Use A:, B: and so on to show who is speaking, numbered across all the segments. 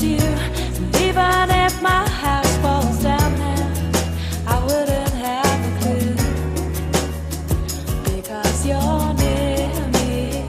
A: miss you. And even if my house falls down now, I wouldn't have a clue, because you're near me.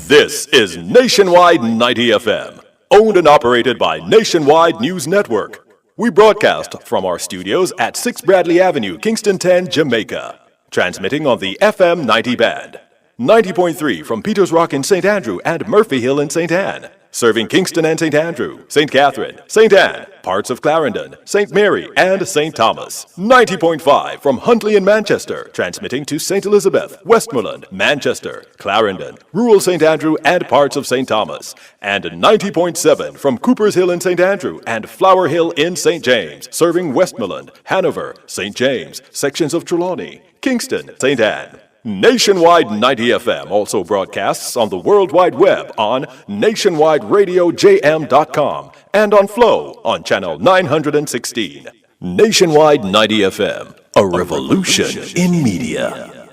B: This is Nationwide 90 FM, owned and operated by Nationwide News Network. We broadcast from our studios at 6 Bradley Avenue, Kingston 10, Jamaica. Transmitting on the FM 90 band. 90.3 from Peters Rock in St. Andrew and Murphy Hill in St. Anne. Serving Kingston and St. Andrew, St. Catherine, St. Anne, parts of Clarendon, St. Mary, and St. Thomas. 90.5 from Huntley in Manchester. Transmitting to St. Elizabeth, Westmoreland, Manchester, Clarendon, rural St. Andrew, and parts of St. Thomas. And 90.7 from Coopers Hill in St. Andrew and Flower Hill in St. James. Serving Westmoreland, Hanover, St. James, sections of Trelawney, Kingston, St. Anne. Nationwide 90 FM also broadcasts on the World Wide Web on nationwideradiojm.com and on Flow on channel 916. Nationwide 90 FM, a revolution in media.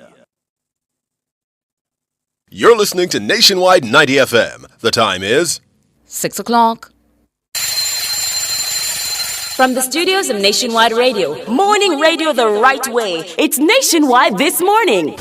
B: You're listening to Nationwide 90 FM. The time is
C: 6 o'clock.
D: From the studios of Nationwide Radio, morning radio the right way. It's Nationwide This Morning.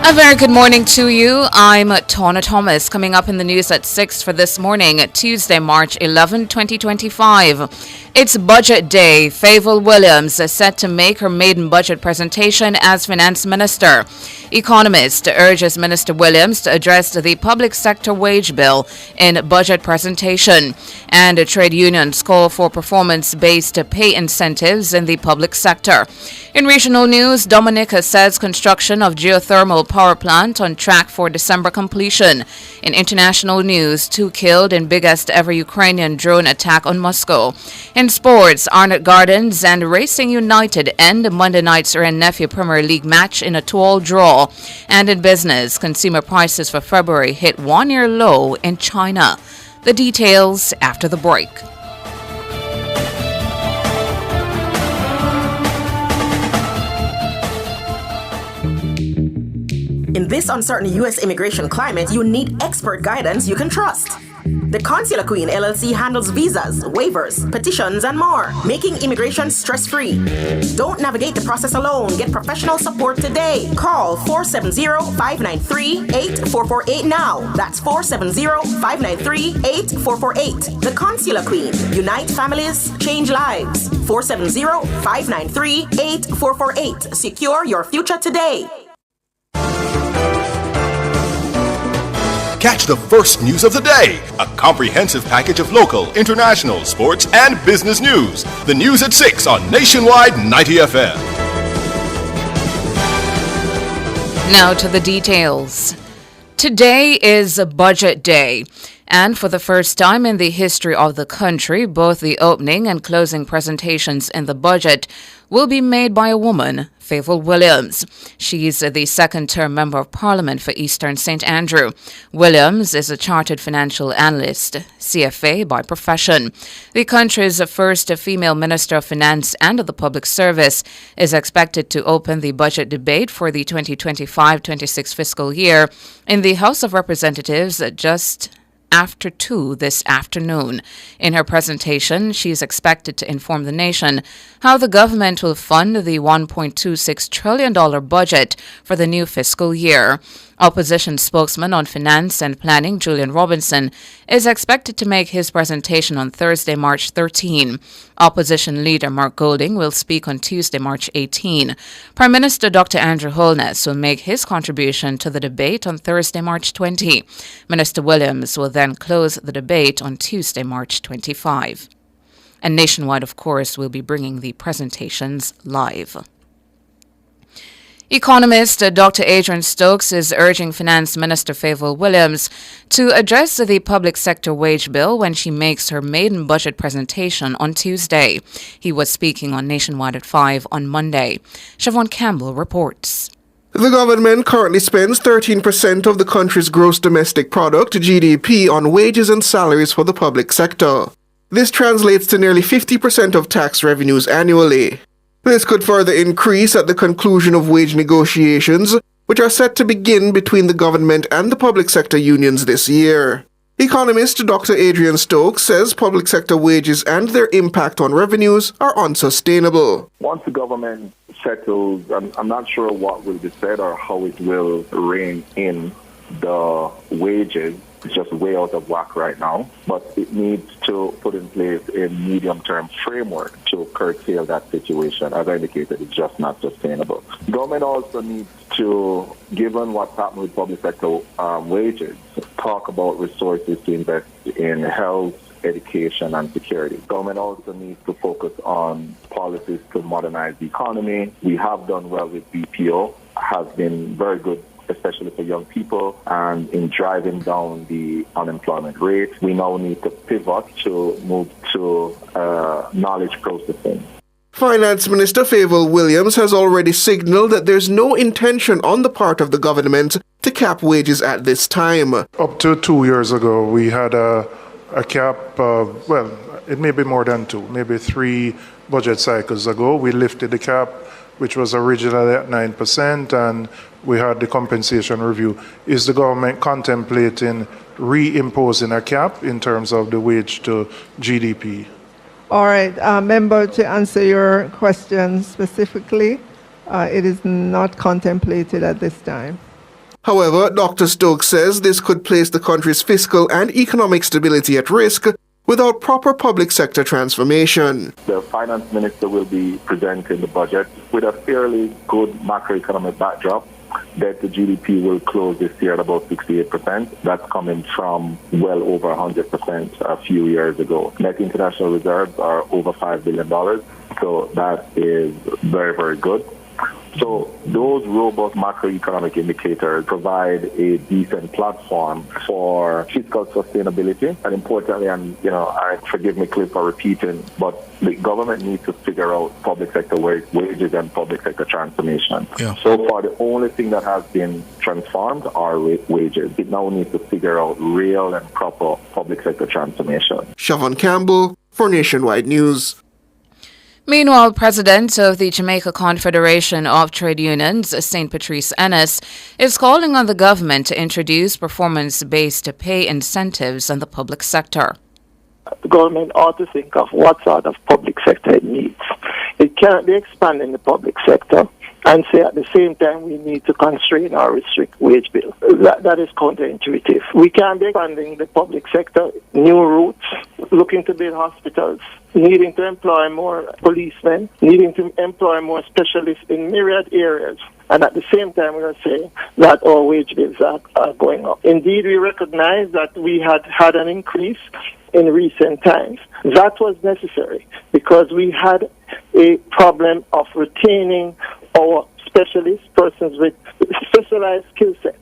C: A very good morning to you. I'm Tawna Thomas. Coming up in the news at 6 for this morning, Tuesday, March 11, 2025. It's budget day. Fayval Williams is set to make her maiden budget presentation as finance minister. Economist urges Minister Williams to address the public sector wage bill in budget presentation. And trade unions call for performance-based pay incentives in the public sector. In regional news, Dominica says construction of geothermal power plant on track for December completion. In international news, 2 killed in biggest ever Ukrainian drone attack on Moscow. In sports, Arnott Gardens and Racing United end Monday night's Nephew Premier League match in a 2-all draw. And in business, consumer prices for February hit 1-year low in China. The details after the break.
E: In this uncertain U.S. immigration climate, you need expert guidance you can trust. The Consular Queen LLC handles visas, waivers, petitions, and more, making immigration stress-free. Don't navigate the process alone. Get professional support today. Call 470-593-8448 now. That's 470-593-8448. The Consular Queen. Unite families, change lives. 470-593-8448. Secure your future today.
B: Catch the first news of the day. A comprehensive package of local, international, sports, and business news. The news at 6 on Nationwide 90 FM.
C: Now to the details. Today is a budget day. And for the first time in the history of the country, both the opening and closing presentations in the budget will be made by a woman, Fayval Williams. She's the second-term Member of Parliament for Eastern St. Andrew. Williams is a chartered financial analyst, CFA by profession. The country's first female Minister of Finance and of the Public Service is expected to open the budget debate for the 2025-26 fiscal year in the House of Representatives just after 2 this afternoon. In her presentation, she is expected to inform the nation how the government will fund the $1.26 trillion budget for the new fiscal year. Opposition spokesman on finance and planning, Julian Robinson, is expected to make his presentation on Thursday, March 13. Opposition leader Mark Golding will speak on Tuesday, March 18. Prime Minister Dr. Andrew Holness will make his contribution to the debate on Thursday, March 20. Minister Williams will then close the debate on Tuesday, March 25. And Nationwide, of course, will be bringing the presentations live. Economist Dr. Adrian Stokes is urging Finance Minister Fayval Williams to address the public sector wage bill when she makes her maiden budget presentation on Tuesday. He was speaking on Nationwide at 5 on Monday. Siobhan Campbell reports.
F: The government currently spends 13% of the country's gross domestic product, GDP, on wages and salaries for the public sector. This translates to nearly 50% of tax revenues annually. This could further increase at the conclusion of wage negotiations, which are set to begin between the government and the public sector unions this year. Economist Dr. Adrian Stokes says public sector wages and their impact on revenues are unsustainable.
G: Once the government settles, I'm not sure what will be said or how it will rein in the wages. It's just way out of whack right now, but it needs to put in place a medium-term framework to curtail that situation. As I indicated, it's just not sustainable. Government also needs to, given what's happening with public sector wages, talk about resources to invest in health, education, and security. Government also needs to focus on policies to modernize the economy. We have done well with BPO, has been very good, especially for young people, and in driving down the unemployment rate. We now need to pivot to move to knowledge processing.
F: Finance Minister Fayval Williams has already signaled that there's no intention on the part of the government to cap wages at this time.
H: Up to 2 years ago, we had a cap, it may be more than 2, maybe 3 budget cycles ago. We lifted the cap, which was originally at 9%, and we had the compensation review. Is the government contemplating reimposing a cap in terms of the wage to GDP?
I: All right, member, to answer your question specifically, it is not contemplated at this time.
F: However, Dr. Stokes says this could place the country's fiscal and economic stability at risk without proper public sector transformation.
G: The finance minister will be presenting the budget with a fairly good macroeconomic backdrop. Debt to GDP will close this year at about 68%. That's coming from well over 100% a few years ago. Net international reserves are over $5 billion. So that is very, very good. So those robust macroeconomic indicators provide a decent platform for fiscal sustainability. And importantly, and forgive me, Cliff, for repeating, but the government needs to figure out public sector wages and public sector transformation. Yeah. So far, the only thing that has been transformed are wages. It now needs to figure out real and proper public sector transformation.
F: Siobhan Campbell for Nationwide News.
C: Meanwhile, President of the Jamaica Confederation of Trade Unions, St. Patrice Ennis, is calling on the government to introduce performance-based pay incentives in the public sector.
J: The government ought to think of what sort of public sector it needs. It can't be expanding the public sector and say at the same time we need to constrain or restrict wage bill. That is counterintuitive. We can't be expanding the public sector, new routes, looking to build hospitals, needing to employ more policemen, needing to employ more specialists in myriad areas. And at the same time, we are saying that our wage bills are going up. Indeed, we recognize that we had an increase in recent times. That was necessary because we had a problem of retaining our specialists, persons with specialized skill sets.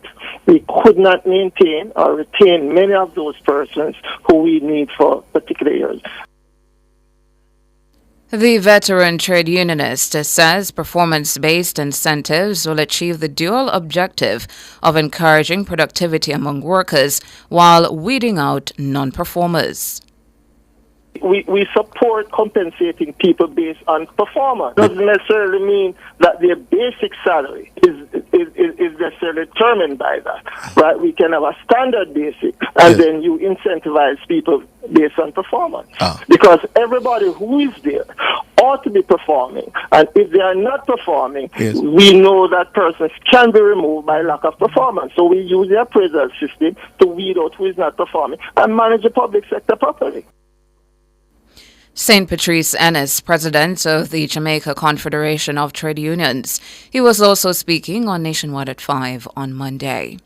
J: We could not maintain or retain many of those persons who we need for particular areas.
C: The veteran trade unionist says performance-based incentives will achieve the dual objective of encouraging productivity among workers while weeding out non-performers.
J: We support compensating people based on performance. Doesn't necessarily mean that their basic salary is necessarily determined by that, right? We can have a standard basic, and then you incentivize people based on performance. Because everybody who is there ought to be performing, and if they are not performing, we know that persons can be removed by lack of performance. So we use the appraisal system to weed out who is not performing and manage the public sector properly.
C: St. Patrice Ennis, president of the Jamaica Confederation of Trade Unions. He was also speaking on Nationwide at 5 on Monday.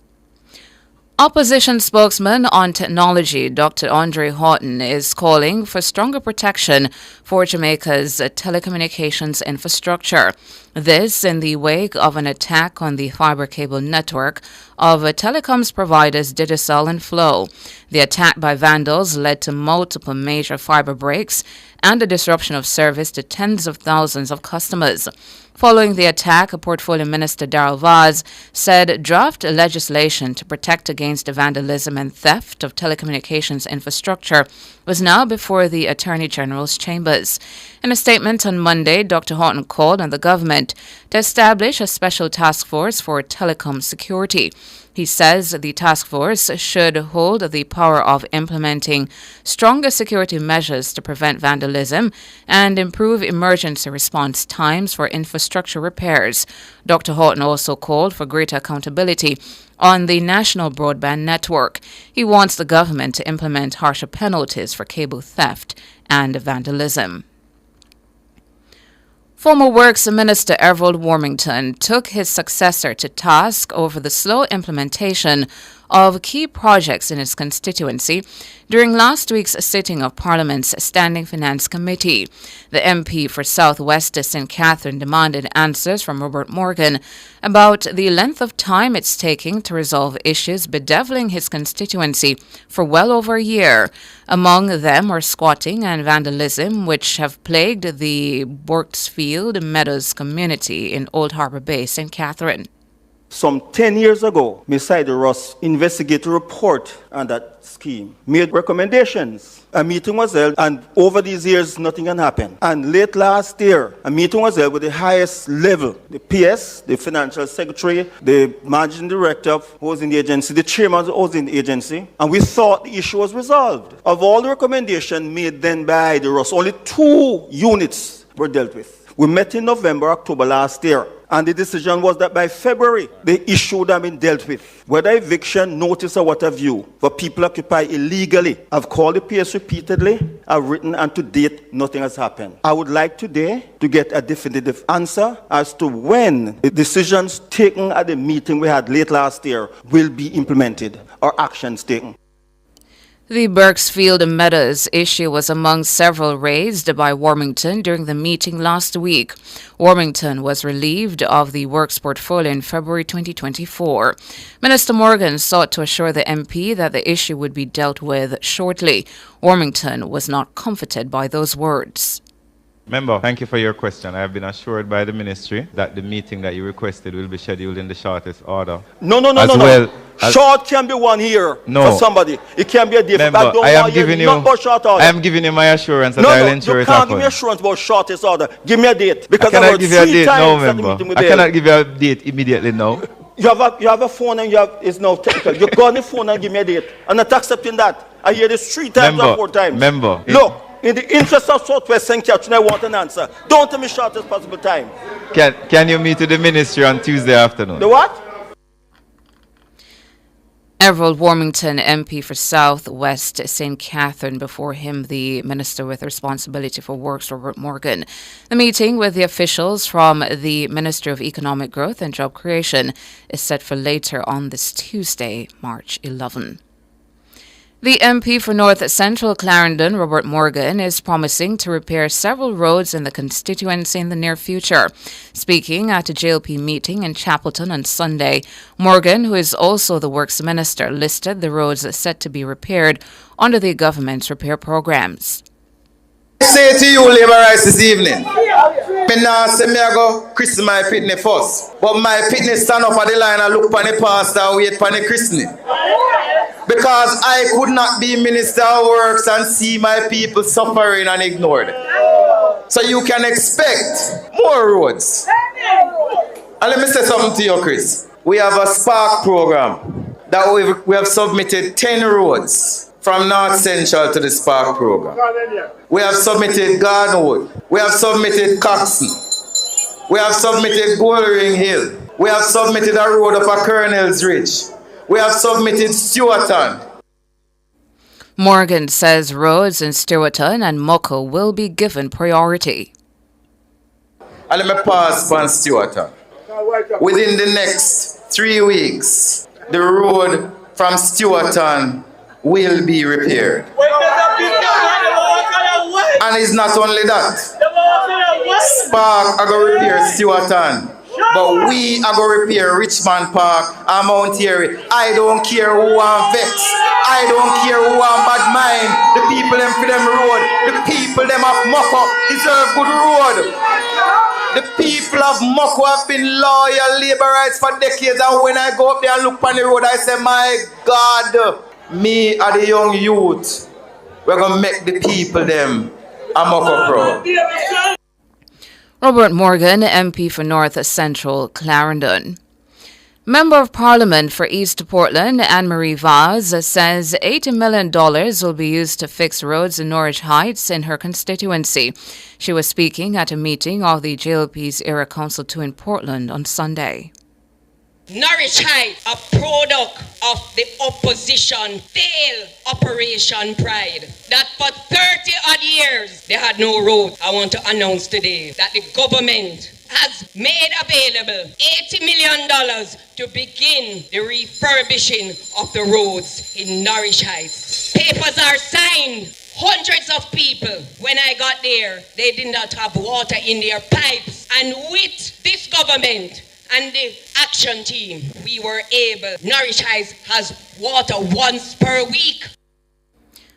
C: Opposition spokesman on technology, Dr. Andre Horton, is calling for stronger protection for Jamaica's telecommunications infrastructure. This in the wake of an attack on the fiber cable network of telecoms providers Digicel and Flow. The attack by vandals led to multiple major fiber breaks and a disruption of service to tens of thousands of customers. Following the attack, Portfolio Minister Darrell Vaz said draft legislation to protect against vandalism and theft of telecommunications infrastructure was now before the Attorney General's chambers. In a statement on Monday, Dr. Horton called on the government to establish a special task force for telecom security. He says the task force should hold the power of implementing stronger security measures to prevent vandalism and improve emergency response times for infrastructure repairs. Dr. Horton also called for greater accountability on the national broadband network. He wants the government to implement harsher penalties for cable theft and vandalism. Former Works Minister Everald Warmington took his successor to task over the slow implementation of key projects in his constituency during last week's sitting of Parliament's Standing Finance Committee. The MP for South West St. Catherine demanded answers from Robert Morgan about the length of time it's taking to resolve issues bedeviling his constituency for well over a year. Among them are squatting and vandalism, which have plagued the Borksfield Meadows community in Old Harbour Bay, St. Catherine.
K: Some 10 years ago, Ms. Heidi Ross investigated a report on that scheme, made recommendations. A meeting was held, and over these years, nothing can happen. And late last year, a meeting was held with the highest level, the PS, the financial secretary, the managing director who was in the agency, the chairman who was in the agency, and we thought the issue was resolved. Of all the recommendations made then by Heidi Ross, only 2 units were dealt with. We met in November, October last year, and the decision was that by February, the issue would have been dealt with. Whether eviction, notice, or what have you, for people occupied illegally. I've called the PS repeatedly, I've written, and to date, nothing has happened. I would like today to get a definitive answer as to when the decisions taken at the meeting we had late last year will be implemented or actions taken.
C: The Berksfield Meadows issue was among several raised by Warmington during the meeting last week. Warmington was relieved of the works portfolio in February 2024. Minister Morgan sought to assure the MP that the issue would be dealt with shortly. Warmington was not comforted by those words.
L: Member, thank you for your question. I have been assured by the ministry that the meeting that you requested will be scheduled in the shortest order.
K: No. Short can be one here for somebody. It can be a day.
L: Member, I am giving you my assurance that I will ensure it happens.
K: You can't give me assurance about shortest order. Give me a date. Because
L: I cannot give you a date now, member. I cannot give you a date immediately now.
K: You have a phone and it's now technical. You go on the phone and give me a date. I'm not accepting that. I hear this 3 times or 4 times.
L: Member.
K: Look. In the interest of Southwest St. Catherine, I want an answer. Don't tell me shortest possible time.
L: Can you meet with the ministry on Tuesday afternoon?
K: The what?
C: Everald Warmington, MP for South West St. Catherine, before him the Minister with responsibility for Works, Robert Morgan. The meeting with the officials from the Ministry of Economic Growth and Job Creation is set for later on this Tuesday, March 11. The MP for North Central Clarendon, Robert Morgan, is promising to repair several roads in the constituency in the near future. Speaking at a JLP meeting in Chapelton on Sunday, Morgan, who is also the Works Minister, listed the roads set to be repaired under the government's repair programs.
M: I say to you, laborers, this evening, me now say me I go christen my pitney first, but my pitney stand up at the line and look for the pastor and wait for the christening. Because I could not be Minister of Works and see my people suffering and ignored. So you can expect more roads. And let me say something to you, Chris. We have a Spark program that we have submitted 10 roads from North Central to the Spark program. We have submitted Gardenwood. We have submitted Coxon. We have submitted Goldring Hill. We have submitted a road up at Colonel's Ridge. We have submitted Stewarton.
C: Morgan says roads in Stewarton and Muckle will be given priority.
M: And let me pass on Stewarton. Within the next 3 weeks, the road from Stewarton will be repaired. And it's not only that. Spark are going to repair Stewarton But we are going to repair Richmond Park and Mount Airy. I don't care who want vex. I don't care who want bad mind. The people them for them road. The people them of Moko deserve good road. The people of Moko have been loyal labor rights for decades, and when I go up there and look on the road, I say, my God, me and the young youth, we're going to make the people them a Moko proud.
C: Robert Morgan, MP for North Central Clarendon. Member of Parliament for East Portland, Anne-Marie Vaz, says $80 million will be used to fix roads in Norwich Heights in her constituency. She was speaking at a meeting of the JLP's Area Council 2 in Portland on Sunday.
N: Norwich Heights, a product of the opposition failed Operation Pride. That for 30 odd years they had no road. I want to announce today that the government has made available $80 million to begin the refurbishing of the roads in Norwich Heights. Papers are signed. Hundreds of people, when I got there, they did not have water in their pipes. And with this government and the action team, we were able. Norwich Heights has water once per week.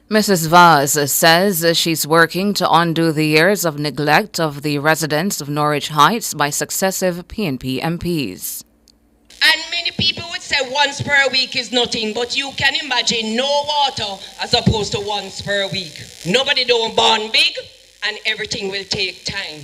C: Mrs. Vaz says she's working to undo the years of neglect of the residents of Norwich Heights by successive PNP MPs.
N: And many people would say once per week is nothing, but you can imagine no water as opposed to once per week. Nobody don't born big, and everything will take time.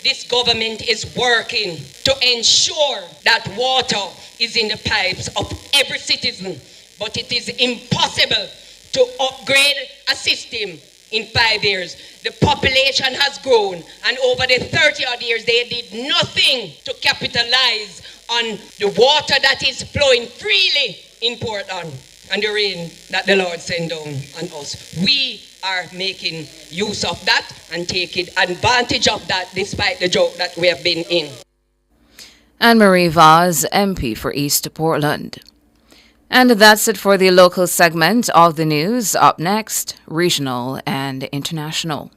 N: This government is working to ensure that water is in the pipes of every citizen, but it is impossible to upgrade a system in 5 years. The population has grown, and over the 30 odd years, they did nothing to capitalize on the water that is flowing freely in Portland and the rain that the Lord sent down on us. We are making use of that and taking advantage of that despite the joke that we have been in.
C: Anne-Marie Vaz, MP for East Portland. And that's it for the local segment of the news. Up next, regional and international.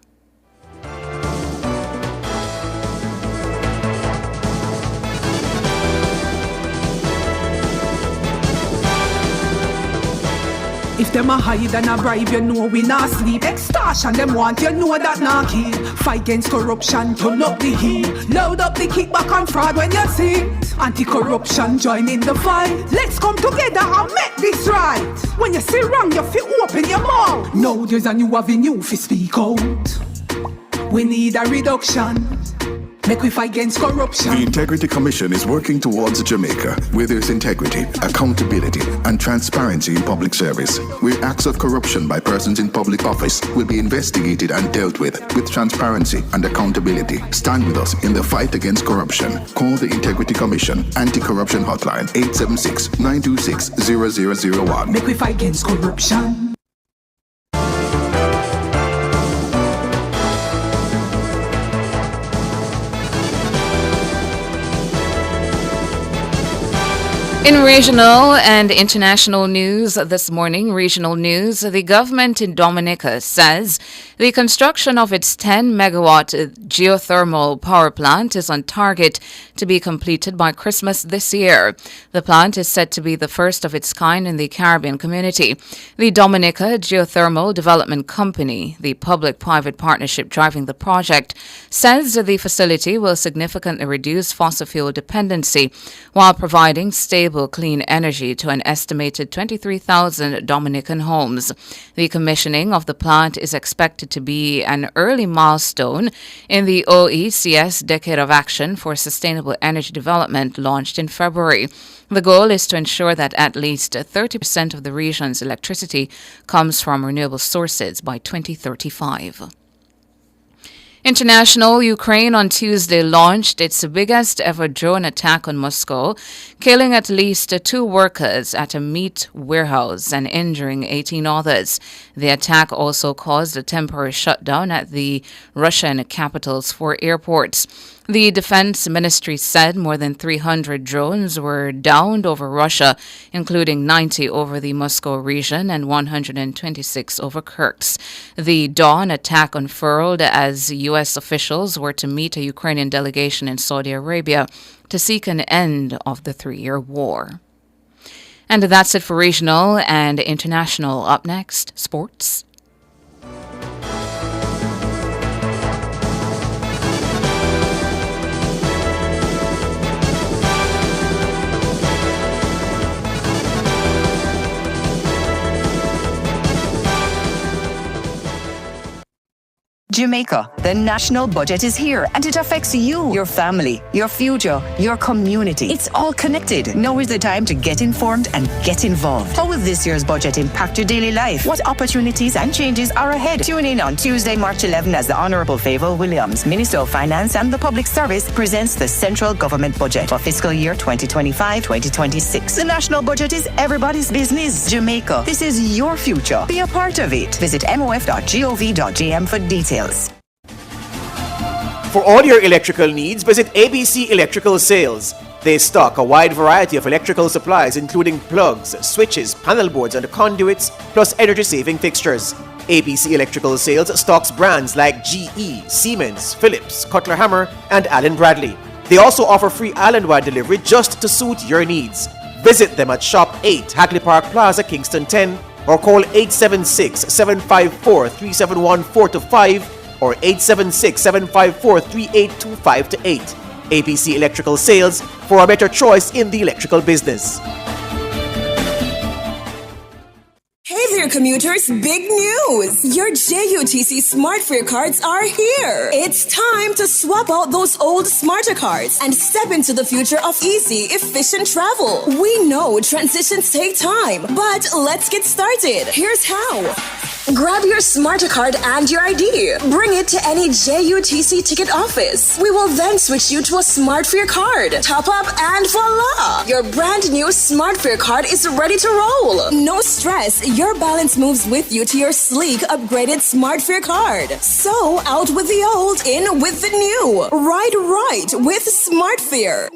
O: If them a hide and a bribe, you know we not sleep. Extortion them want, you know that not key. Fight against corruption, turn up the heat. Load up the kickback and fraud when you see it. Anti-corruption, join in the fight. Let's come together and make this right. When you see wrong, you feel open your mouth. Now there's a new avenue for speak out. We need a reduction. Make we fight against corruption.
P: The Integrity Commission is working towards Jamaica where there's integrity, accountability, and transparency in public service, where acts of corruption by persons in public office will be investigated and dealt with transparency and accountability. Stand with us in the fight against corruption. Call the Integrity Commission Anti-Corruption Hotline 876-926-0001.
O: Make we fight against corruption.
C: In regional and international news this morning, regional news, the government in Dominica says the construction of its 10-megawatt geothermal power plant is on target to be completed by Christmas this year. The plant is said to be the first of its kind in the Caribbean community. The Dominica Geothermal Development Company, the public-private partnership driving the project, says the facility will significantly reduce fossil fuel dependency while providing stable clean energy to an estimated 23,000 Dominican homes. The commissioning of the plant is expected to be an early milestone in the OECS Decade of Action for Sustainable Energy Development launched in February. The goal is to ensure that at least 30% of the region's electricity comes from renewable sources by 2035. International, Ukraine on Tuesday launched its biggest ever drone attack on Moscow, killing at least 2 workers at a meat warehouse and injuring 18 others. The attack also caused a temporary shutdown at the Russian capital's 4 airports. The Defense Ministry said more than 300 drones were downed over Russia, including 90 over the Moscow region and 126 over Kursk. The dawn attack unfurled as U.S. officials were to meet a Ukrainian delegation in Saudi Arabia to seek an end of the 3-year war. And that's it for regional and international. Up next, sports.
Q: Jamaica, the national budget is here and it affects you, your family, your future, your community. It's all connected. Now is the time to get informed and get involved. How will this year's budget impact your daily life? What opportunities and changes are ahead? Tune in on Tuesday, March 11 as the Honorable Favour Williams, Minister of Finance and the Public Service, presents the central government budget for fiscal year 2025-2026. The national budget is everybody's business. Jamaica, this is your future. Be a part of it. Visit mof.gov.gm for details.
R: For all your electrical needs, visit ABC Electrical Sales. They stock a wide variety of electrical supplies including plugs, switches, panel boards and conduits, plus energy-saving fixtures. ABC Electrical Sales stocks brands like GE, Siemens, Philips, Cutler Hammer and Allen Bradley. They also offer free island-wide delivery just to suit your needs. Visit them at Shop 8, Hagley Park Plaza, Kingston 10, or call 876-754-3714-5 or 876-754-3825-8. ABC Electrical Sales, for a better choice in the electrical business.
S: Hey there, commuters! Big news! Your JUTC SmartFare cards are here! It's time to swap out those old Smarter cards and step into the future of easy, efficient travel. We know transitions take time, but let's get started. Here's how. Grab your Smarter card and your ID. Bring it to any JUTC ticket office. We will then switch you to a SmartFare card. Top up and voila! Your brand new SmartFare card is ready to roll. No stress, your balance moves with you to your sleek, upgraded SmartFare card. So, out with the old, in with the new. Right, with SmartFare.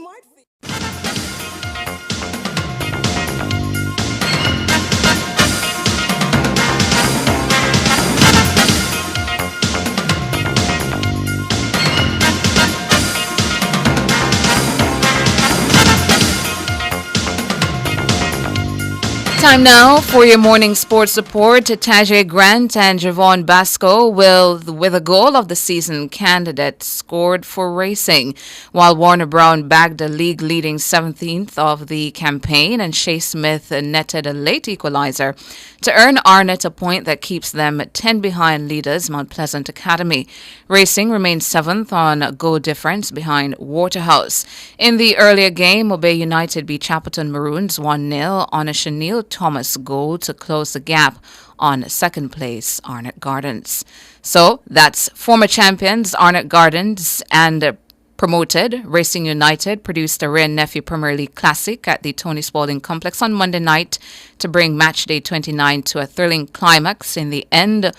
C: Time now for your morning sports report. Tajay Grant and Javon Basco with a goal of the season candidate scored for racing, while Warner Brown bagged a league-leading 17th of the campaign and Shea Smith netted a late equalizer to earn Arnott a point that keeps them 10 behind leaders Mount Pleasant Academy. Racing remains 7th on goal difference behind Waterhouse. In the earlier game, Obey United beat Chapelton Maroons 1-0 on a Chanel Thomas goal to close the gap on second place Arnott Gardens. So that's former champions Arnott Gardens and promoted Racing United produced a Rare Nephew Premier League Classic at the Tony Spalding Complex on Monday night to bring Matchday 29 to a thrilling climax. In the end,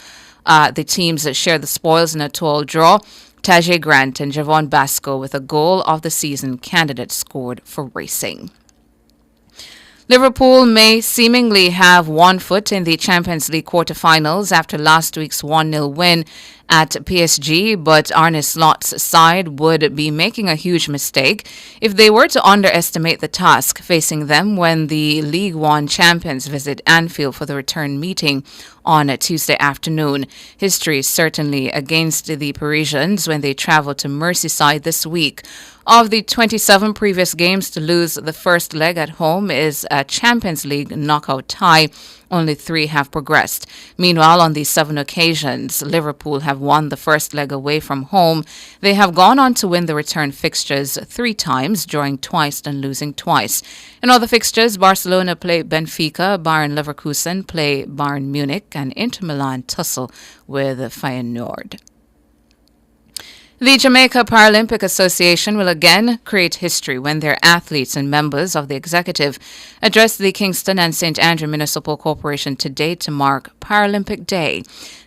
C: the teams shared the spoils in a 2-all draw. Tajay Grant and Javon Basco with a goal of the season candidate scored for Racing. Liverpool may seemingly have one foot in the Champions League quarter-finals after last week's 1-0 win at PSG, but Arne Slot's side would be making a huge mistake if they were to underestimate the task facing them when the League One champions visit Anfield for the return meeting on a Tuesday afternoon. History is certainly against the Parisians when they travel to Merseyside this week. Of the 27 previous games to lose the first leg at home is a Champions League knockout tie. Only 3 have progressed. Meanwhile, on these 7 occasions, Liverpool have won the first leg away from home. They have gone on to win the return fixtures 3 times, drawing twice and losing twice. In other fixtures, Barcelona play Benfica, Bayern Leverkusen play Bayern Munich, and Inter Milan tussle with Feyenoord. The Jamaica Paralympic Association will again create history when their athletes and members of the executive address the Kingston and St. Andrew Municipal Corporation today to mark Paralympic Day.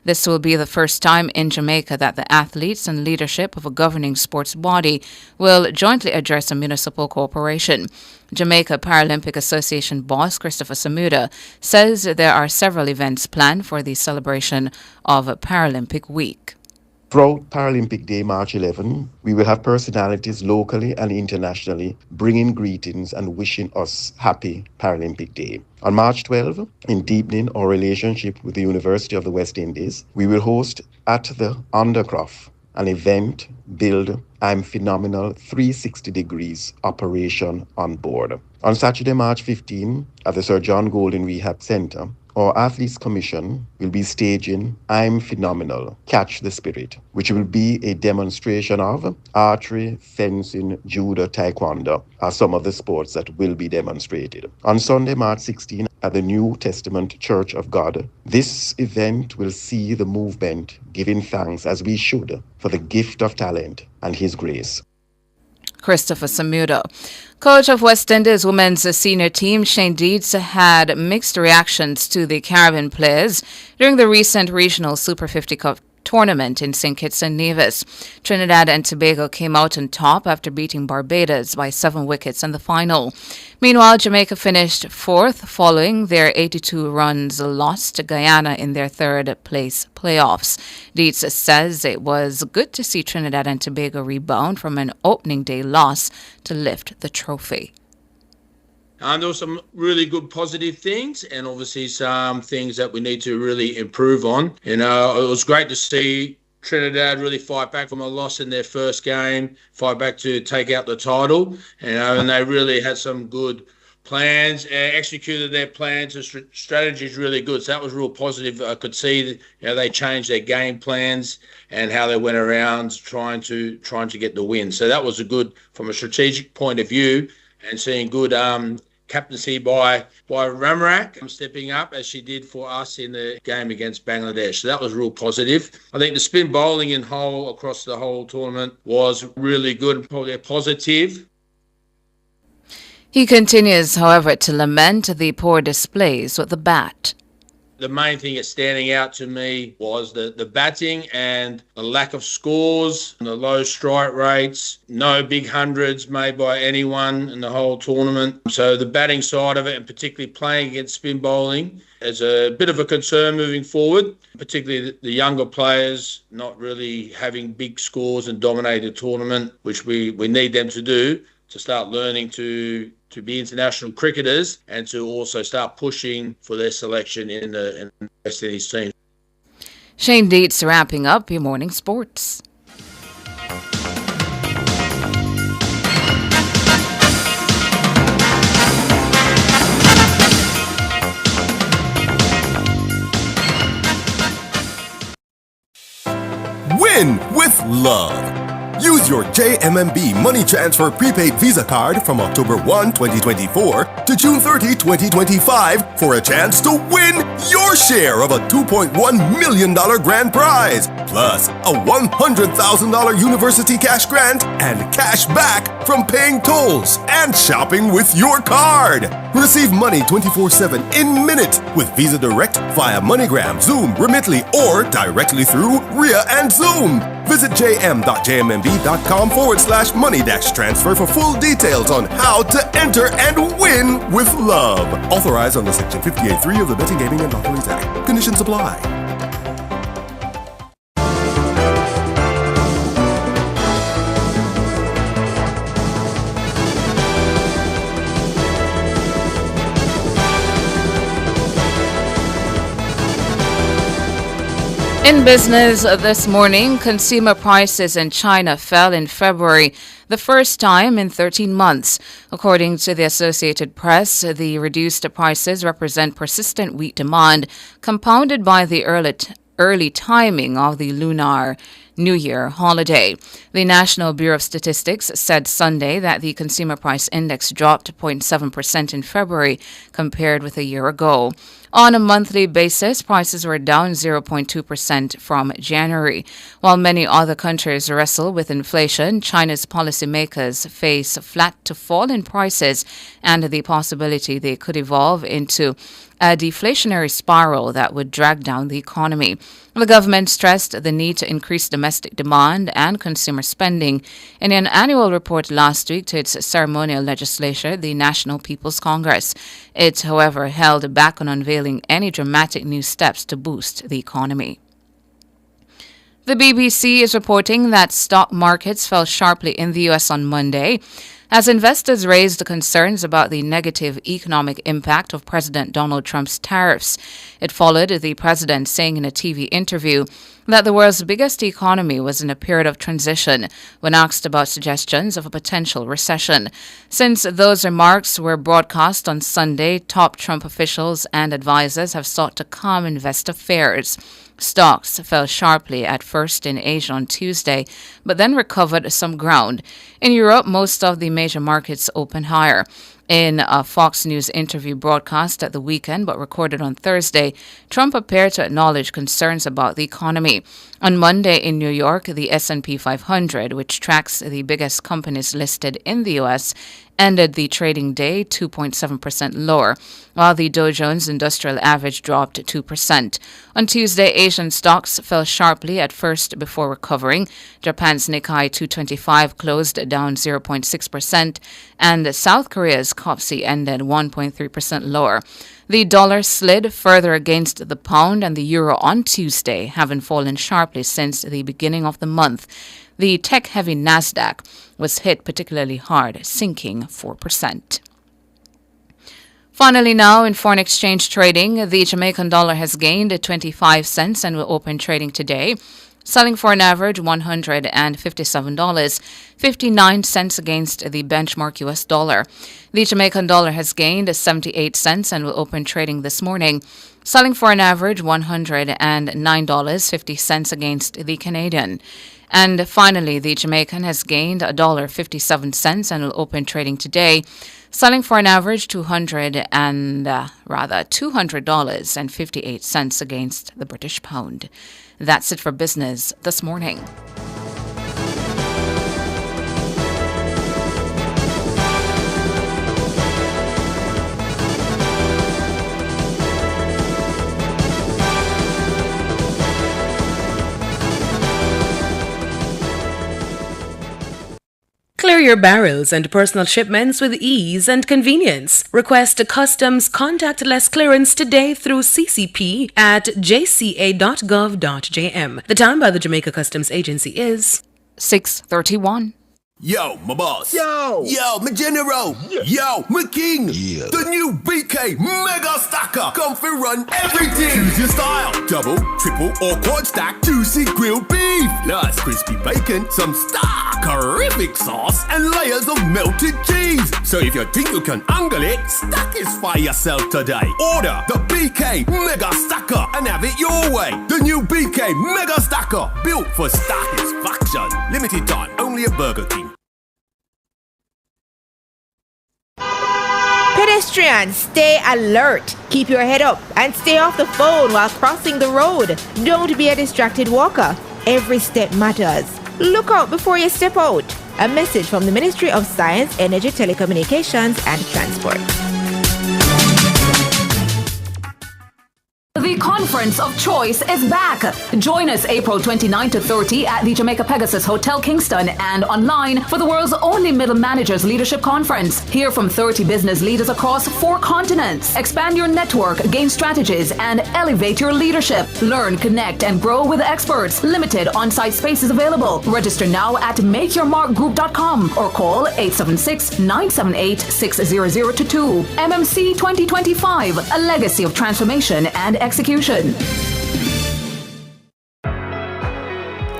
C: This will be the first time in Jamaica that the athletes and leadership of a governing sports body will jointly address a municipal corporation. Jamaica Paralympic Association boss Christopher Samuda says there are several events planned for the celebration of Paralympic Week.
T: Throughout Paralympic Day, March 11, we will have personalities locally and internationally bringing greetings and wishing us happy Paralympic Day. On March 12, in deepening our relationship with the University of the West Indies, we will host at the Undercroft an event billed I'm Phenomenal 360 Degrees Operation on Board. On Saturday, March 15, at the Sir John Golden Rehab Center, our Athletes Commission will be staging I'm Phenomenal, Catch the Spirit, which will be a demonstration of archery, fencing, judo, taekwondo are some of the sports that will be demonstrated. On Sunday, March 16, at the New Testament Church of God, this event will see the movement giving thanks, as we should, for the gift of talent and His grace.
C: Christopher Samuda. Coach of West Indies women's senior team Shane Deeds had mixed reactions to the Caribbean players during the recent regional Super 50 Cup tournament in St. Kitts and Nevis. Trinidad and Tobago came out on top after beating Barbados by 7 wickets in the final. Meanwhile, Jamaica finished fourth following their 82 runs loss to Guyana in their third place playoffs. Dietz says it was good to see Trinidad and Tobago rebound from an opening day loss to lift the trophy.
U: There were some really good positive things and obviously some things that we need to really improve on. It was great to see Trinidad really fight back from a loss in their first game, fight back to take out the title. And they really had some good plans, executed their plans, and strategies really good. So that was real positive. I could see that, they changed their game plans and how they went around trying to get the win. So that was a good, from a strategic point of view, and seeing good captaincy by Ramrak stepping up as she did for us in the game against Bangladesh. So that was real positive. I think the spin bowling in whole across the whole tournament was really good and probably a positive.
C: He continues, however, to lament the poor displays with the bat.
U: The main thing that's standing out to me was the batting and the lack of scores, and the low strike rates, no big hundreds made by anyone in the whole tournament. So the batting side of it, and particularly playing against spin bowling, is a bit of a concern moving forward, particularly the younger players not really having big scores and dominating the tournament, which we need them to do to start learning to be international cricketers and to also start pushing for their selection in the West Indies team.
C: Shane Dietz wrapping up your morning sports.
V: Win with love. Use your JMMB Money Transfer Prepaid Visa Card from October 1, 2024 to June 30, 2025 for a chance to win your share of a $2.1 million grand prize, plus a $100,000 university cash grant and cash back from paying tolls and shopping with your card. Receive money 24/7 in minutes with Visa Direct via MoneyGram, Zoom, Remitly, or directly through RIA and Zoom. Visit jm.jmmb.com/money-transfer for full details on how to enter and win with love. Authorized under Section 58.3 of the Betting, Gaming, and Lotteries Act. Conditions apply.
C: In business this morning, consumer prices in China fell in February, the first time in 13 months. According to the Associated Press, the reduced prices represent persistent weak demand, compounded by the early timing of the Lunar New Year holiday. The National Bureau of Statistics said Sunday that the Consumer Price Index dropped 0.7% in February compared with a year ago. On a monthly basis, prices were down 0.2% from January. While many other countries wrestle with inflation, China's policymakers face flat to fall in prices and the possibility they could evolve into a deflationary spiral that would drag down the economy. The government stressed the need to increase domestic demand and consumer spending in an annual report last week to its ceremonial legislature, the National People's Congress. It, however, held back on unveiling any dramatic new steps to boost the economy. The BBC is reporting that stock markets fell sharply in the U.S. on Monday as investors raised concerns about the negative economic impact of President Donald Trump's tariffs. It followed the president saying in a TV interview that the world's biggest economy was in a period of transition when asked about suggestions of a potential recession. Since those remarks were broadcast on Sunday, top Trump officials and advisors have sought to calm investor fears. Stocks fell sharply at first in Asia on Tuesday, but then recovered some ground. In Europe, most of the major markets opened higher. In a Fox News interview broadcast at the weekend but recorded on Thursday, Trump appeared to acknowledge concerns about the economy. On Monday in New York, the S&P 500, which tracks the biggest companies listed in the U.S., ended the trading day 2.7% lower, while the Dow Jones Industrial Average dropped 2%. On Tuesday, Asian stocks fell sharply at first before recovering. Japan's Nikkei 225 closed down 0.6%, and South Korea's KOSPI ended 1.3% lower. The dollar slid further against the pound and the euro on Tuesday, having fallen sharply since the beginning of the month. The tech-heavy Nasdaq was hit particularly hard, sinking 4%. Finally now, in foreign exchange trading, the Jamaican dollar has gained 25 cents and will open trading today, selling for an average $157.59 against the benchmark U.S. dollar. The Jamaican dollar has gained 78 cents and will open trading this morning, selling for an average $109.50 against the Canadian. And finally, the Jamaican has gained $1.57 and will open trading today, selling for an average $200.58 against the British pound. That's it for business this morning.
A: Clear your barrels and personal shipments with ease and convenience. Request a customs contactless clearance today through CCP at jca.gov.jm. The time by the Jamaica Customs Agency is
C: 6:31.
V: Yo, my boss. Yo, my general. Yo, my king. The new BK Mega Stacker. Come for run everything. Choose your style. Double, triple, or quad stack. Juicy grilled beef. Plus crispy bacon, some stackerific sauce, and layers of melted cheese. So if you think you can angle it, satisfy yourself today. Order the BK Mega Stacker and have it your way. The new BK Mega Stacker. Built for satisfaction. Limited time. Only at Burger King.
D: Pedestrians, stay alert. Keep your head up and stay off the phone while crossing the road. Don't be a distracted walker. Every step matters. Look out before you step out. A message from the Ministry of Science, Energy, Telecommunications and Transport.
W: The Conference of Choice is back. Join us April 29 to 30 at the Jamaica Pegasus Hotel Kingston and online for the world's only Middle Managers Leadership Conference. Hear from 30 business leaders across 4 continents. Expand your network, gain strategies, and elevate your leadership. Learn, connect, and grow with experts. Limited on-site spaces available. Register now at makeyourmarkgroup.com or call 876-978-60022. MMC 2025, a legacy of transformation and execution.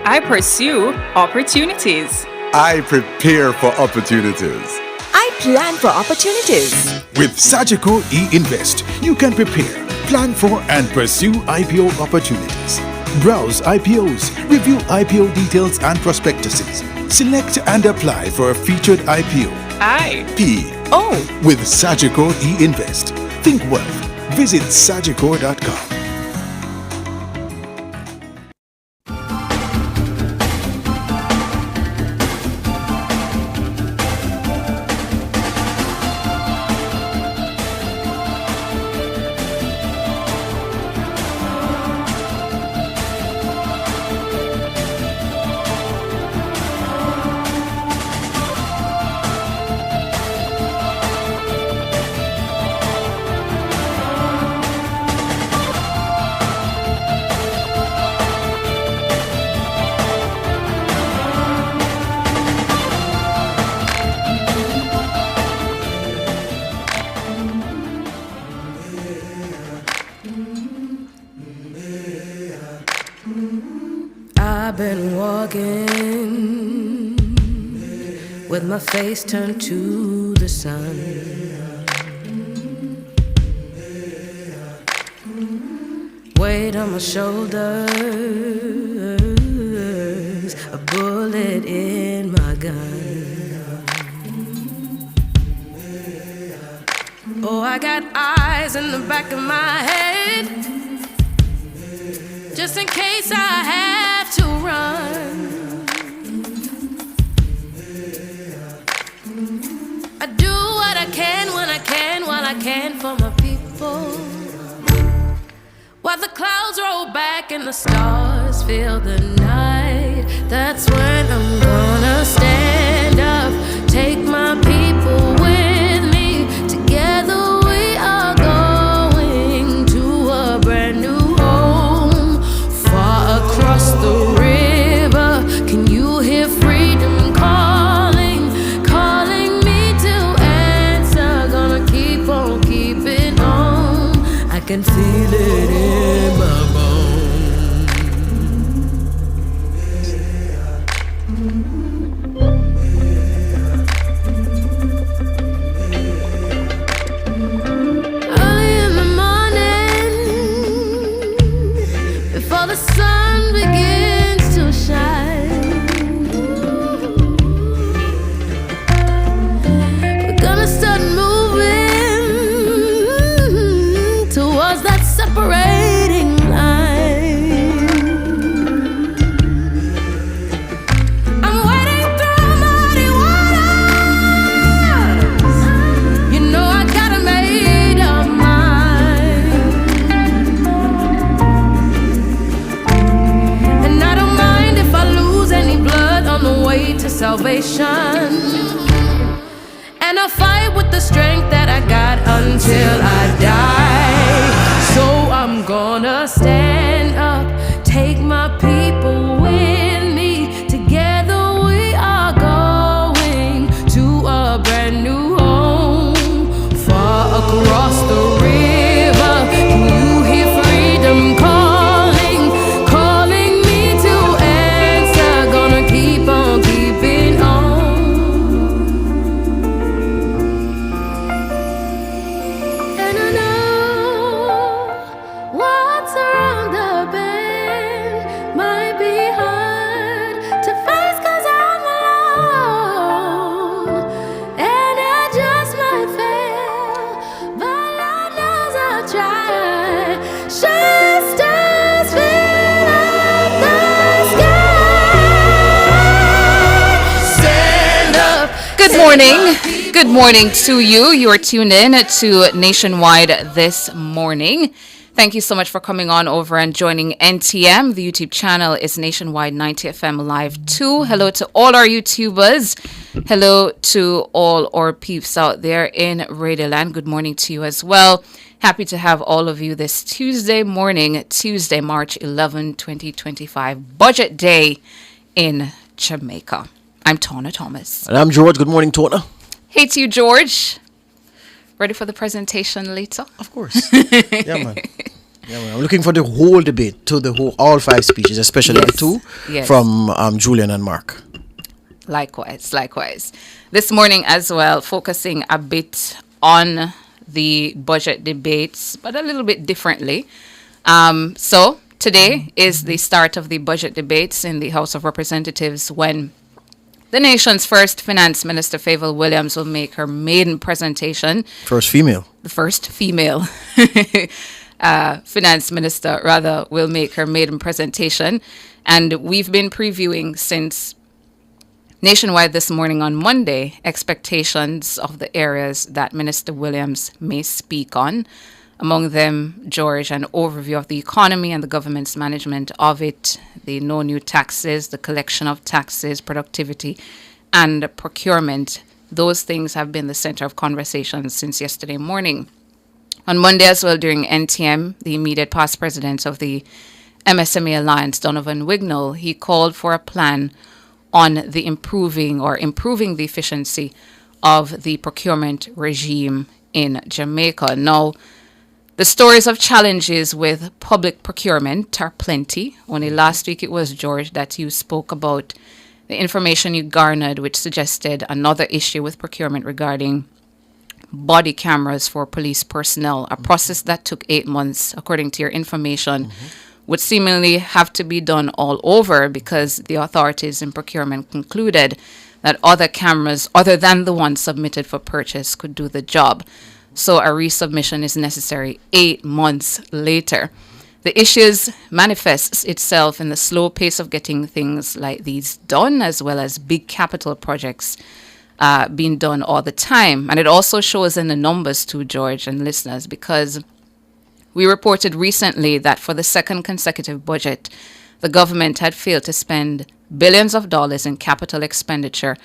X: I pursue opportunities.
Y: I prepare for opportunities.
D: I plan for opportunities.
Z: With Sagicor E-Invest, you can prepare, plan for, and pursue IPO opportunities.
B: Browse IPOs, review IPO details and prospectuses. Select and apply for a featured IPO. IPO with Sagicor e-Invest. Think wealth. Visit sagicor.com.
E: I've been walking with my face turned to the sun. Weight on my shoulders, a bullet in my gun. Oh, I got eyes in the back of my head, just in case I have to run. I do what I can when I can, while I can for my people. While the clouds roll back and the stars fill the night, that's when I'm gonna stand up, take my people with me. Together we are going to a brand new home, far across the river. Can you hear freedom calling, calling me to answer? Gonna keep on keeping on. I can feel it in my early in the morning, before the sun begins to shine, we're gonna start moving towards that separating line. I'm wading through muddy waters. You know I got a made up mind, and I don't mind if I lose any blood on the way to salvation. And I fight with the strength that I got until I die. So I'm gonna stand up, take my people with me. Together we are going to a brand new home, far across the river. Can you hear freedom calling, calling me to answer? Gonna keep on keeping on. And I know what's around the bend might be hard to face, 'cause I'm alone, and I just might fail, but Lord knows I'll try. Just stars fill up the sky. Stand up.
C: Good morning. Good morning to you. You are tuned in to Nationwide this morning. Thank you so much for coming on over and joining NTM. The YouTube channel is Nationwide 90 FM Live 2. Hello to all our YouTubers. Hello to all our peeps out there in Radioland. Good morning to you as well. Happy to have all of you this Tuesday morning, Tuesday, March 11, 2025, Budget Day in Jamaica. I'm Tona Thomas.
G: And I'm George. Good morning, Tona.
C: Hey to you, George. Ready for the presentation later?
G: Of course. Yeah, man. Yeah, man. I'm looking for the whole debate, to the whole, all 5 speeches, especially the 2 from Julian and Mark.
C: Likewise. This morning as well, focusing a bit on the budget debates, but a little bit differently. So Today is the start of the budget debates in the House of Representatives when the nation's first Finance Minister, Favour Williams, will make her maiden presentation.
G: First female.
C: The first female Finance Minister, rather, will make her maiden presentation. And we've been previewing since nationwide this morning on Monday expectations of the areas that Minister Williams may speak on. Among them, George, an overview of the economy and the government's management of it, the no new taxes, the collection of taxes, productivity, and procurement. Those things have been the center of conversation since yesterday morning. On Monday as well, during NTM, the immediate past president of the MSME Alliance, Donovan Wignall, he called for a plan on the improving the efficiency of the procurement regime in Jamaica. Now, the stories of challenges with public procurement are plenty. Only last week it was, George, that you spoke about the information you garnered, which suggested another issue with procurement regarding body cameras for police personnel, a process that took 8 months, according to your information, would seemingly have to be done all over because the authorities in procurement concluded that other cameras, other than the ones submitted for purchase, could do the job. So a resubmission is necessary 8 months later. The issues manifests itself in the slow pace of getting things like these done, as well as big capital projects being done all the time. And it also shows in the numbers too, George and listeners, because we reported recently that for the second consecutive budget, the government had failed to spend billions of dollars in capital expenditure,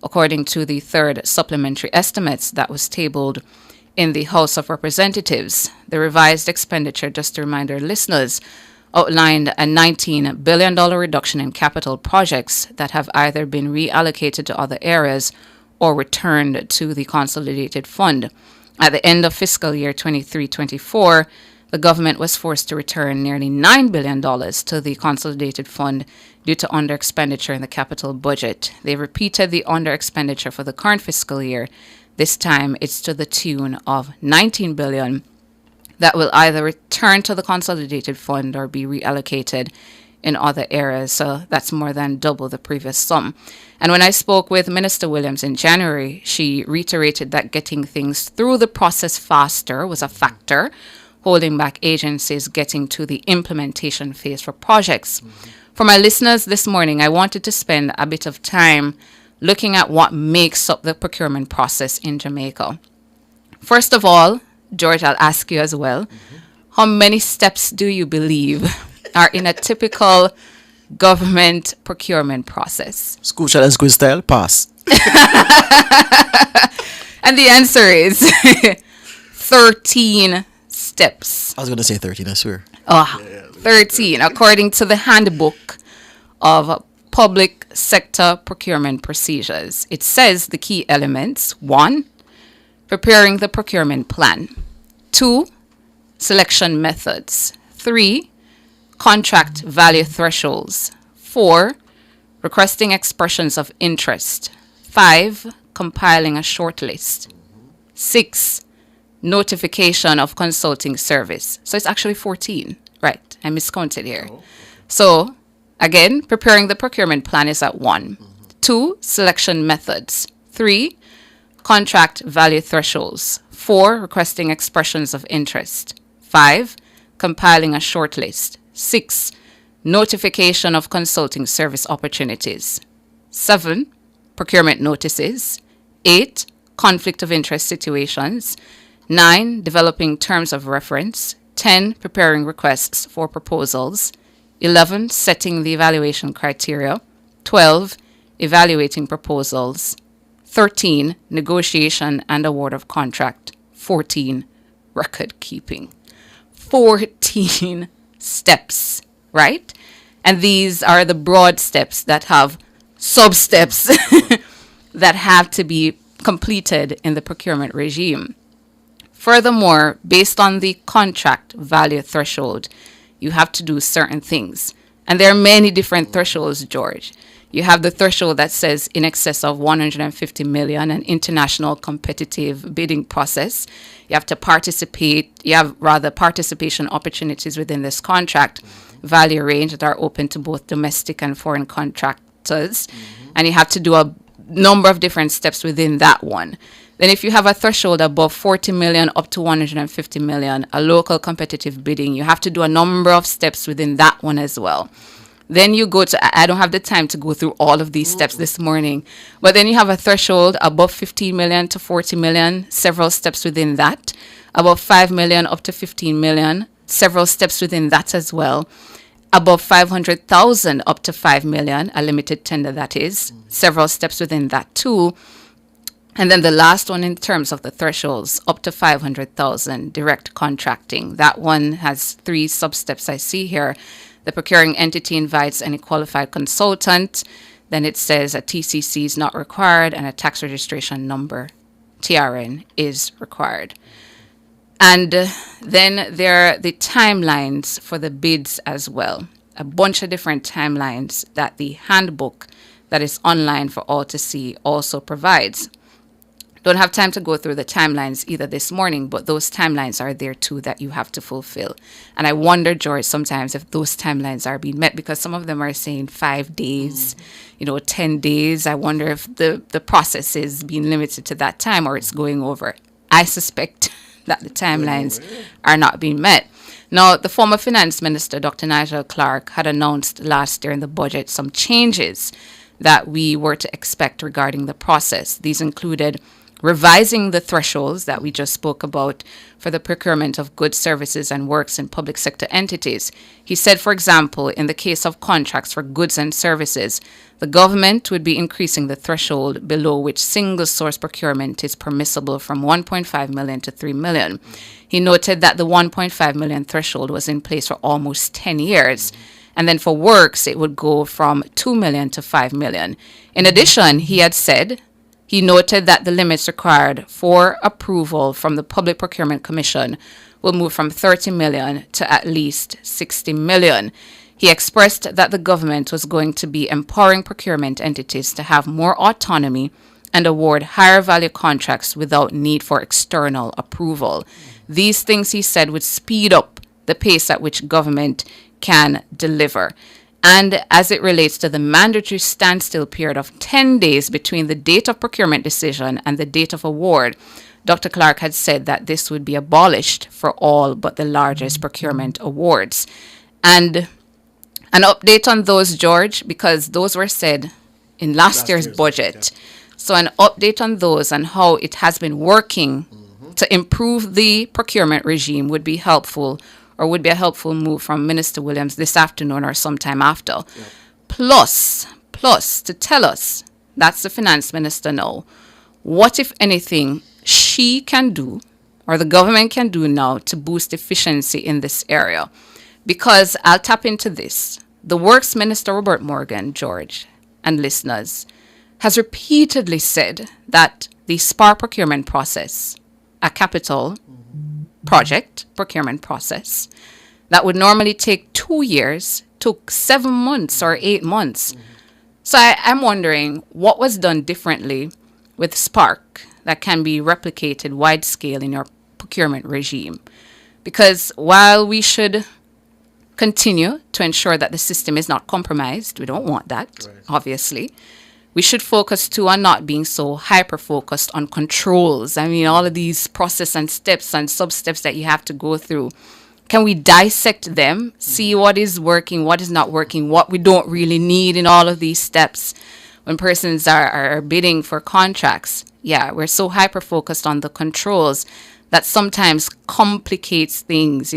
C: according to the third supplementary estimates that was tabled in the House of Representatives. The revised expenditure, just to remind our listeners, outlined a $19 billion reduction in capital projects that have either been reallocated to other areas or returned to the consolidated fund. At the end of fiscal year 23-24, the government was forced to return nearly $9 billion to the consolidated fund due to under-expenditure in the capital budget. They repeated the under-expenditure for the current fiscal year. This time, it's to the tune of $19 billion that will either return to the consolidated fund or be reallocated in other areas. So that's more than double the previous sum. And when I spoke with Minister Williams in January, she reiterated that getting things through the process faster was a factor, holding back agencies getting to the implementation phase for projects. For my listeners this morning, I wanted to spend a bit of time looking at what makes up the procurement process in Jamaica. First of all, George, I'll ask you as well, how many steps do you believe are in a typical government procurement process?
G: School child and school style, pass.
C: And the answer is 13 steps.
G: I was going to say 13, I swear.
C: 13, according to the handbook of public sector procurement procedures. It says the key elements: 1, preparing the procurement plan; 2, selection methods; 3, contract value thresholds; 4, requesting expressions of interest; 5, compiling a short list; 6, notification of consulting service. So it's actually 14. Right, I miscounted here. So again, preparing the procurement plan is at 1. 2, selection methods; 3, contract value thresholds; 4, requesting expressions of interest; 5, compiling a short list; 6, notification of consulting service opportunities; 7, procurement notices; 8, conflict of interest situations; 9, developing terms of reference; 10, preparing requests for proposals; 11, setting the evaluation criteria; 12, evaluating proposals; 13, negotiation and award of contract; 14, record keeping. 14 steps, right? And these are the broad steps that have sub-steps that have to be completed in the procurement regime. Furthermore, based on the contract value threshold, you have to do certain things. And there are many different thresholds, George. You have the threshold that says in excess of 150 million, an international competitive bidding process. You have to participate, you have rather participation opportunities within this contract, value range that are open to both domestic and foreign contractors. And you have to do a number of different steps within that one. Then if you have a threshold above 40 million up to 150 million, a local competitive bidding, you have to do a number of steps within that one as well. Then you go to, I don't have the time to go through all of these steps this morning, but then you have a threshold above 15 million to 40 million, several steps within that. Above 5 million up to 15 million, several steps within that as well. Above 500,000 up to 5 million, a limited tender that is, several steps within that too. And then the last one in terms of the thresholds, up to 500,000, direct contracting. That one has 3 sub-steps I see here. The procuring entity invites any qualified consultant. Then it says a TCC is not required and a tax registration number, TRN, is required. And then there are the timelines for the bids as well. A bunch of different timelines that the handbook that is online for all to see also provides. Don't have time to go through the timelines either this morning, but those timelines are there too that you have to fulfill. And I wonder, George, sometimes if those timelines are being met, because some of them are saying 5 days, 10 days. I wonder if the process is being limited to that time or it's going over. I suspect that the timelines are not being met. Now, the former Finance Minister, Dr. Nigel Clark, had announced last year in the budget some changes that we were to expect regarding the process. These included revising the thresholds that we just spoke about for the procurement of goods, services, and works in public sector entities. He said, for example, in the case of contracts for goods and services, the government would be increasing the threshold below which single source procurement is permissible from 1.5 million to 3 million. He noted that the 1.5 million threshold was in place for almost 10 years. And then for works, it would go from 2 million to 5 million. In addition, he noted that the limits required for approval from the Public Procurement Commission will move from 30 million to at least 60 million. He expressed that the government was going to be empowering procurement entities to have more autonomy and award higher value contracts without need for external approval. These things, he said, would speed up the pace at which government can deliver. And as it relates to the mandatory standstill period of 10 days between the date of procurement decision and the date of award, Dr. Clark had said that this would be abolished for all but the largest procurement awards. And an update on those, George, because those were said in last year's budget. So an update on those and how it has been working to improve the procurement regime would be helpful, or would be a helpful move from Minister Williams this afternoon or sometime after. Yep. Plus, to tell us, that's the Finance Minister now, what, if anything, she can do, or the government can do now to boost efficiency in this area. Because I'll tap into this. The Works Minister, Robert Morgan, George, and listeners, has repeatedly said that the SPAR procurement process, a capital project procurement process that would normally take 2 years, took 7 months or 8 months. So I'm wondering what was done differently with Spark that can be replicated wide scale in your procurement regime. Because while we should continue to ensure that the system is not compromised, we don't want that, obviously, we should focus too on not being so hyper-focused on controls. I mean, all of these process and steps and sub-steps that you have to go through. Can we dissect them, see what is working, what is not working, what we don't really need in all of these steps when persons are bidding for contracts? Yeah, we're so hyper-focused on the controls that sometimes complicates things,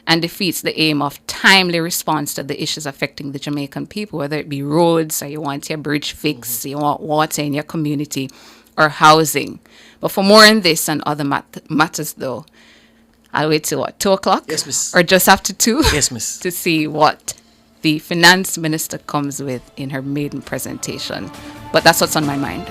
C: and defeats the aim of timely response to the issues affecting the Jamaican people, whether it be roads, or you want your bridge fixed, you want water in your community, or housing. But for more on this and other matters, though, I'll wait till 2 o'clock?
G: Yes, miss.
C: Or just after 2?
G: Yes, miss.
C: To see what the Finance Minister comes with in her maiden presentation. But that's what's on my mind.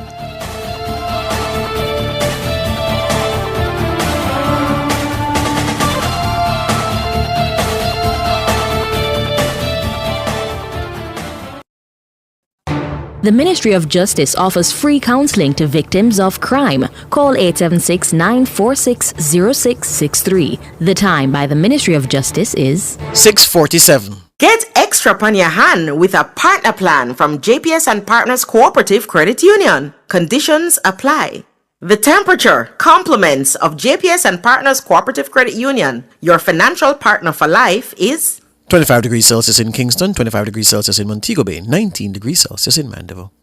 F: The Ministry of Justice offers free counseling to victims of crime. Call 876-946-0663. The time by the Ministry of Justice is
G: 6:47.
H: Get extra on your hand with a partner plan from JPS and Partners Cooperative Credit Union. Conditions apply. The temperature compliments of JPS and Partners Cooperative Credit Union. Your financial partner for life is
G: 25 degrees Celsius in Kingston, 25 degrees Celsius in Montego Bay, 19 degrees Celsius in Mandeville.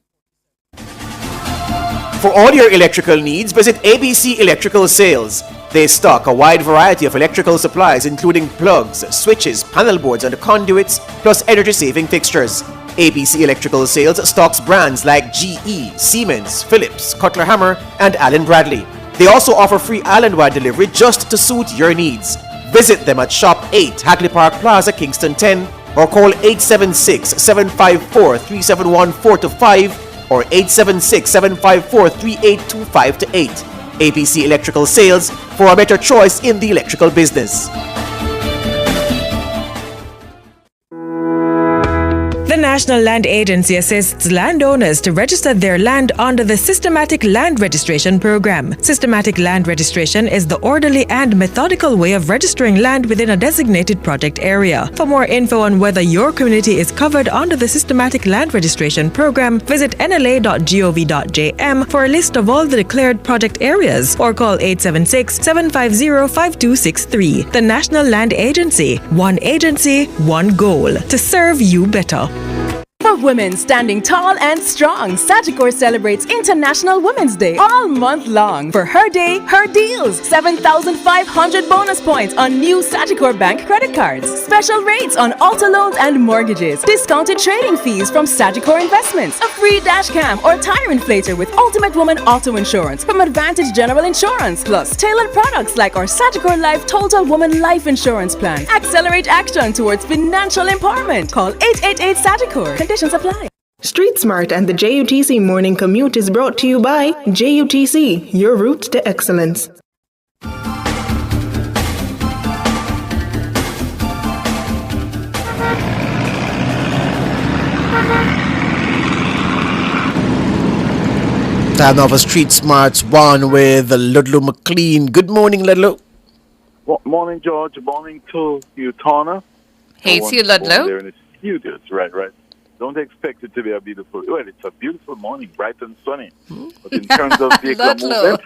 R: For all your electrical needs, visit ABC Electrical Sales. They stock a wide variety of electrical supplies including plugs, switches, panel boards and conduits, plus energy-saving fixtures. ABC Electrical Sales stocks brands like GE, Siemens, Philips, Cutler Hammer and Allen Bradley. They also offer free island-wide delivery just to suit your needs. Visit them at Shop 8, Hagley Park Plaza, Kingston 10, or call 876-754-3714-5 or 876-754-3825-8. ABC Electrical Sales for a better choice in the electrical business.
I: The National Land Agency assists landowners to register their land under the Systematic Land Registration Program. Systematic Land Registration is the orderly and methodical way of registering land within a designated project area. For more info on whether your community is covered under the Systematic Land Registration Program, visit nla.gov.jm for a list of all the declared project areas or call 876-750-5263. The National Land Agency. One agency, one goal. To serve you better.
J: For women standing tall and strong, Sagicor celebrates International Women's Day all month long. For her day, her deals. 7,500 bonus points on new Sagicor Bank credit cards. Special rates on auto loans and mortgages. Discounted trading fees from Sagicor Investments. A free dash cam or tire inflator with Ultimate Woman Auto Insurance from Advantage General Insurance. Plus, tailored products like our Sagicor Life Total Woman Life Insurance Plan. Accelerate action towards financial empowerment. Call 888-SAGICOR. Conditions apply.
L: Street Smart and the JUTC Morning Commute is brought to you by JUTC, your route to excellence.
G: Time now for Street Smarts 1 with Ludlow McLean. Good morning, Ludlow.
Z: Well, morning, George. Morning to you, Tana.
C: Hey, to you, Ludlow.
Z: There in the studios, right. Don't expect it to be a beautiful... Well, it's a beautiful morning, bright and sunny. But in terms of vehicle movement...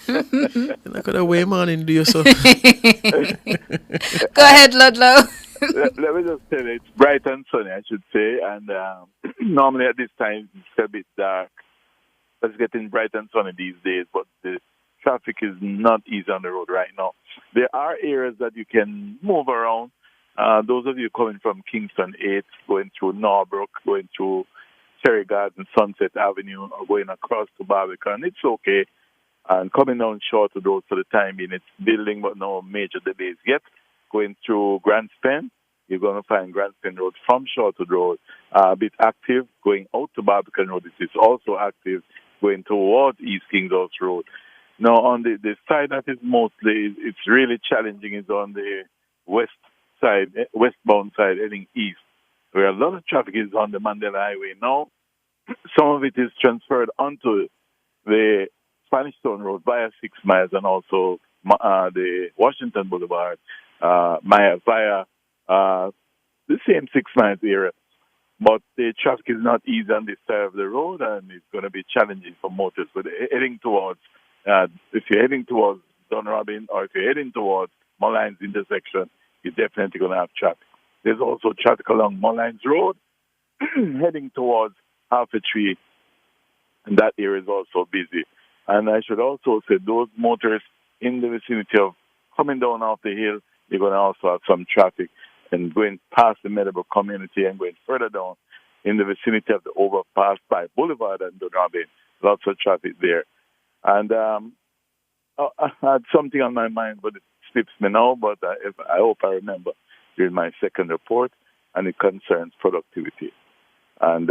G: You're not going to weigh morning, do you, so?
C: Go ahead, Ludlow.
Z: Let me just tell you, it's bright and sunny, I should say. And normally at this time, it's a bit dark. It's getting bright and sunny these days, but the traffic is not easy on the road right now. There are areas that you can move around. Those of you coming from Kingston 8, going through Norbrook, going through Cherry Garden, Sunset Avenue, or going across to Barbican, it's okay. And coming down Shorter Road for the time being, it's building, but no major delays yet. Going through Grandspin, you're going to find Grandspin Road from Shorter Road a bit active. Going out to Barbican Road, it is also active. Going towards East Kings House Road. Now, on the side that is mostly, it's really challenging, is on the westbound side heading east, where a lot of traffic is on the Mandela Highway now. Some of it is transferred onto the Spanish Town Road via 6 miles and also the Washington Boulevard via the same 6 miles area. But the traffic is not easy on this side of the road, and it's going to be challenging for motorists. But heading towards, if you're heading towards Dunrobin or if you're heading towards Mullines intersection, you're definitely going to have traffic. There's also traffic along Mullines Road, heading towards Half a Tree, and that area is also busy. And I should also say those motorists in the vicinity of coming down off the hill, you're going to also have some traffic, and going past the Meadowbrook community and going further down in the vicinity of the overpass by Boulevard and Dunrobin, lots of traffic there. And I had something on my mind, but it slips me now, but I hope I remember during my second report, and it concerns productivity. And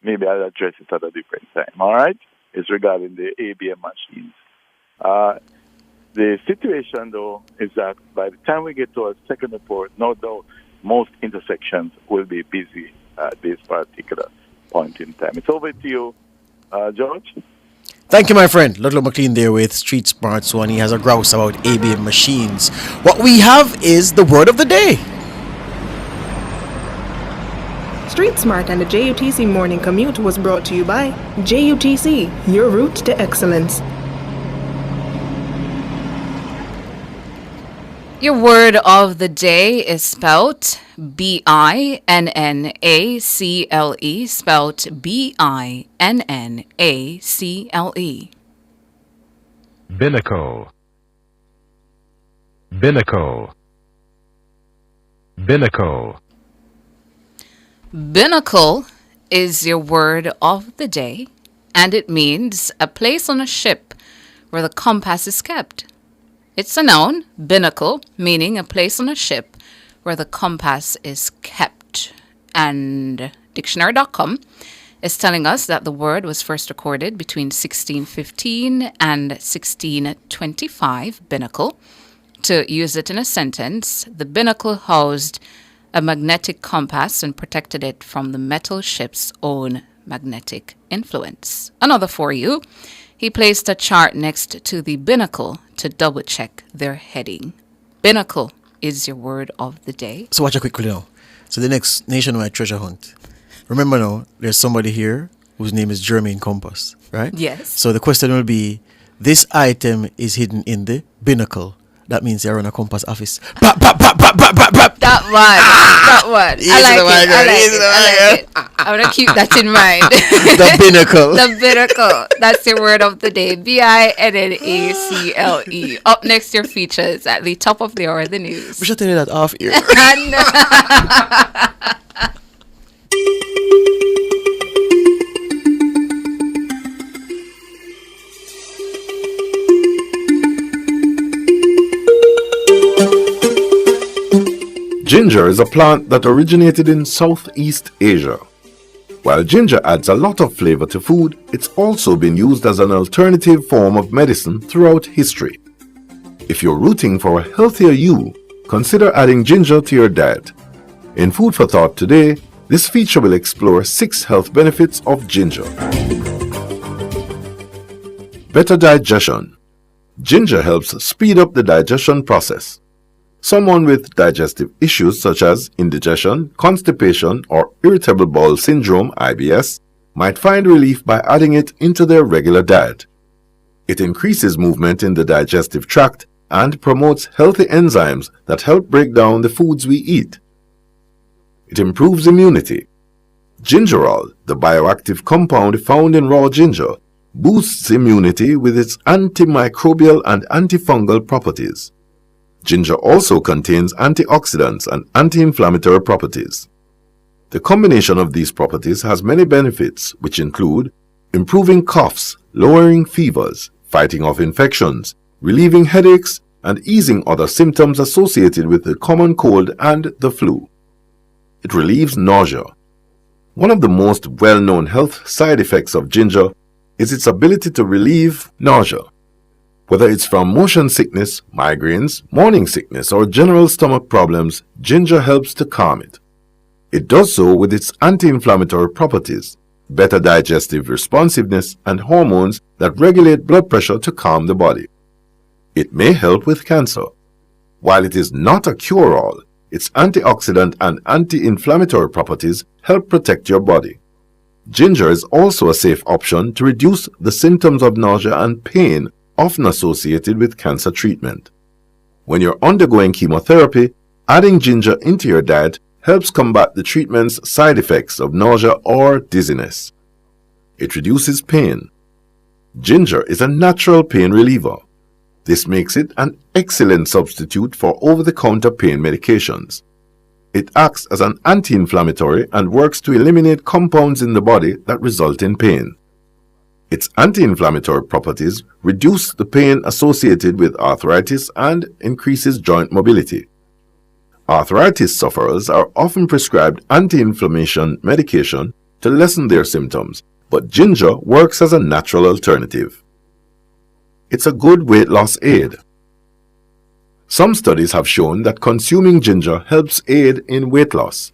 Z: maybe I'll address it at a different time, all right? It's regarding the ABM machines. The situation, though, is that by the time we get to our second report, no doubt most intersections will be busy at this particular point in time. It's over to you, George.
G: Thank you, my friend. Ludlow McLean there with Street Smart Swan. He has a grouse about ABM machines. What we have is the word of the day.
L: Street Smart and the JUTC Morning Commute was brought to you by JUTC, your route to excellence.
C: Your word of the day is spelt B-I-N-N-A-C-L-E, spelt B-I-N-N-A-C-L-E.
K: Binnacle. Binnacle. Binnacle.
C: Binnacle is your word of the day, and it means a place on a ship where the compass is kept. It's a noun, binnacle, meaning a place on a ship where the compass is kept. And dictionary.com is telling us that the word was first recorded between 1615 and 1625, binnacle. To use it in a sentence, the binnacle housed a magnetic compass and protected it from the metal ship's own magnetic influence. Another for you. He placed a chart next to the binnacle to double-check their heading. Binnacle is your word of the day.
G: So watch a quick clue now. So the next nationwide treasure hunt. Remember now, there's somebody here whose name is Jermaine Compass, right?
C: Yes.
G: So the question will be, this item is hidden in the binnacle. That means you're in a compass office.
C: That one. I like it. I'm going to keep that in mind.
G: The binnacle.
C: The binnacle. That's your word of the day. B-I-N-N-A-C-L-E. Up next, your features at the top of the hour, the news.
G: We should tell you that off here.
Y: Ginger is a plant that originated in Southeast Asia. While ginger adds a lot of flavor to food, it's also been used as an alternative form of medicine throughout history. If you're rooting for a healthier you, consider adding ginger to your diet. In Food for Thought today, this feature will explore 6 health benefits of ginger. Better digestion. Ginger helps speed up the digestion process. Someone with digestive issues such as indigestion, constipation, or irritable bowel syndrome (IBS) might find relief by adding it into their regular diet. It increases movement in the digestive tract and promotes healthy enzymes that help break down the foods we eat. It improves immunity. Gingerol, the bioactive compound found in raw ginger, boosts immunity with its antimicrobial and antifungal properties. Ginger also contains antioxidants and anti-inflammatory properties. The combination of these properties has many benefits, which include improving coughs, lowering fevers, fighting off infections, relieving headaches, and easing other symptoms associated with the common cold and the flu. It relieves nausea. One of the most well-known health side effects of ginger is its ability to relieve nausea. Whether it's from motion sickness, migraines, morning sickness, or general stomach problems, ginger helps to calm it. It does so with its anti-inflammatory properties, better digestive responsiveness, and hormones that regulate blood pressure to calm the body. It may help with cancer. While it is not a cure-all, its antioxidant and anti-inflammatory properties help protect your body. Ginger is also a safe option to reduce the symptoms of nausea and pain often associated with cancer treatment. When you're undergoing chemotherapy, adding ginger into your diet helps combat the treatment's side effects of nausea or dizziness. It reduces pain. Ginger is a natural pain reliever. This makes it an excellent substitute for over-the-counter pain medications. It acts as an anti-inflammatory and works to eliminate compounds in the body that result in pain. Its anti-inflammatory properties reduce the pain associated with arthritis and increases joint mobility. Arthritis sufferers are often prescribed anti-inflammation medication to lessen their symptoms, but ginger works as a natural alternative. It's a good weight loss aid. Some studies have shown that consuming ginger helps aid in weight loss.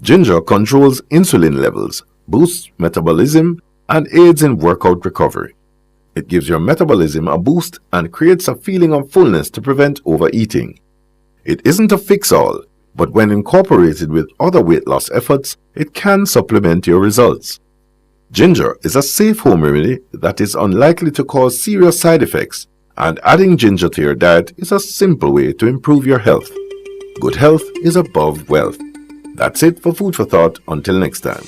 Y: Ginger controls insulin levels, boosts metabolism, and aids in workout recovery. It gives your metabolism a boost and creates a feeling of fullness to prevent overeating. It isn't a fix-all, but when incorporated with other weight loss efforts, it can supplement your results. Ginger is a safe home remedy that is unlikely to cause serious side effects, and adding ginger to your diet is a simple way to improve your health. Good health is above wealth. That's it for Food for Thought. Until next time.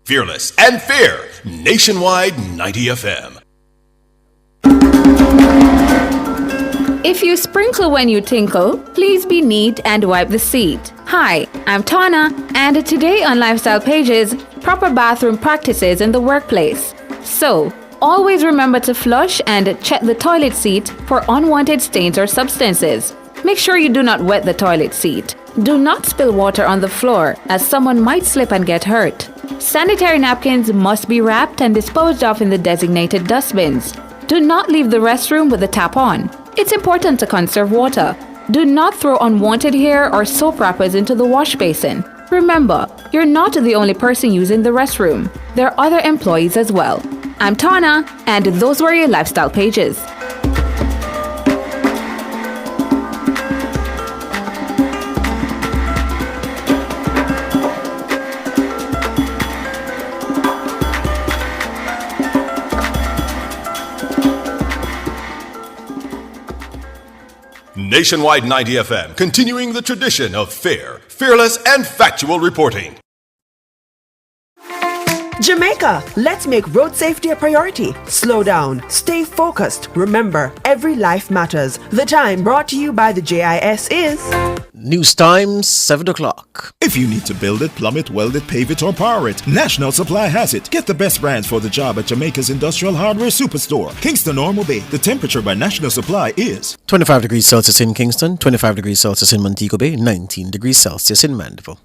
V: Fearless and fair, Nationwide 90 FM.
W: If you sprinkle when you tinkle, please be neat and wipe the seat. Hi, I'm Tana, and today on Lifestyle Pages, proper bathroom practices in the workplace. So, always remember to flush and check the toilet seat for unwanted stains or substances. Make sure you do not wet the toilet seat. Do not spill water on the floor, as someone might slip and get hurt. Sanitary napkins must be wrapped and disposed of in the designated dustbins. Do not leave the restroom with the tap on. It's important to conserve water. Do not throw unwanted hair or soap wrappers into the wash basin. Remember, you're not the only person using the restroom. There are other employees as well. I'm Tana, and those were your Lifestyle Pages.
V: Nationwide 90 FM, continuing the tradition of fair, fearless, and factual reporting.
K: Jamaica, let's make road safety a priority. Slow down, stay focused. Remember, every life matters. The time brought to you by the JIS is...
G: News time, 7 o'clock.
M: If you need to build it, plumb it, weld it, pave it, or power it, National Supply has it. Get the best brands for the job at Jamaica's Industrial Hardware Superstore, Kingston Normal Bay. The temperature by National Supply is
G: 25 degrees Celsius in Kingston, 25 degrees Celsius in Montego Bay, 19 degrees Celsius in Mandeville.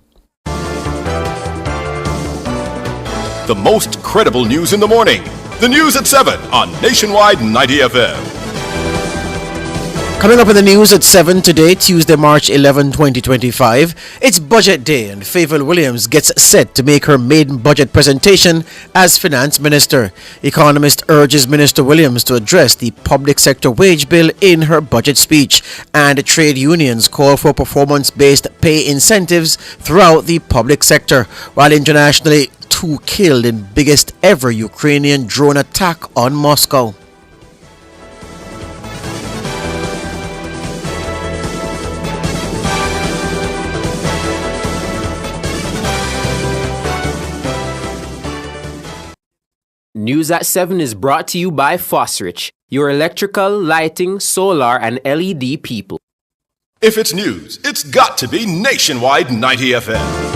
V: The most credible news in the morning. The news at 7 on Nationwide 90 FM.
G: Coming up in the news at 7 today, Tuesday, March 11, 2025, it's budget day and Favour Williams gets set to make her maiden budget presentation as Finance Minister. Economist urges Minister Williams to address the public sector wage bill in her budget speech, and trade unions call for performance-based pay incentives throughout the public sector, while internationally, 2 killed in biggest ever Ukrainian drone attack on Moscow.
N: News at 7 is brought to you by Fosrich, your electrical, lighting, solar, and LED people.
V: If it's news, it's got to be Nationwide 90 FM.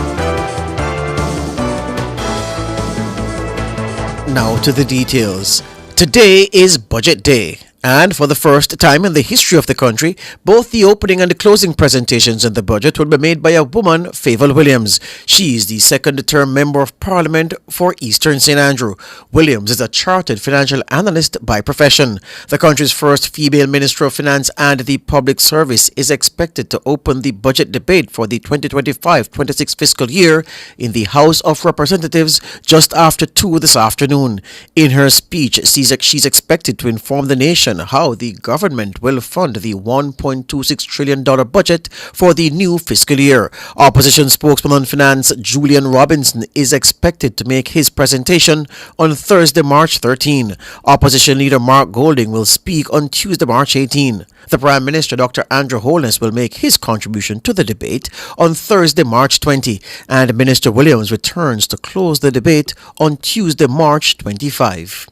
G: Now to the details. Today is Budget Day, and for the first time in the history of the country, both the opening and the closing presentations in the budget will be made by a woman, Favour Williams. She is the second-term Member of Parliament for Eastern St. Andrew. Williams is a chartered financial analyst by profession. The country's first female Minister of Finance and the Public Service is expected to open the budget debate for the 2025-26 fiscal year in the House of Representatives just after 2 this afternoon. In her speech, she's expected to inform the nation how the government will fund the $1.26 trillion budget for the new fiscal year. Opposition spokesman on finance Julian Robinson is expected to make his presentation on Thursday, March 13. Opposition leader Mark Golding will speak on Tuesday, March 18. The Prime Minister, Dr. Andrew Holness, will make his contribution to the debate on Thursday, March 20, and Minister Williams returns to close the debate on Tuesday, March 25.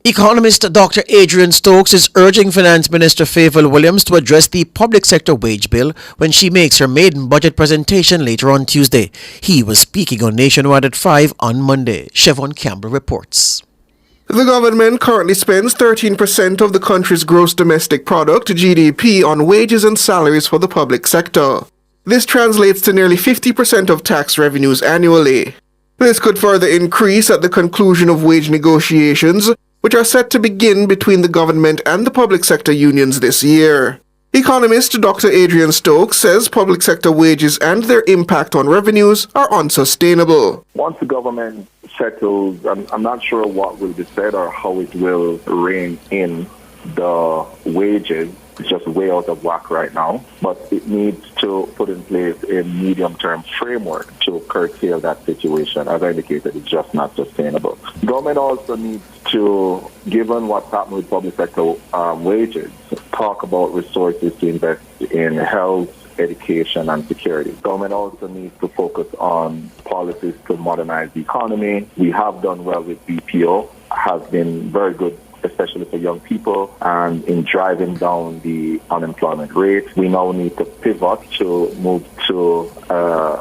G: Economist Dr. Adrian Stokes is urging Finance Minister Favour Williams to address the public sector wage bill when she makes her maiden budget presentation later on Tuesday. He was speaking on Nationwide at 5 on Monday. Siobhan Campbell reports.
O: The government currently spends 13% of the country's gross domestic product, GDP, on wages and salaries for the public sector. This translates to nearly 50% of tax revenues annually. This could further increase at the conclusion of wage negotiations, which are set to begin between the government and the public sector unions this year. Economist Dr. Adrian Stokes says public sector wages and their impact on revenues are unsustainable.
A: Once the government settles, I'm not sure what will be said or how it will rein in the wages. It's just way out of whack right now, but it needs to put in place a medium-term framework to curtail that situation. As I indicated, it's just not sustainable. Government also needs to, given what's happening with public sector wages, talk about resources to invest in health, education, and security. Government also needs to focus on policies to modernize the economy. We have done well with BPO, has been very good, especially for young people, and in driving down the unemployment rate. We now need to pivot to move to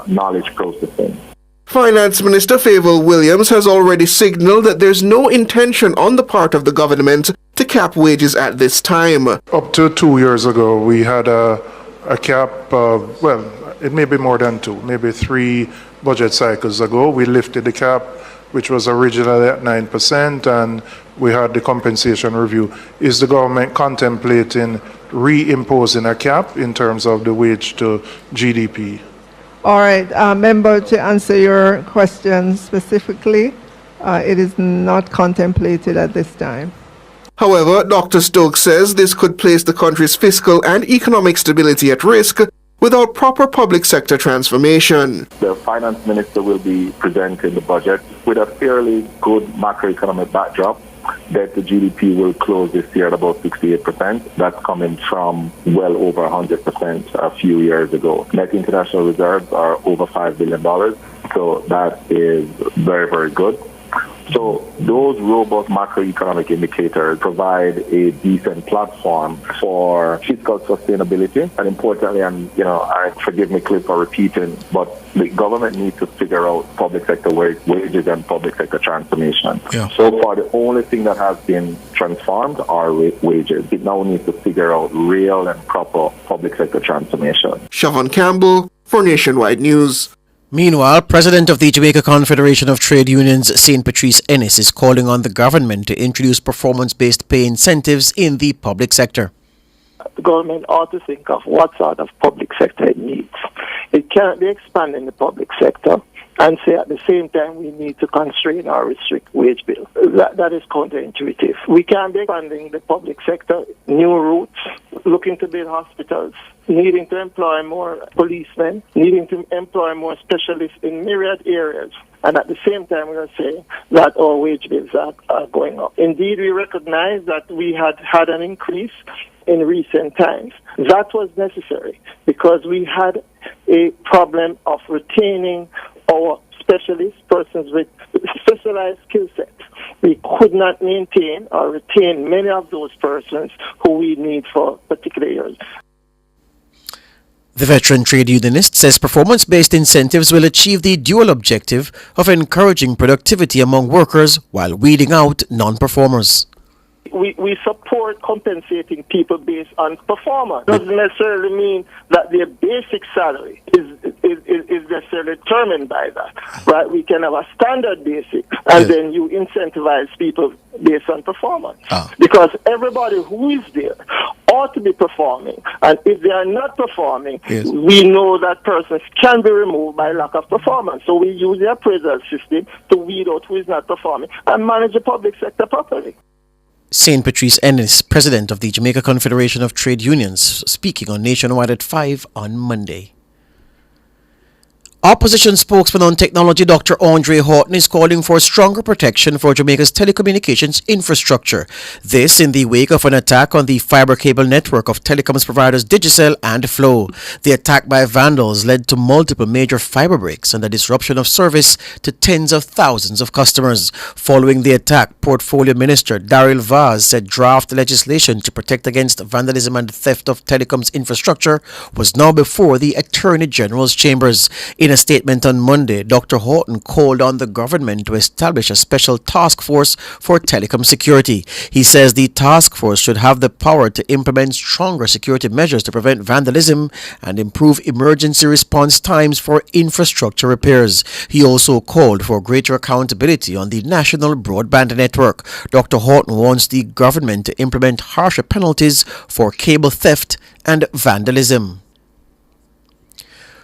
A: knowledge processing.
O: Finance Minister Favour Williams has already signalled that there's no intention on the part of the government to cap wages at this time.
P: Up to 2 years ago, we had a cap, it may be more than 2, maybe 3 budget cycles ago. We lifted the cap, which was originally at 9%, and we had the compensation review. Is the government contemplating reimposing a cap in terms of the wage to GDP?
Q: All right, member, to answer your question specifically, it is not contemplated at this time.
O: However, Dr. Stokes says this could place the country's fiscal and economic stability at risk without proper public sector transformation.
A: The finance minister will be presenting the budget with a fairly good macroeconomic backdrop. That the GDP will close this year at about 68%. That's coming from well over 100% a few years ago. Net international reserves are over $5 billion. So that is very, very good. So those robust macroeconomic indicators provide a decent platform for fiscal sustainability. And importantly, and forgive me, Cliff, for repeating, but the government needs to figure out public sector wages and public sector transformation.
G: Yeah.
A: So far, the only thing that has been transformed are wages. It now needs to figure out real and proper public sector transformation.
O: Siobhan Campbell for Nationwide News.
G: Meanwhile, President of the Jamaica Confederation of Trade Unions, St. Patrice Ennis, is calling on the government to introduce performance-based pay incentives in the public sector.
S: The government ought to think of what sort of public sector it needs. It can't be expanding the public sector and say at the same time we need to constrain or restrict wage bill. That is counterintuitive. We can't be expanding the public sector, new routes, looking to build hospitals, needing to employ more policemen, needing to employ more specialists in myriad areas. And at the same time, we are saying that our wage bills are going up. Indeed, we recognize that we had an increase in recent times. That was necessary because we had a problem of retaining our specialists, persons with specialized skill sets. We could not maintain or retain many of those persons who we need for particular areas.
G: The veteran trade unionist says performance-based incentives will achieve the dual objective of encouraging productivity among workers while weeding out non-performers.
S: We support compensating people based on performance. Doesn't necessarily mean that their basic salary is necessarily determined by that, right? We can have a standard basic, and then you incentivize people based on performance. Because everybody who is there ought to be performing, and if they are not performing, we know that persons can be removed by lack of performance. So we use the appraisal system to weed out who is not performing and manage the public sector properly.
G: St. Patrice Ennis, president of the Jamaica Confederation of Trade Unions, speaking on Nationwide at 5 on Monday. Opposition spokesman on technology Dr. Andre Horton is calling for stronger protection for Jamaica's telecommunications infrastructure. This in the wake of an attack on the fiber cable network of telecoms providers Digicel and Flow. The attack by vandals led to multiple major fiber breaks and the disruption of service to tens of thousands of customers. Following the attack, Portfolio Minister Daryl Vaz said draft legislation to protect against vandalism and theft of telecoms infrastructure was now before the Attorney General's chambers. In In a statement on Monday, Dr. Horton called on the government to establish a special task force for telecom security. He says the task force should have the power to implement stronger security measures to prevent vandalism and improve emergency response times for infrastructure repairs. He also called for greater accountability on the national broadband network. Dr. Horton wants the government to implement harsher penalties for cable theft and vandalism.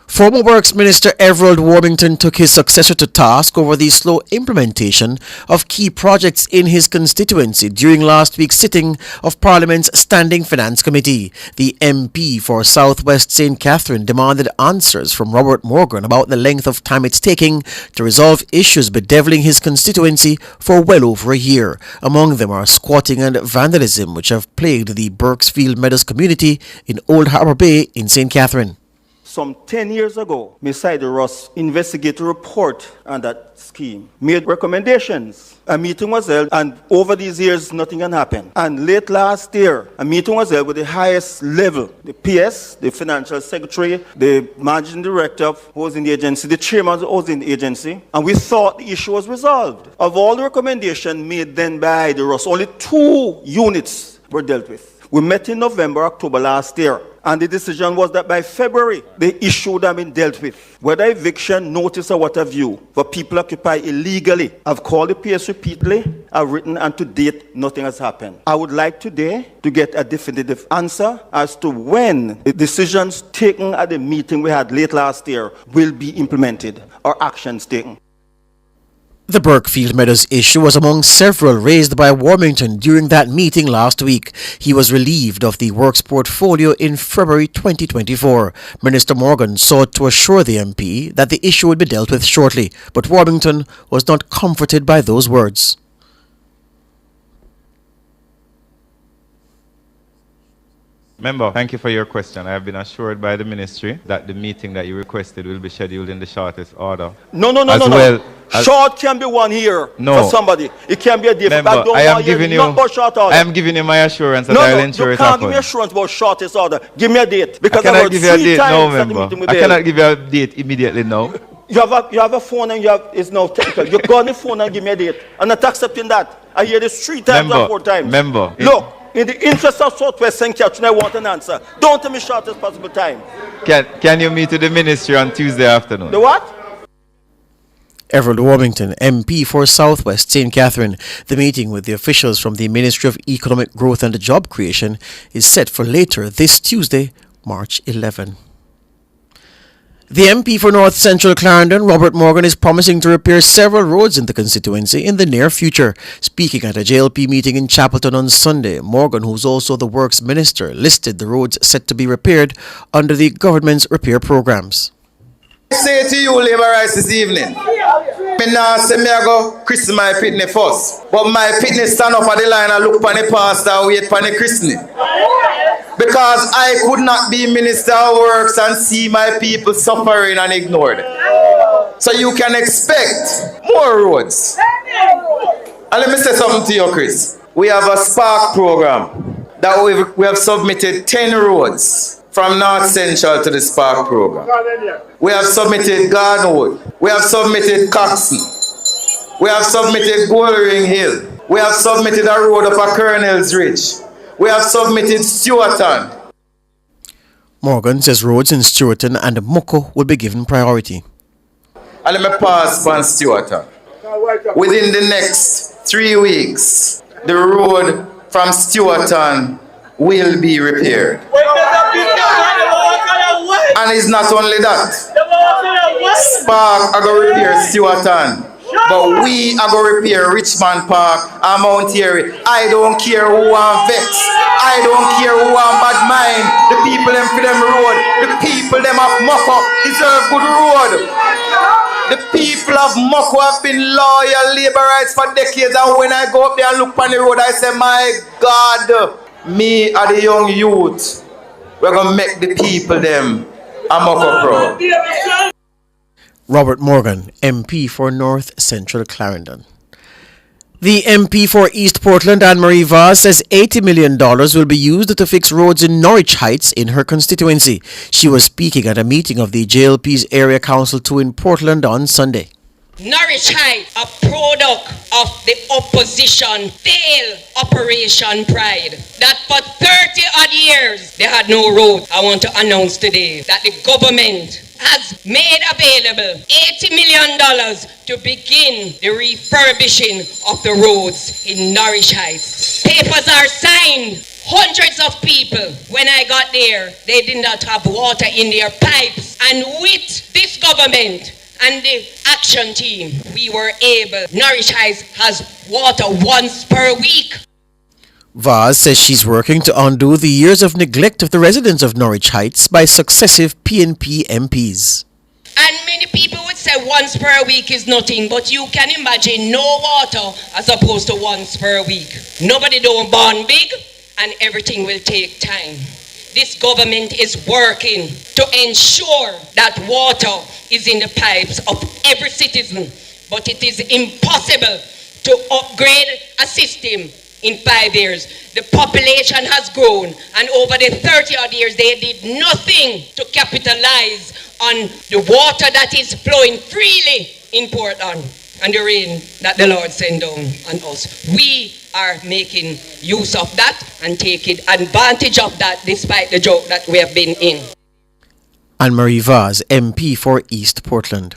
G: Former Works Minister Everald Warmington took his successor to task over the slow implementation of key projects in his constituency during last week's sitting of Parliament's Standing Finance Committee. The MP for South West St. Catherine demanded answers from Robert Morgan about the length of time it's taking to resolve issues bedeviling his constituency for well over a year. Among them are squatting and vandalism, which have plagued the Burksfield Meadows community in Old Harbour Bay in St. Catherine.
B: Some 10 years ago, Messiah Ross investigated a report on that scheme, made recommendations. A meeting was held, and over these years, nothing can happen. And late last year, a meeting was held with the highest level, the PS, the financial secretary, the managing director who was in the agency, the chairman who was in the agency, and we thought the issue was resolved. Of all the recommendations made then by the Ross, only 2 units were dealt with. We met in November, October last year, and the decision was that by February, the issue would have been dealt with. Whether eviction, notice, or what have you, for people occupied illegally. I've called the PS repeatedly, I've written, and to date, nothing has happened. I would like today to get a definitive answer as to when the decisions taken at the meeting we had late last year will be implemented or actions taken.
G: The Burkefield Meadows issue was among several raised by Warmington during that meeting last week. He was relieved of the works portfolio in February 2024. Minister Morgan sought to assure the MP that the issue would be dealt with shortly, but Warmington was not comforted by those words.
D: Member, thank you for your question. I have been assured by the ministry that the meeting that you requested will be scheduled in the shortest order.
B: No. Short can be 1 year for somebody. It can be a day.
D: Member, I am giving you my assurance that I will ensure it happens.
B: You can't give me assurance about shortest order. Give me a date. Because
D: I cannot give you a date now, member. I cannot give you a date immediately now.
B: You have a phone and it's now technical. You call the phone and give me a date. I'm not accepting that. I hear this 3 times or 4 times.
D: Member.
B: Look. In the interest of Southwest St. Catherine, I want an answer. Don't tell me shortest possible time.
D: Can you meet with the ministry on Tuesday afternoon?
B: The what?
G: Everald Warmington, MP for South West St. Catherine. The meeting with the officials from the Ministry of Economic Growth and Job Creation is set for later this Tuesday, March 11. The MP for North Central Clarendon, Robert Morgan, is promising to repair several roads in the constituency in the near future. Speaking at a JLP meeting in Chapelton on Sunday, Morgan, who's also the Works Minister, listed the roads set to be repaired under the government's repair programs.
E: I say to you, Labourites, this evening, me now say me I go christen my pitney first, but my pitney stand up at the line and look for the pastor and wait for the christening. Because I could not be Minister of Works and see my people suffering and ignored. So you can expect more roads. And let me say something to you, Chris. We have a Spark program that we have submitted 10 roads from North Central to the Spark program. We have submitted Gardenwood. We have submitted Coxon. We have submitted Goldring Hill. We have submitted a road up at Colonel's Ridge. We have submitted Stewarton.
G: Morgan says roads in Stewarton and Moko will be given priority.
E: And let me pass on Stewarton. Within the next 3 weeks, the road from Stewarton will be repaired. And it's not only that. Spark are going to repair Stewarton. But we are going to repair Richmond Park and Mount Airy. I don't care who want vex. I don't care who want bad mind. The people them for them road. The people them of Moko deserve good road. The people of Moko have been loyal Labourites for decades, and when I go up there and look on the road, I say, my God, me and the young youth, we're going to make the people them a Moko proud.
G: Robert Morgan, MP for North Central Clarendon. The MP for East Portland, Anne-Marie Vaz, says $80 million will be used to fix roads in Norwich Heights in her constituency. She was speaking at a meeting of the JLP's Area Council 2 in Portland on Sunday.
F: Norwich Heights, a product of the opposition failed Operation Pride. That for 30 odd years they had no road. I want to announce today that the government has made available $80 million to begin the refurbishing of the roads in Norwich Heights. Papers are signed. Hundreds of people, when I got there, they did not have water in their pipes. And with this government and the action team, we were able. Norwich Heights has water once per week.
G: Vaz says she's working to undo the years of neglect of the residents of Norwich Heights by successive PNP MPs.
F: And many people would say once per week is nothing, but you can imagine no water as opposed to once per week. Nobody don't born big, and everything will take time. This government is working to ensure that water is in the pipes of every citizen, but it is impossible to upgrade a system in 5 years. The population has grown, and over the 30 odd years they did nothing to capitalize on the water that is flowing freely in Portland and the rain that the Lord sent down on us. We are making use of that and taking advantage of that despite the joke that we have been in.
G: Anne-Marie Vaz, MP for East Portland.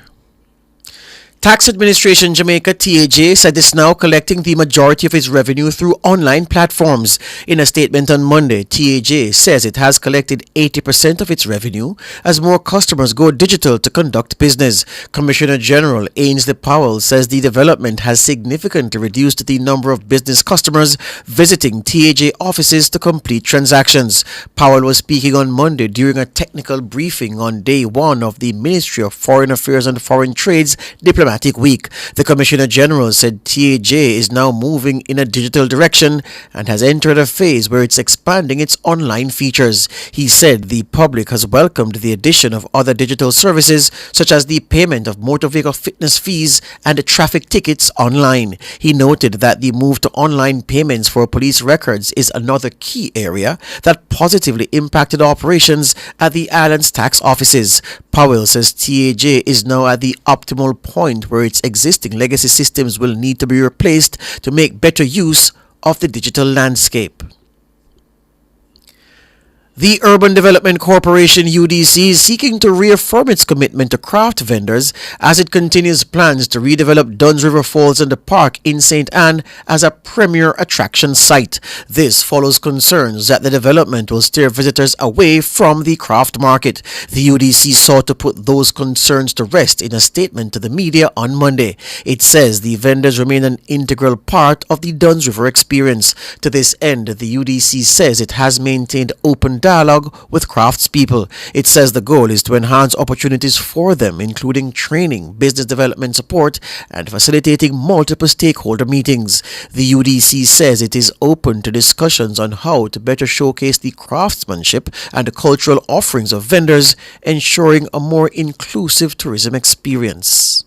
G: Tax Administration Jamaica TAJ said it's now collecting the majority of its revenue through online platforms. In a statement on Monday, TAJ says it has collected 80% of its revenue as more customers go digital to conduct business. Commissioner General Ainsley Powell says the development has significantly reduced the number of business customers visiting TAJ offices to complete transactions. Powell was speaking on Monday during a technical briefing on day one of the Ministry of Foreign Affairs and Foreign Trade's Diplomatic Week. The Commissioner General said TAJ is now moving in a digital direction and has entered a phase where it's expanding its online features. He said the public has welcomed the addition of other digital services such as the payment of motor vehicle fitness fees and traffic tickets online. He noted that the move to online payments for police records is another key area that positively impacted operations at the island's tax offices. Powell says TAJ is now at the optimal point where its existing legacy systems will need to be replaced to make better use of the digital landscape. The Urban Development Corporation UDC is seeking to reaffirm its commitment to craft vendors as it continues plans to redevelop Duns River Falls and the Park in St. Anne as a premier attraction site. This follows concerns that the development will steer visitors away from the craft market. The UDC sought to put those concerns to rest in a statement to the media on Monday. It says the vendors remain an integral part of the Duns River experience. To this end, the UDC says it has maintained open dialogue with craftspeople. It says the goal is to enhance opportunities for them, including training, business development support, and facilitating multiple stakeholder meetings. The UDC says it is open to discussions on how to better showcase the craftsmanship and the cultural offerings of vendors, ensuring a more inclusive tourism experience.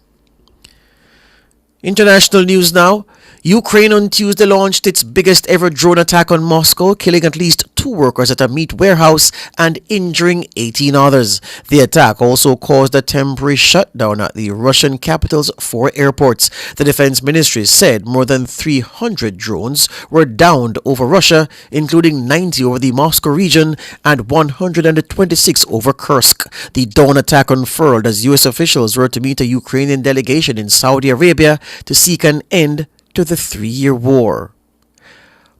G: International news now. Ukraine on Tuesday launched its biggest ever drone attack on Moscow, killing at least 2 workers at a meat warehouse and injuring 18 others. The attack also caused a temporary shutdown at the Russian capital's 4 airports. The defense ministry said more than 300 drones were downed over Russia, including 90 over the Moscow region and 126 over Kursk. The dawn attack unfurled as U.S. officials were to meet a Ukrainian delegation in Saudi Arabia to seek an end to the 3-year war.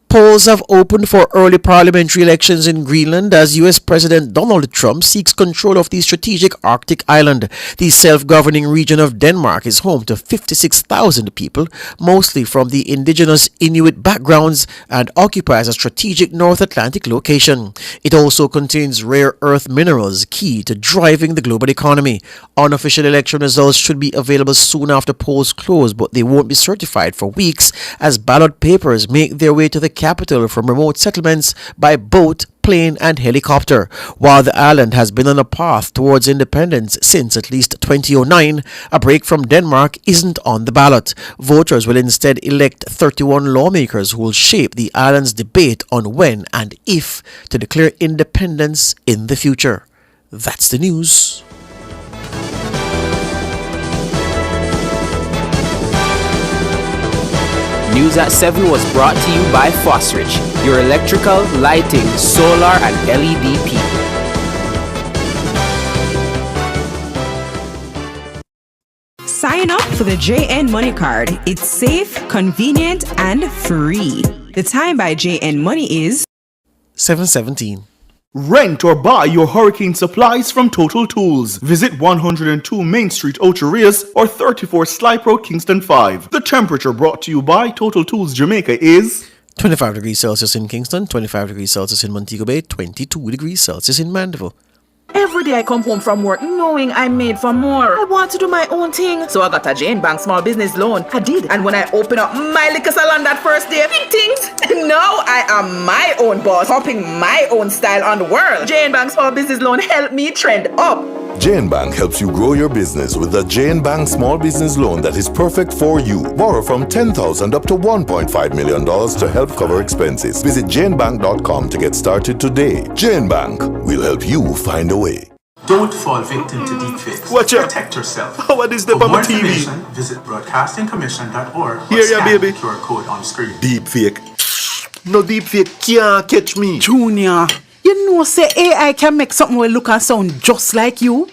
G: Polls have opened for early parliamentary elections in Greenland as U.S. President Donald Trump seeks control of the strategic Arctic island. The self-governing region of Denmark is home to 56,000 people, mostly from the indigenous Inuit backgrounds, and occupies a strategic North Atlantic location. It also contains rare earth minerals key to driving the global economy. Unofficial election results should be available soon after polls close, but they won't be certified for weeks as ballot papers make their way to the capital from remote settlements by boat, plane and helicopter. While the island has been on a path towards independence since at least 2009, a break from Denmark isn't on the ballot. Voters will instead elect 31 lawmakers who will shape the island's debate on when and if to declare independence in the future. That's the news.
N: News at 7 was brought to you by Fosrich, your electrical, lighting, solar, and LED people.
H: Sign up for the JN Money Card. It's safe, convenient, and free. The time by JN Money is
G: 7:17.
I: Rent or buy your hurricane supplies from Total Tools. Visit 102 Main Street, Ocho Rios, or 34 Slipe Road, Kingston 5. The temperature brought to you by Total Tools Jamaica is
G: 25 degrees Celsius in Kingston, 25 degrees Celsius in Montego Bay, 22 degrees Celsius in Mandeville.
R: Every day I come home from work knowing I'm made for more. I want to do my own thing. So I got a Jane Bank small business loan. I did. And when I opened up my liquor salon that first day, big things. Now I am my own boss, pumping my own style on the world. Jane Bank small business loan helped me trend up.
T: Jane Bank helps you grow your business with a Jane Bank small business loan that is perfect for you. Borrow from $10,000 up to $1.5 million to help cover expenses. Visit janebank.com to get started today. Jane Bank will help you find a way.
U: Don't fall victim to deepfakes.
I: Watch out.
U: Protect yourself.
I: What is the
U: For more
I: TV?
U: information, visit broadcastingcommission.org or
I: Here,
U: scan
I: baby.
U: the QR code on screen.
I: Deepfake. No deepfake can't catch me.
X: Junior, you know say AI can make something will look and sound just like you?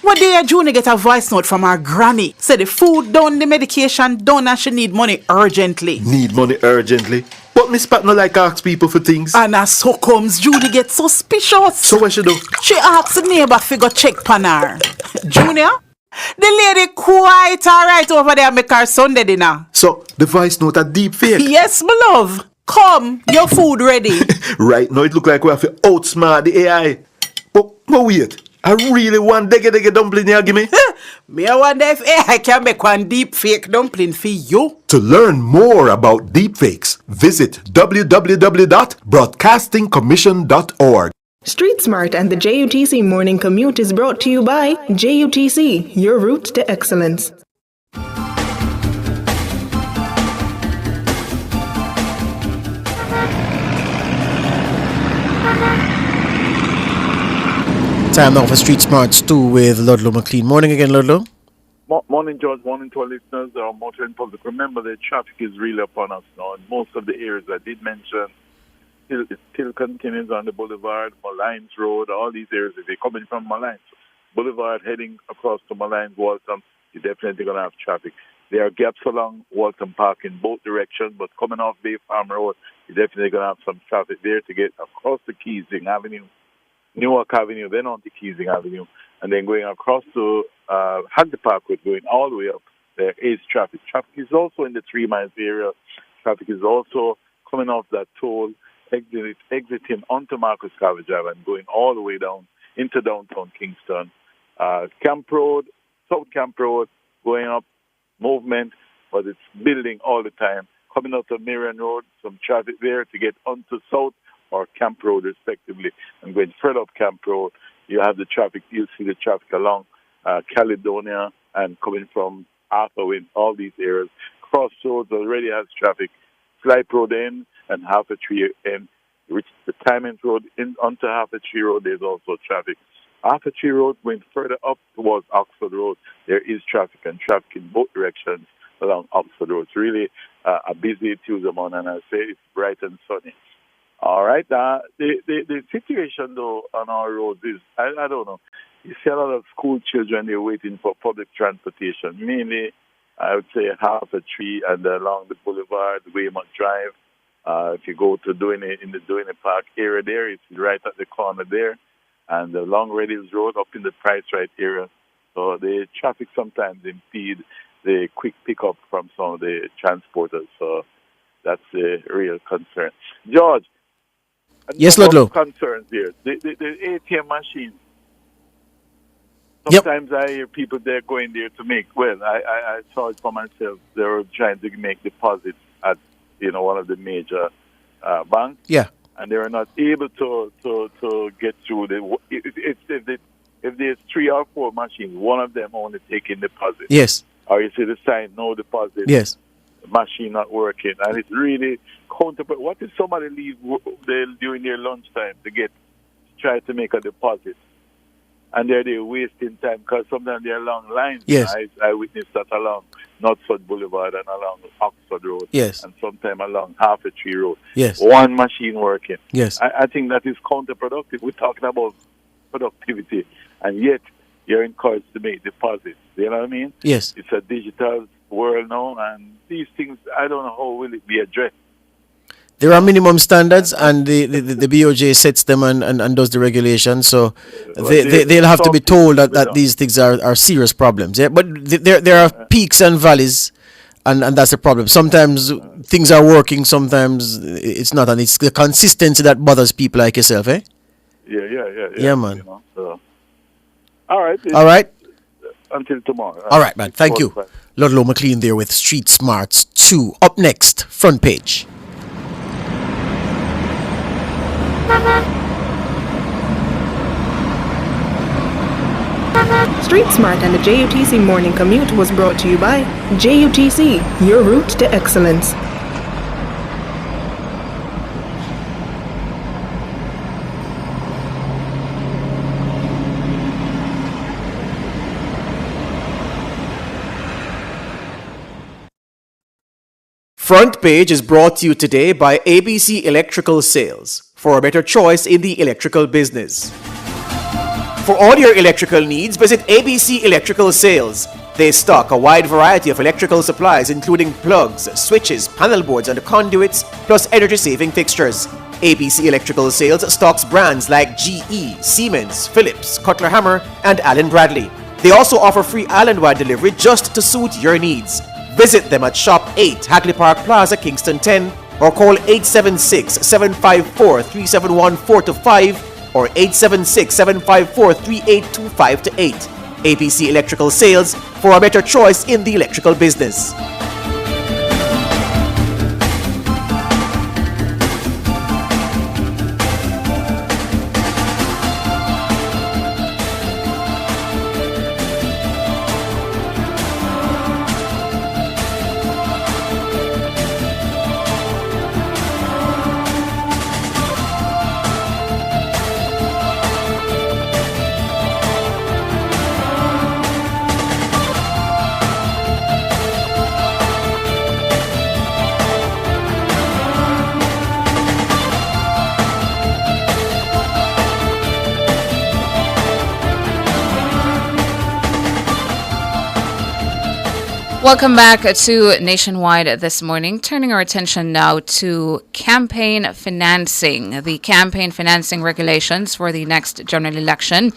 X: One day Junior get a voice note from her granny. Say the food done, the medication done and she need money urgently.
I: Need money urgently. But Miss Pat no like ask people for things.
X: And as so comes, Judy get suspicious.
I: So what she do?
X: She asks the neighbor figure check pan her. Junior, the lady quite alright over there make her Sunday dinner.
I: So the voice note a deepfake.
X: Yes, my love. Come, your food ready.
I: Right now it look like we have to outsmart the AI. But wait. I really want dege dumpling here, give me.
X: Me I wonder if AI can make one deep fake dumpling for you.
I: To learn more about deepfakes, visit www.broadcastingcommission.org.
L: Street Smart and the JUTC Morning Commute is brought to you by JUTC, your route to excellence.
G: Time now for Street Smarts 2 with Ludlow McLean. Morning again, Ludlow.
Z: Morning, George. Morning to our listeners. Our motoring public. Remember, the traffic is really upon us now. And most of the areas I did mention, it still continues on the Boulevard, Malines Road, all these areas. If you're coming from Malines Boulevard, heading across to Malines, Waltham, you're definitely going to have traffic. There are gaps along Waltham Park in both directions, but coming off Bay Farm Road, you're definitely going to have some traffic there to get across the Keysing Avenue, Newark Avenue, then on to Keysing Avenue, and then going across to Hagley Parkway, going all the way up. There is traffic. Traffic is also in the 3 miles area. Traffic is also coming off that toll, exiting onto Marcus Garvey Drive and going all the way down into downtown Kingston. Camp Road, South Camp Road, going up, movement, but it's building all the time. Coming out of Marion Road, some traffic there to get onto South or Camp Road, respectively. And going further up Camp Road, you have the traffic. You'll see the traffic along Caledonia and coming from Arthurwin, all these areas. Crossroads already has traffic. Slipe Road in and Half a Tree in. Which the Timings Road in onto Half a Tree Road, there's also traffic. Half a Tree Road going further up towards Oxford Road, there is traffic and traffic in both directions along Oxford Road. It's really a busy Tuesday morning, and I say it's bright and sunny. All right. The situation, though, on our roads is, I don't know. You see a lot of school children, they're waiting for public transportation. Mainly, I would say Half a Tree and along the Boulevard, Waymont Drive. If you go to Duane in the Duane Park area there, it's right at the corner there. And the Long Reddies Road up in the Price Right area. So the traffic sometimes impede the quick pickup from some of the transporters. So that's a real concern. George.
G: Yes, Ludlow.
Z: Concerns here. The ATM machine. Sometimes I hear people there going there to make, I saw it for myself. They were trying to make deposits at, one of the major banks.
G: Yeah.
Z: And they are not able to get through. If there's 3 or 4 machines, one of them only taking deposit.
G: Yes.
Z: Or you see the sign, no deposit.
G: Yes.
Z: Machine not working. And it's really counterproductive. What if somebody leave during their lunchtime to try to make a deposit? And they're wasting time because sometimes they're long lines.
G: Yes.
Z: I witnessed that along Knutsford Boulevard and along Oxford Road.
G: Yes.
Z: And sometimes along Half-a-Tree Road.
G: Yes.
Z: One machine working.
G: Yes.
Z: I think that is counterproductive. We're talking about productivity, and yet you're encouraged to make deposits. You know what I mean?
G: Yes.
Z: It's a digital world now, and these things, I don't know how will it be addressed.
G: There are minimum standards, and the BOJ sets them and does the regulations. So they'll have to be told that these things are serious problems. Yeah, but there are peaks and valleys, and that's the problem. Sometimes things are working, sometimes it's not, and it's the consistency that bothers people like yourself, eh?
Z: Yeah,
G: man.
Z: You know, so. All right. Until tomorrow.
G: All right, man. Thank you. Ludlow McLean there with Street Smarts 2. Up next, front page.
L: Street Smart and the JUTC Morning Commute was brought to you by JUTC, your route to excellence.
G: Front Page is brought to you today by ABC Electrical Sales, for a better choice in the electrical business. For all your electrical needs, visit ABC Electrical Sales. They stock a wide variety of electrical supplies including plugs, switches, panel boards and conduits, plus energy-saving fixtures. ABC Electrical Sales stocks brands like GE, Siemens, Philips, Cutler Hammer and Allen Bradley. They also offer free island-wide delivery just to suit your needs. Visit them at Shop 8, Hagley Park Plaza, Kingston 10, or call 876-754-3714-5 or 876-754-3825-8. ABC Electrical Sales, for a better choice in the electrical business.
C: Welcome back to Nationwide this morning. Turning our attention now to campaign financing. The campaign financing regulations for the next general election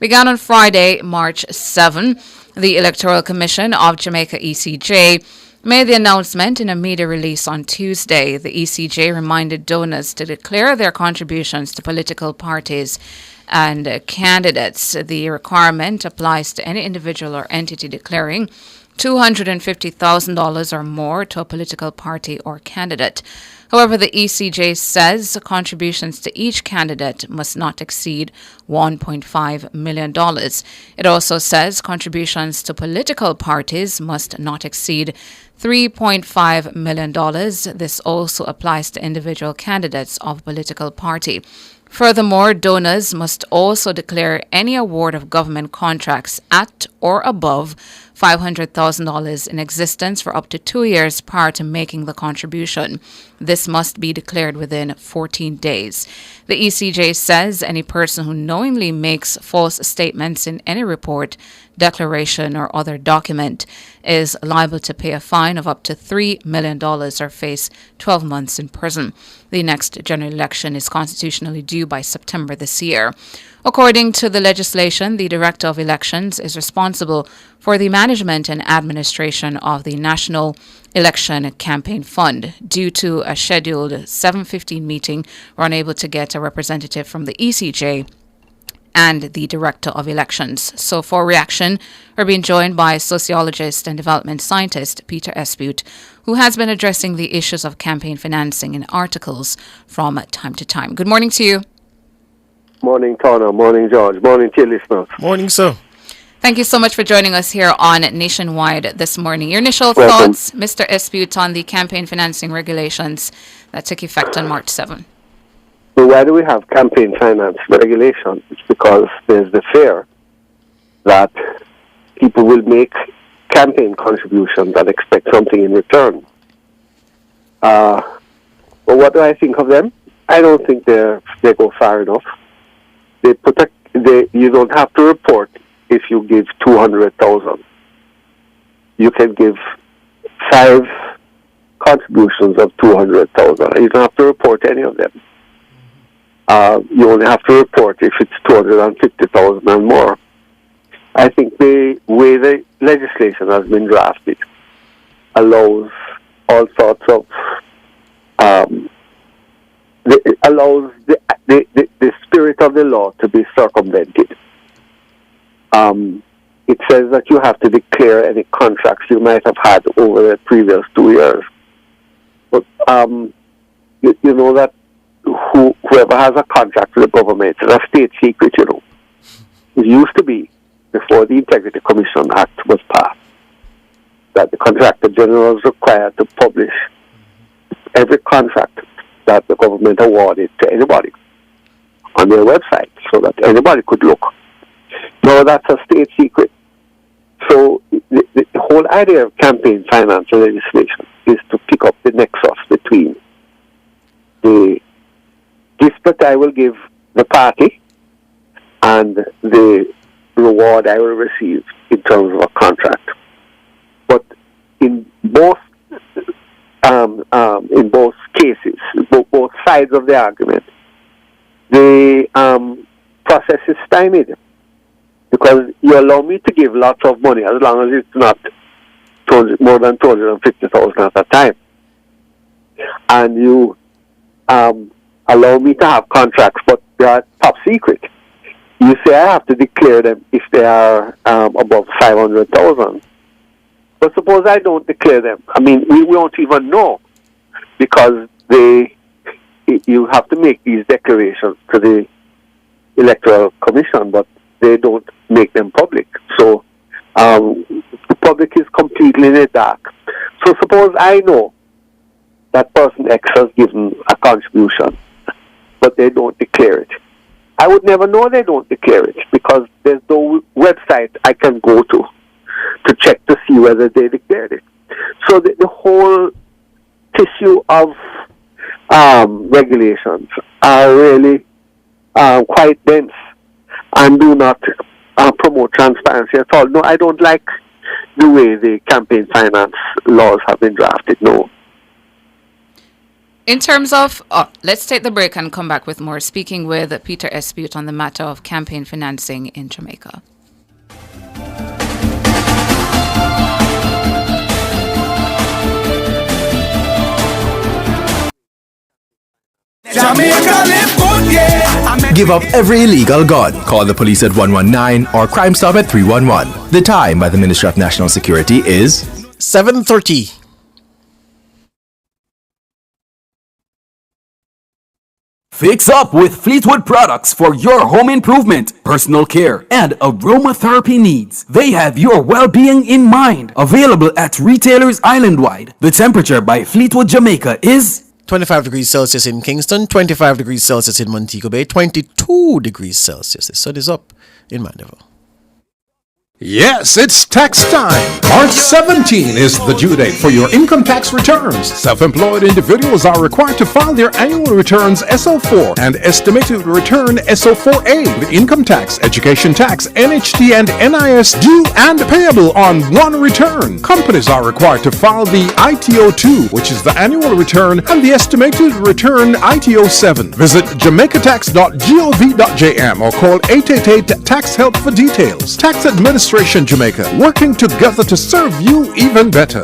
C: began on Friday, March 7. The Electoral Commission of Jamaica, ECJ, made the announcement in a media release on Tuesday. The ECJ reminded donors to declare their contributions to political parties and candidates. The requirement applies to any individual or entity declaring $250,000 or more to a political party or candidate. However, the ECJ says contributions to each candidate must not exceed $1.5 million. It also says contributions to political parties must not exceed $3.5 million. This also applies to individual candidates of a political party. Furthermore, donors must also declare any award of government contracts at or above $500,000 in existence for up to 2 years prior to making the contribution. This must be declared within 14 days. The ECJ says any person who knowingly makes false statements in any report, declaration, or other document is liable to pay a fine of up to $3 million or face 12 months in prison. The next general election is constitutionally due by September this year. According to the legislation, the Director of Elections is responsible for the management and administration of the National Election Campaign Fund. Due to a scheduled 7:15 meeting, we're unable to get a representative from the ECJ and the Director of Elections. So for reaction, we're being joined by sociologist and development scientist Peter Espeut, who has been addressing the issues of campaign financing in articles from time to time. Good morning to you.
J: Morning, Tana. Morning, George. Morning to your listeners.
G: Morning, sir.
C: Thank you so much for joining us here on Nationwide this morning. Your initial
J: Welcome.
C: thoughts, Mr. Espeut, on the campaign financing regulations that took effect on March 7.
J: So why do we have campaign finance regulation? It's because there's the fear that people will make campaign contributions and expect something in return. But what do I think of them? I don't think they go far enough. You don't have to report if you give 200,000. You can give 5 contributions of 200,000. You don't have to report any of them. You only have to report if it's 250,000 and more. I think the way the legislation has been drafted allows all sorts of allows the spirit of the law to be circumvented. It says that you have to declare any contracts you might have had over the previous 2 years. But you know that whoever has a contract with the government is a state secret, you know. It used to be, before the Integrity Commission Act was passed, that the Contractor General was required to publish every contract that the government awarded to anybody on their website so that anybody could look. Now that's a state secret. So the whole idea of campaign finance legislation is to pick up the nexus between the gift that I will give the party and the reward I will receive in terms of a contract. But in both cases, both sides of the argument, the process is stymied because you allow me to give lots of money as long as it's not more than 250,000 at a time, and you allow me to have contracts, but they are top secret. You say I have to declare them if they are above 500,000. But suppose I don't declare them. I mean, we won't even know because you have to make these declarations to the Electoral Commission, but they don't make them public. So the public is completely in the dark. So suppose I know that person X has given a contribution, but they don't declare it. I would never know they don't declare it because there's no website I can go to check to see whether they declared it. So the whole tissue of regulations are really quite dense and do not promote transparency at all. No, I don't like the way the campaign finance laws have been drafted, no.
C: In terms of, let's take the break and come back with more, speaking with Peter Espeut on the matter of campaign financing in Jamaica.
K: Give up every illegal gun. Call the police at 119 or Crime Stop at 311. The time by the Ministry of National Security is
G: 7:30.
M: Fix up with Fleetwood products for your home improvement, personal care, and aromatherapy needs. They have your well-being in mind. Available at retailers island-wide. The temperature by Fleetwood Jamaica is
G: 25 degrees Celsius in Kingston, 25 degrees Celsius in Montego Bay, 22 degrees Celsius. The sun is up in Mandeville.
V: Yes, it's tax time. March 17 is the due date for your income tax returns. Self-employed individuals are required to file their annual returns SO4 and estimated return SO4A with income tax, education tax, NHT, and NIS due and payable on one return. Companies are required to file the ITO2, which is the annual return, and the estimated return ITO7. Visit jamaicatax.gov.jm or call 888-TAX-HELP for details. Tax Administration Jamaica, working together to serve you even better.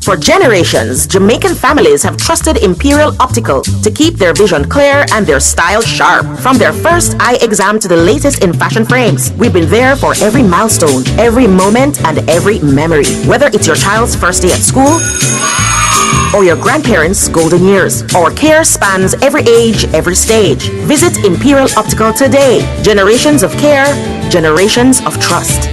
A: For generations, Jamaican families have trusted Imperial Optical to keep their vision clear and their style sharp. From their first eye exam to the latest in fashion frames, we've been there for every milestone, every moment, and every memory. Whether it's your child's first day at school or your grandparents' golden years, our care spans every age, every stage. Visit Imperial Optical today. Generations of care, generations of trust.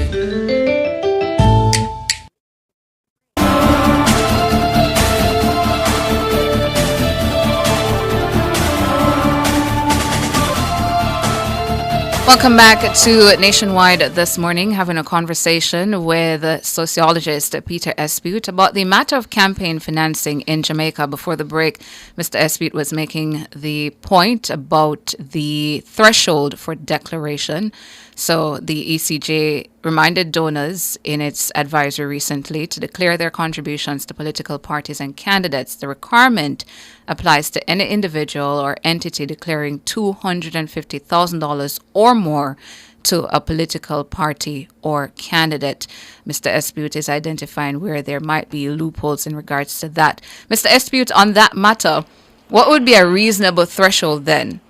C: Welcome back to Nationwide this morning, having a conversation with sociologist Peter Esbute about the matter of campaign financing in Jamaica. Before the break, Mr. Esbute was making the point about the threshold for declaration. So the ECJ reminded donors in its advisory recently to declare their contributions to political parties and candidates. The requirement applies to any individual or entity declaring $250,000 or more to a political party or candidate. Mr. Esbute is identifying where there might be loopholes in regards to that. Mr. Esbute, on that matter, what would be a reasonable threshold then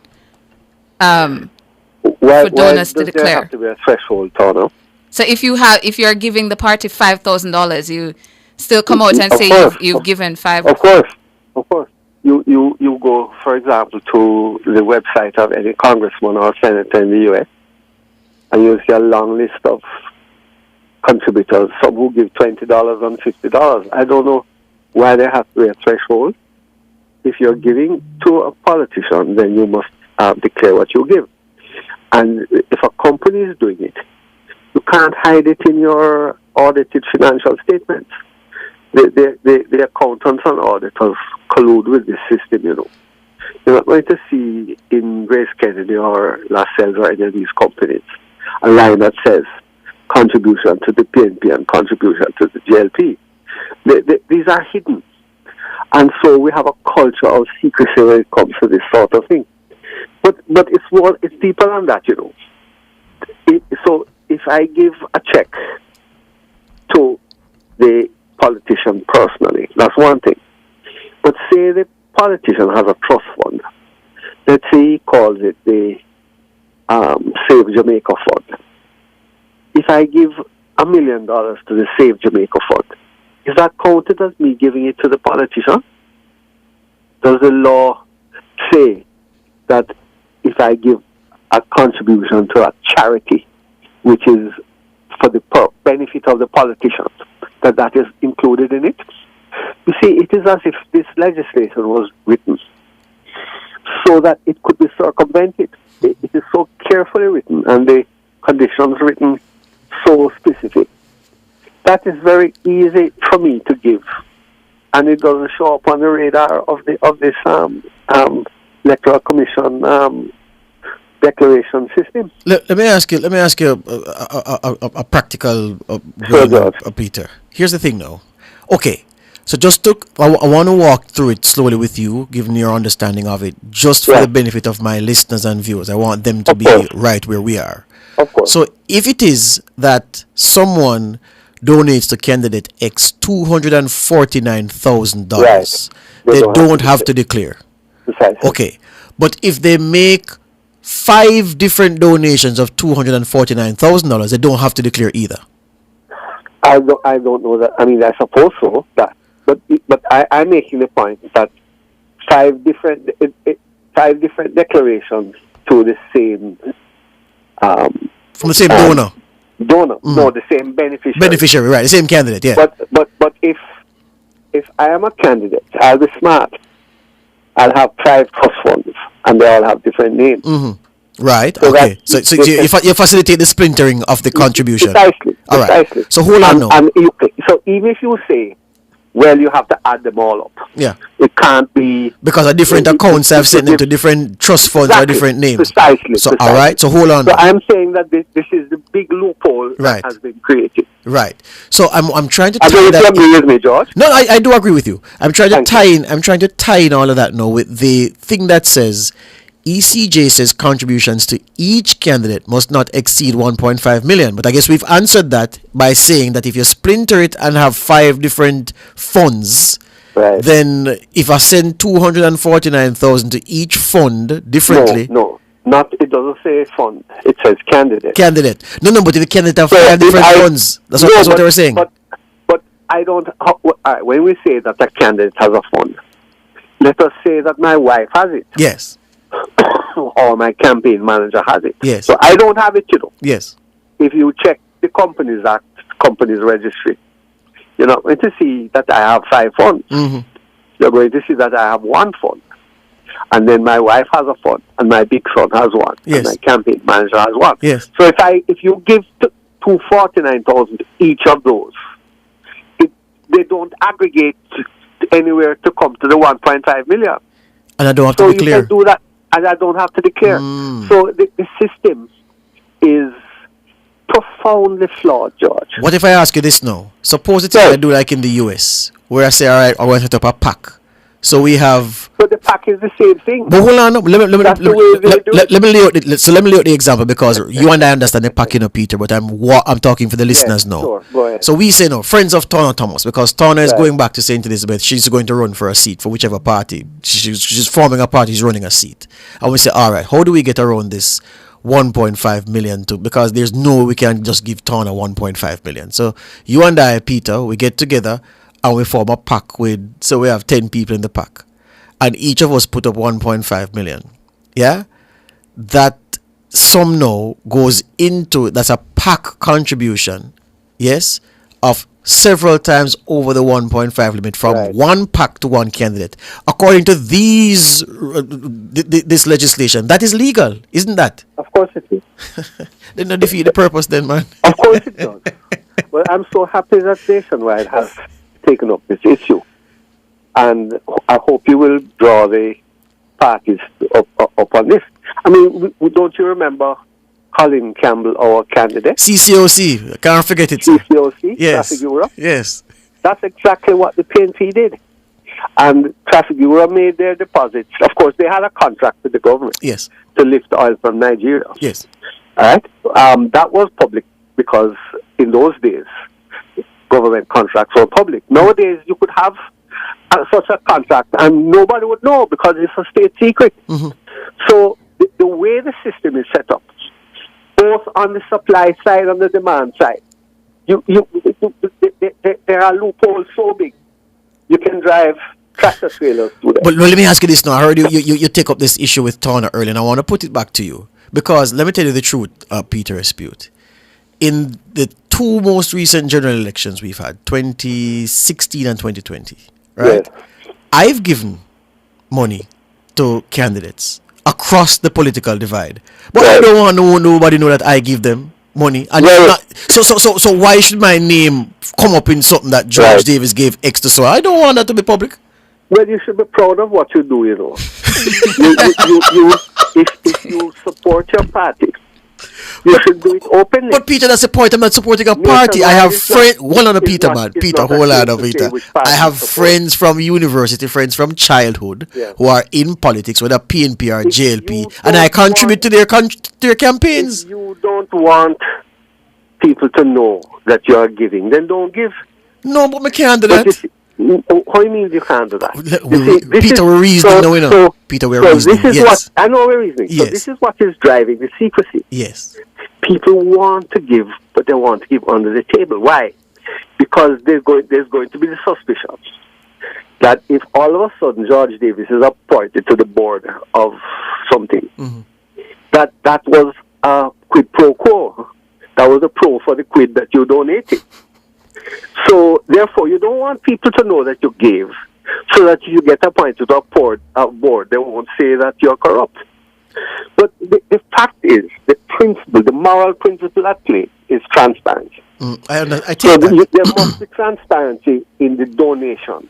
C: for donors to declare?
J: There have to be a threshold, Tano?
C: So if you're giving the party $5,000, you still come out and say you've given five.
J: Of course. You go, for example, to the website of any congressman or senator in the U.S. and you see a long list of contributors. Some who give $20 and $50. I don't know why there has to be a threshold. If you're giving to a politician, then you must declare what you give. And if a company is doing it, you can't hide it in your audited financial statements. The accountants and auditors collude with this system, you know. You're not going to see in Grace Kennedy or Lascelles or any of these companies a line that says contribution to the PNP and contribution to the GLP. These are hidden. And so we have a culture of secrecy when it comes to this sort of thing. But it's deeper than that, you know. So if I give a check to the politician personally, that's one thing. But say the politician has a trust fund. Let's say he calls it the Save Jamaica Fund. If I give $1 million to the Save Jamaica Fund, is that counted as me giving it to the politician? Does the law say that if I give a contribution to a charity, which is for the benefit of the politicians, that is included in it? You see, it is as if this legislation was written so that it could be circumvented. It is so carefully written and the conditions written so specific. That is very easy for me to give, and it doesn't show up on the radar of this Electoral Commission declaration system.
G: Let me ask you a practical Peter. Here's the thing now. Okay, so I want to walk through it slowly with you, given your understanding of it, just for the benefit of my listeners and viewers. I want them to be right where we are.
J: Of course.
G: So if it is that someone donates to candidate X $249,000, they don't have to declare.
J: Precisely.
G: Okay, but if they make 5 different donations of $249,000, they don't have to declare either.
J: I don't know that. I mean, I suppose so. But I'm making the point that 5 different declarations to the same
G: from the same donor.
J: No, the same beneficiary.
G: Beneficiary, right? The same candidate, yeah.
J: But if I am a candidate, I'll be smart. I'll have 5 trust funds, and they all have different names.
G: Mm-hmm. Right. So okay. So you facilitate the splintering of the contribution.
J: Precisely.
G: All right. So hold on now.
J: So even if you say, well, you have to add them all up.
G: Yeah.
J: It can't be
G: because of different accounts have sent into different trust funds or different names.
J: Precisely.
G: So all right. So hold on.
J: So I'm saying that this is the big loophole that has been created.
G: Right. So I'm trying to.
J: I don't know if you agree with me, George.
G: No, I do agree with you. I'm trying to tie in all of that now with the thing that says, ECJ says contributions to each candidate must not exceed 1.5 million. But I guess we've answered that by saying that if you splinter it and have 5 different funds, then if I send 249,000 to each fund differently.
J: No, not. It doesn't say fund. It says candidate.
G: Candidate. No, but if the candidate have 5 different funds, that's what they were saying.
J: But I don't. When we say that a candidate has a fund, let us say that my wife has it.
G: Yes.
J: Or my campaign manager has it.
G: Yes.
J: So I don't have it,
G: Yes.
J: If you check the Companies Act, Companies Registry, you're not going to see that I have 5 funds.
G: Mm-hmm.
J: You're going to see that I have 1 fund. And then my wife has a fund, and my big son has 1,
G: yes.
J: and my campaign manager has 1.
G: Yes.
J: So if you give 249,000 to each of those, they don't aggregate anywhere to come to the 1.5 million.
G: And I don't have to declare.
J: So you can do that, and I don't have to declare. So the system is profoundly flawed, George.
G: What if I ask you this now? Suppose it's I do like in the US, where I say, all right, I want to set up a pack. So we have.
J: But the pack is the same thing.
G: But hold on, let me lay out the example, because you and I understand the pack, Peter. But I'm talking for the listeners now.
J: Sure. Go ahead.
G: So we say no, friends of Tawna Thomas, because Tawna is going back to St. Elizabeth. She's going to run for a seat for whichever party. She's forming a party. She's running a seat. And we say, all right, how do we get around this 1.5 million because there's no way we can just give Tawna 1.5 million. So you and I, Peter, we get together and we form a pack so we have 10 people in the pack, and each of us put up 1.5 million. Yeah, that sum now goes into, that's a pack contribution, yes, of several times over the 1.5 limit from one pack to one candidate. According to this legislation, that is legal, isn't that?
J: Of course it is.
G: They don't defeat the purpose then, man.
J: Of course it does. Well, I'm so happy that Nationwide has taken up this issue, and I hope you will draw the parties up on this. I mean, don't you remember Colin Campbell, our candidate?
G: CCOC, I can't forget it.
J: CCOC,
G: yes.
J: Trafigura.
G: Yes.
J: That's exactly what the PNP did. And Trafigura made their deposits. Of course, they had a contract with the government.
G: Yes.
J: To lift oil from Nigeria.
G: Yes.
J: All right. That was public because in those days, government contracts were public. Nowadays, you could have such a contract and nobody would know because it's a state secret.
G: Mm-hmm.
J: So the way the system is set up, both on the supply side and the demand side, there are loopholes so big you can drive tractor trailers through them.
G: But let me ask you this now. I heard you take up this issue with Tawna earlier, and I want to put it back to you because let me tell you the truth, Peter Espute. In the two most recent general elections we've had, 2016 and 2020, right? Yes. I've given money to candidates across the political divide, but I don't want nobody know that I give them money. And so why should my name come up in something that George Davis gave X to so? I don't want that to be public.
J: Well, you should be proud of what you do, you know. If you support your party, you should do it openly.
G: But Peter, that's the point. I'm not supporting a party. I have friends. Hold on, Peter, man. Peter, hold on, Peter. I have friends from university, friends from childhood who are in politics, whether PNP or JLP, and I contribute to their campaigns.
J: If you don't want people to know that you are giving, then don't give.
G: No, but we can't do that.
J: How do you mean you can't do that?
G: Peter, we're reasoning now, you know. Peter, we're reasoning.
J: This is what I know we're reasoning. So this is what is driving the secrecy.
G: Yes.
J: People want to give, but they want to give under the table. Why? Because there's going to be the suspicion that if all of a sudden George Davis is appointed to the board of something, that was a quid pro quo. That was a pro for the quid that you donated. So, therefore, you don't want people to know that you gave, so that if you get appointed to a board, they won't say that you're corrupt. But the fact is, the principle, the moral principle at play is transparency.
G: I take that.
J: There must be transparency in the donations.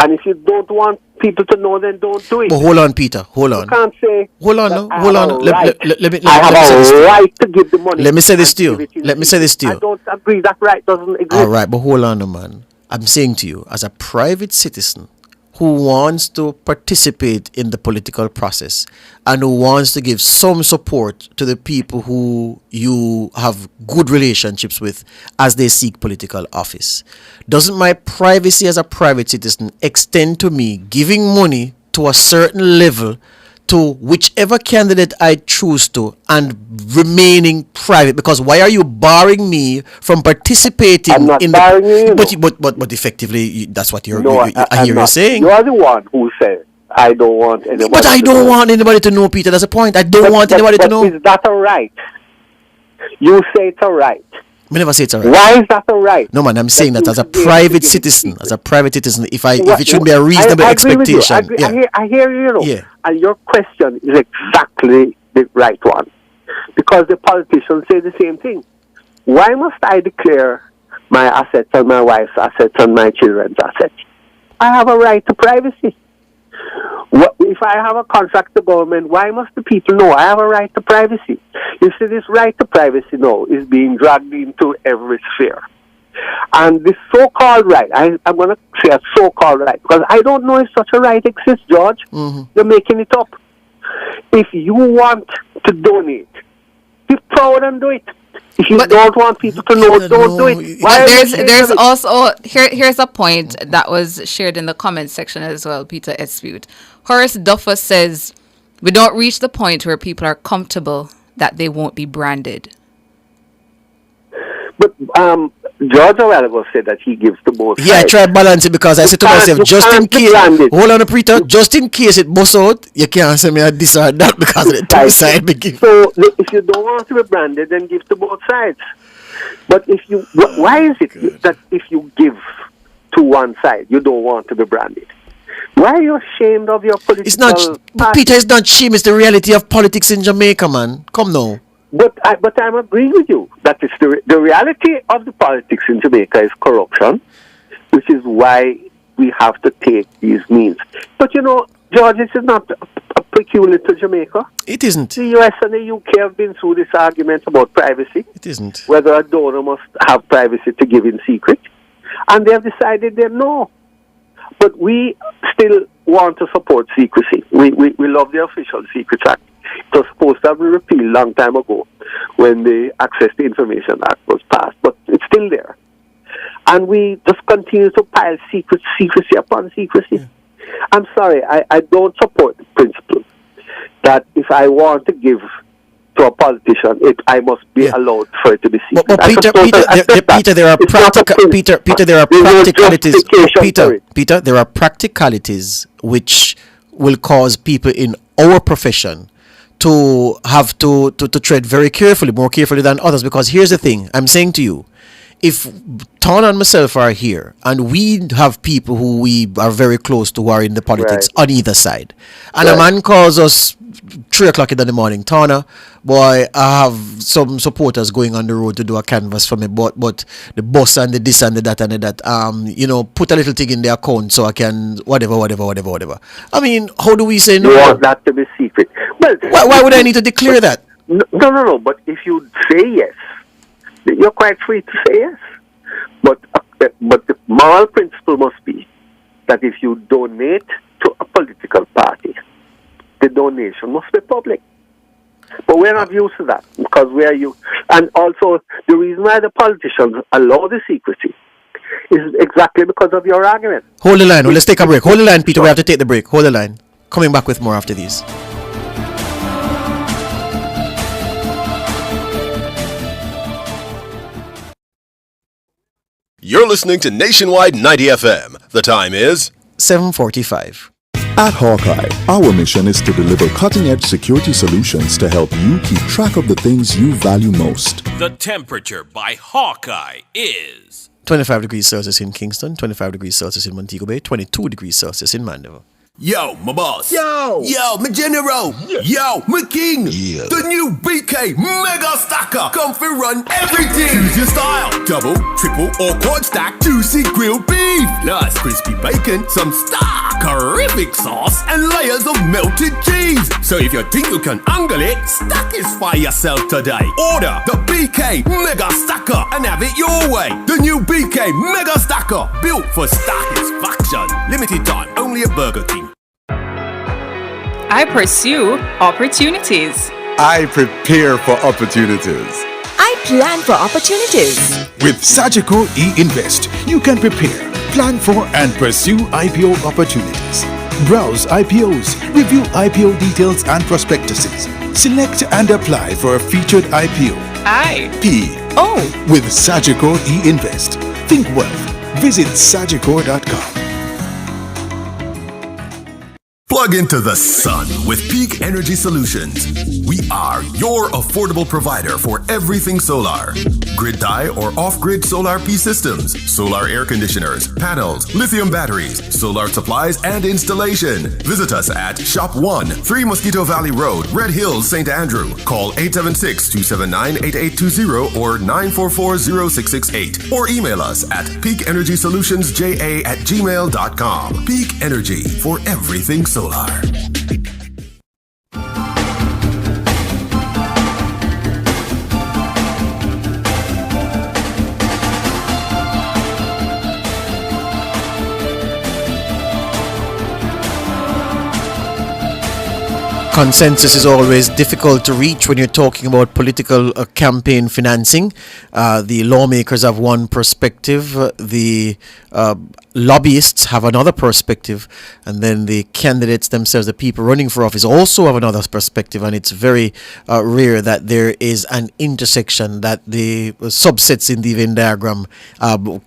J: And if you don't want people to know, then don't do it.
G: But hold on, Peter. Hold on.
J: You can't say.
G: Hold on. Let me
J: I have a right to give the money.
G: Let me say this to you.
J: I don't agree. That right doesn't exist.
G: All right, but hold on, man. I'm saying to you, as a private citizen who wants to participate in the political process and who wants to give some support to the people who you have good relationships with as they seek political office? Doesn't my privacy as a private citizen extend to me giving money to a certain level to whichever candidate I choose to and remaining private? Because why are you barring me from participating
J: I'm not
G: in
J: barring you,
G: but effectively that's what you're
J: No,
G: I hear you saying.
J: You are the one who said, I don't want anybody
G: But I
J: to
G: don't
J: know.
G: want anybody to know, Peter. That's the point. I don't want anybody to know.
J: Is that a right? You say it's a right.
G: I never say it's alright.
J: Why is that a right?
G: No, man, I'm saying that as a private citizen, if it shouldn't be a reasonable
J: I agree with you.
G: expectation.
J: I hear you, know.
G: Yeah.
J: And your question is exactly the right one. Because the politicians say the same thing. Why must I declare my assets and my wife's assets and my children's assets? I have a right to privacy. If I have a contract to government, why must the people know I have a right to privacy? You see, this right to privacy now is being dragged into every sphere. And this so-called right, I'm going to say a so-called right, because I don't know if such a right exists, George. You're making it up. If you want to donate, be proud and do it. If you don't want people to know, don't do it.
C: There's also here's a point that was shared in the comments section as well, Peter Espute. Horace Duffer says, we don't reach the point where people are comfortable that they won't be branded.
J: But George a while ago said that he gives to both sides.
G: Yeah, I tried balance it because I said to myself, just in case, hold on, Peter, just in case it busts out, you can't say me a this or that because of the two side me give.
J: So if you don't want to be branded, then give to both sides. But if you, why is it that if you give to one side, you don't want to be branded? Why are you ashamed of your political
G: It's not,
J: party?
G: Peter, it's not shame, it's the reality of politics in Jamaica, man. Come now.
J: But I'm agreeing with you that it's the reality of the politics in Jamaica is corruption, which is why we have to take these means. But you know, George, this is not peculiar to Jamaica.
G: It isn't.
J: The US and the UK have been through this argument about privacy.
G: It isn't.
J: Whether a donor must have privacy to give in secret. And they have decided that no. But we still want to support secrecy. We love the Official Secrets Act. It was supposed to have been repealed a long time ago when the Access to Information Act was passed, but it's still there. And we just continue to pile secrecy upon secrecy. Yeah. I'm sorry, I don't support the principle that if I want to give to a politician, I must be allowed for it to be secret.
G: But Peter, there are practicalities. Peter, there are practicalities which will cause people in our profession to have to tread very carefully, more carefully than others. Because here's the thing, I'm saying to you, if Ton and myself are here and we have people who we are very close to who are in the politics on either side, and a man calls us 3 o'clock in the morning, Tana, boy, I have some supporters going on the road to do a canvas for me, but the boss and the this and the that and the that, put a little thing in the account so I can whatever. I mean, how do we say no?
J: You want that to be secret. Well,
G: why would I need to declare that?
J: No. But if you say yes, you're quite free to say yes. But the moral principle must be that if you donate to a political party, the donation must be public. But we're not used to that because we are used. And also, the reason why the politicians allow the secrecy is exactly because of your argument.
G: Hold the line. Let's take a break. Hold the line, Peter. We have to take the break. Hold the line. Coming back with more after these.
O: You're listening to Nationwide 90 FM. The time is
G: 7:45.
P: At Hawkeye, our mission is to deliver cutting-edge security solutions to help you keep track of the things you value most.
Q: The temperature by Hawkeye is
G: 25 degrees Celsius in Kingston, 25 degrees Celsius in Montego Bay, 22 degrees Celsius in Mandeville.
S: Yo, my boss.
P: Yo,
S: my general.
P: Yeah.
S: Yo, my king.
P: Yeah.
S: The new BK Mega Stacker. Come for run everything. Choose your style. Double, triple, or quad stack. Juicy grilled beef. beef, plus crispy bacon, some stark-horrific sauce, and layers of melted cheese. So if you think you can angle it, stackify yourself today. Order the BK Mega Stacker and have it your way. The new BK Mega Stacker, built for satisfaction. Limited time, only at Burger King.
B: I pursue opportunities.
D: I prepare for opportunities.
E: I plan for opportunities.
F: With Sagicor e-Invest, you can prepare, plan for, and pursue IPO opportunities. Browse IPOs, review IPO details and prospectuses. Select and apply for a featured IPO.
B: I-P-O.
F: With Sagicor e-Invest. Think wealth. Visit sagicor.com.
S: Plug into the sun with Peak Energy Solutions. We are your affordable provider for everything solar. Grid tie or off-grid solar P systems, solar air conditioners, panels, lithium batteries, solar supplies, and installation. Visit us at Shop 1, 3 Mosquito Valley Road, Red Hills, St. Andrew. Call 876-279-8820 or 944-0668. Or email us at peakenergysolutionsja@gmail.com. Peak Energy for everything solar.
G: Consensus is always difficult to reach when you're talking about political campaign financing. The lawmakers have one perspective, the lobbyists have another perspective, and then the candidates themselves, the people running for office, also have another perspective. And it's very rare that there is an intersection, that the subsets in the Venn diagram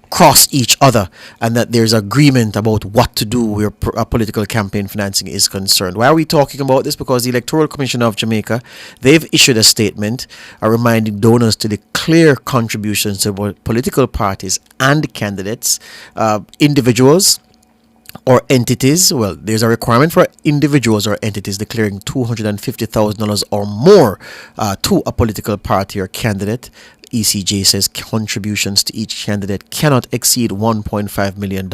G: cross each other, and that there's agreement about what to do where political campaign financing is concerned. Why are we talking about this? Because the Electoral Commission of Jamaica, they've issued a statement reminding donors to declare contributions to political parties and candidates, individuals or entities. Well, there's a requirement for individuals or entities declaring $250,000 or more to a political party or candidate. ECJ says contributions to each candidate cannot exceed $1.5 million.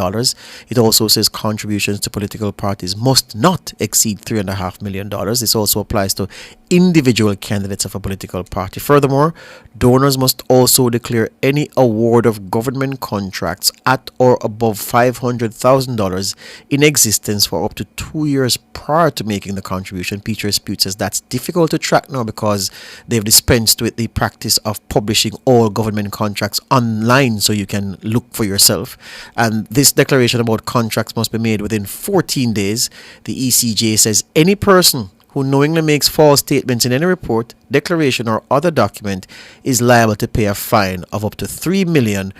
G: It also says contributions to political parties must not exceed $3.5 million. This also applies to individual candidates of a political party. Furthermore, donors must also declare any award of government contracts at or above $500,000 in existence for up to 2 years prior to making the contribution. Peter Dispute says that's difficult to track now because they've dispensed with the practice of publishing all government contracts online so you can look for yourself. And this declaration about contracts must be made within 14 days. The ECJ says any person who knowingly makes false statements in any report, declaration, or other document is liable to pay a fine of up to $3 million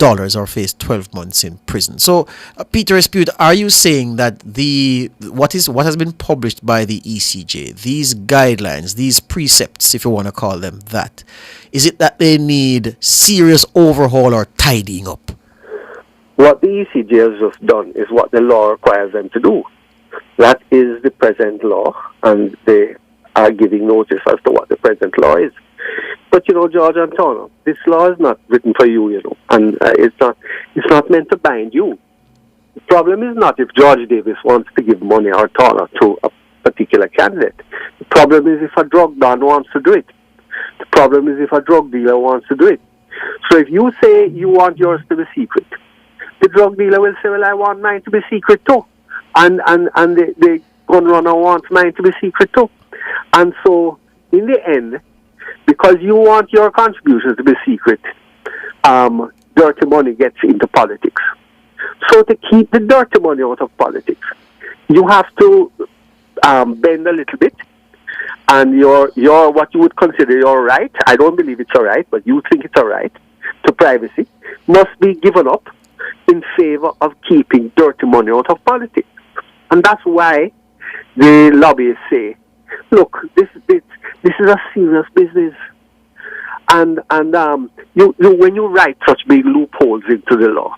G: or face 12 months in prison. So, Peter Dispute, are you saying that what has been published by the ECJ, these guidelines, these precepts, if you want to call them that, is it that they need serious overhaul or tidying up?
J: What the ECJ has just done is what the law requires them to do. That is the present law, and they are giving notice as to what the present law is. But George Antonio, this law is not written for you, and it's not meant to bind you. The problem is not if George Davis wants to give money or Turner to a particular candidate. The problem is if a drug don wants to do it. The problem is if a drug dealer wants to do it. So if you say you want yours to be secret, the drug dealer will say, well, I want mine to be secret too. And the gun runner wants mine to be secret too. And so, in the end, because you want your contributions to be secret, dirty money gets into politics. So to keep the dirty money out of politics, you have to bend a little bit, and your what you would consider your right, I don't believe it's a right, but you think it's a right, to privacy, must be given up in favor of keeping dirty money out of politics. And that's why the lobbyists say, look, this is a serious business. And you when you write such big loopholes into the law,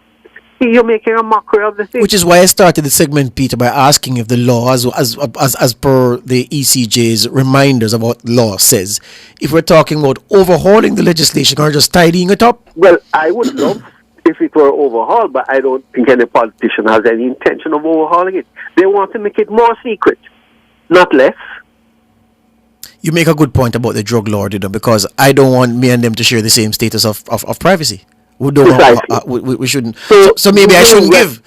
J: you're making a mockery of the thing.
G: Which is why I started the segment, Peter, by asking if the law, as per the ECJ's reminders of what law says, if we're talking about overhauling the legislation or just tidying it up.
J: Well, I would love if it were overhauled, but I don't think any politician has any intention of overhauling it. They want to make it more secret, not less.
G: You make a good point about the drug lord, because I don't want me and them to share the same status of privacy. We don't. We shouldn't. So maybe I shouldn't give.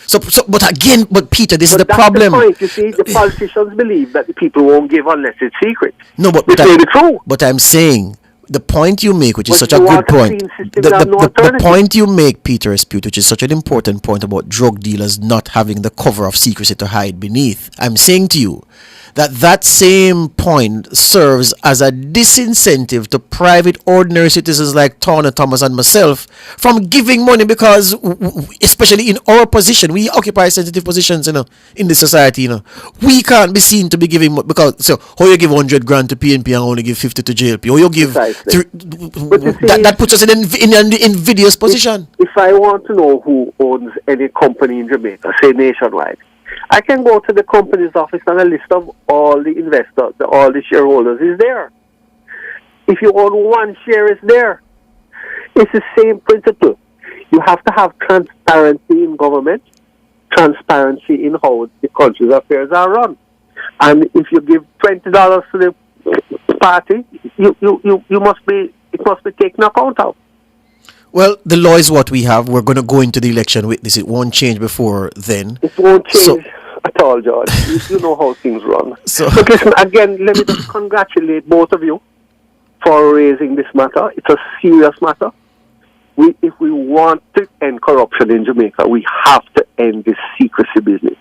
G: But Peter, this is the problem.
J: The point. You see, the politicians believe that the people won't give unless it's secret.
G: No, but I'm saying the point you make, which is such a good point. The point you make, Peter Espute, which is such an important point about drug dealers not having the cover of secrecy to hide beneath. I'm saying to you that same point serves as a disincentive to private ordinary citizens like Turner, Thomas and myself from giving money, because especially in our position, we occupy sensitive positions in the society. We can't be seen to be giving, because how you give 100 grand to PNP and only give 50 to JLP, or you give that puts us in an invidious position.
J: If I want to know who owns any company in Jamaica, say nationwide, I can go to the company's office and a list of all the investors, all the shareholders is there. If you own one share, it's there. It's the same principle. You have to have transparency in government, transparency in how the country's affairs are run. And if you give $20 to the party, it must be taken account of.
G: Well, the law is what we have. We're going to go into the election with this. It won't change before then.
J: It won't change at all, George. You know how things run. But listen, again, let me just congratulate both of you for raising this matter. It's a serious matter. If we want to end corruption in Jamaica, we have to end this secrecy business.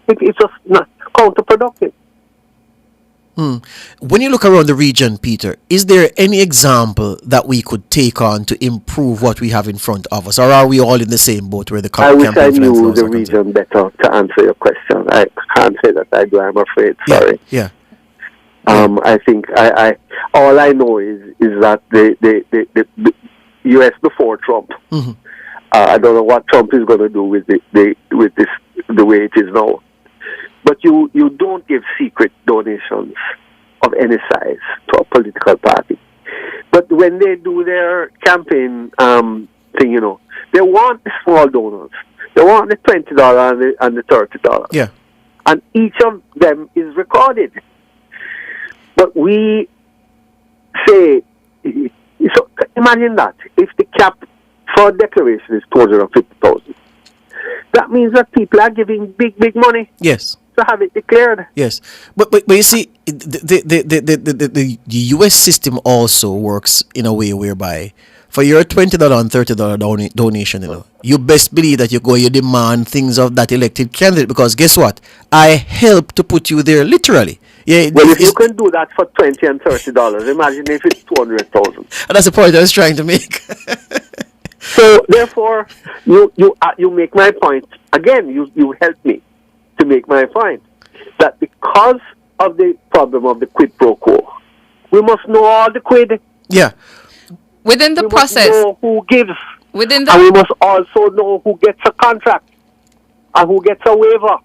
J: It's just not counterproductive.
G: When you look around the region, Peter, is there any example that we could take on to improve what we have in front of us, or are we all in the same boat where the
J: I wish I knew the region better to answer your question. I can't say that I do. I'm afraid. Sorry.
G: Yeah.
J: I think I all I know is that the U.S. before Trump.
G: Mm-hmm.
J: I don't know what Trump is going to do with the way it is now. But you don't give secret donations of any size to a political party. But when they do their campaign thing, they want the small donors. They want the $20 and the $30.
G: Yeah.
J: And each of them is recorded. But we say, so imagine that if the cap for declaration is 250,000, that means that people are giving big money.
G: Yes.
J: To have it declared.
G: Yes, but you see, the U.S. system also works in a way whereby for your $20 and $30 donation, you best believe that you demand things of that elected candidate, because guess what? I help to put you there literally. Yeah.
J: Well, if you can do that for $20 and $30, imagine if it's 200,000.
G: And that's the point I was trying to make.
J: So therefore, you make my point again. You help me to make my point that because of the problem of the quid pro quo, we must know all the quid.
G: Yeah.
C: Within the process,
J: must know who gives.
C: And
J: we must also know who gets a contract and who gets a waiver.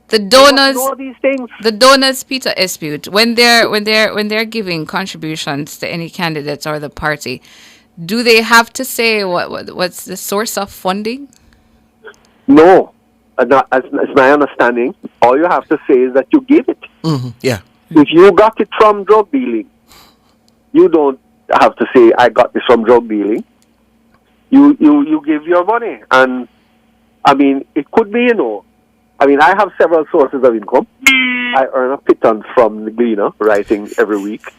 C: The donors,
J: know these things.
C: The donors, Peter Espute, when they're giving contributions to any candidates or the party, do they have to say what's the source of funding?
J: No. As my understanding, all you have to say is that you give it.
G: Mm-hmm. Yeah.
J: If you got it from drug dealing, you don't have to say, I got this from drug dealing. You give your money. And, I mean, it could be, I have several sources of income. I earn a pittance from the Gleaner, writing every week.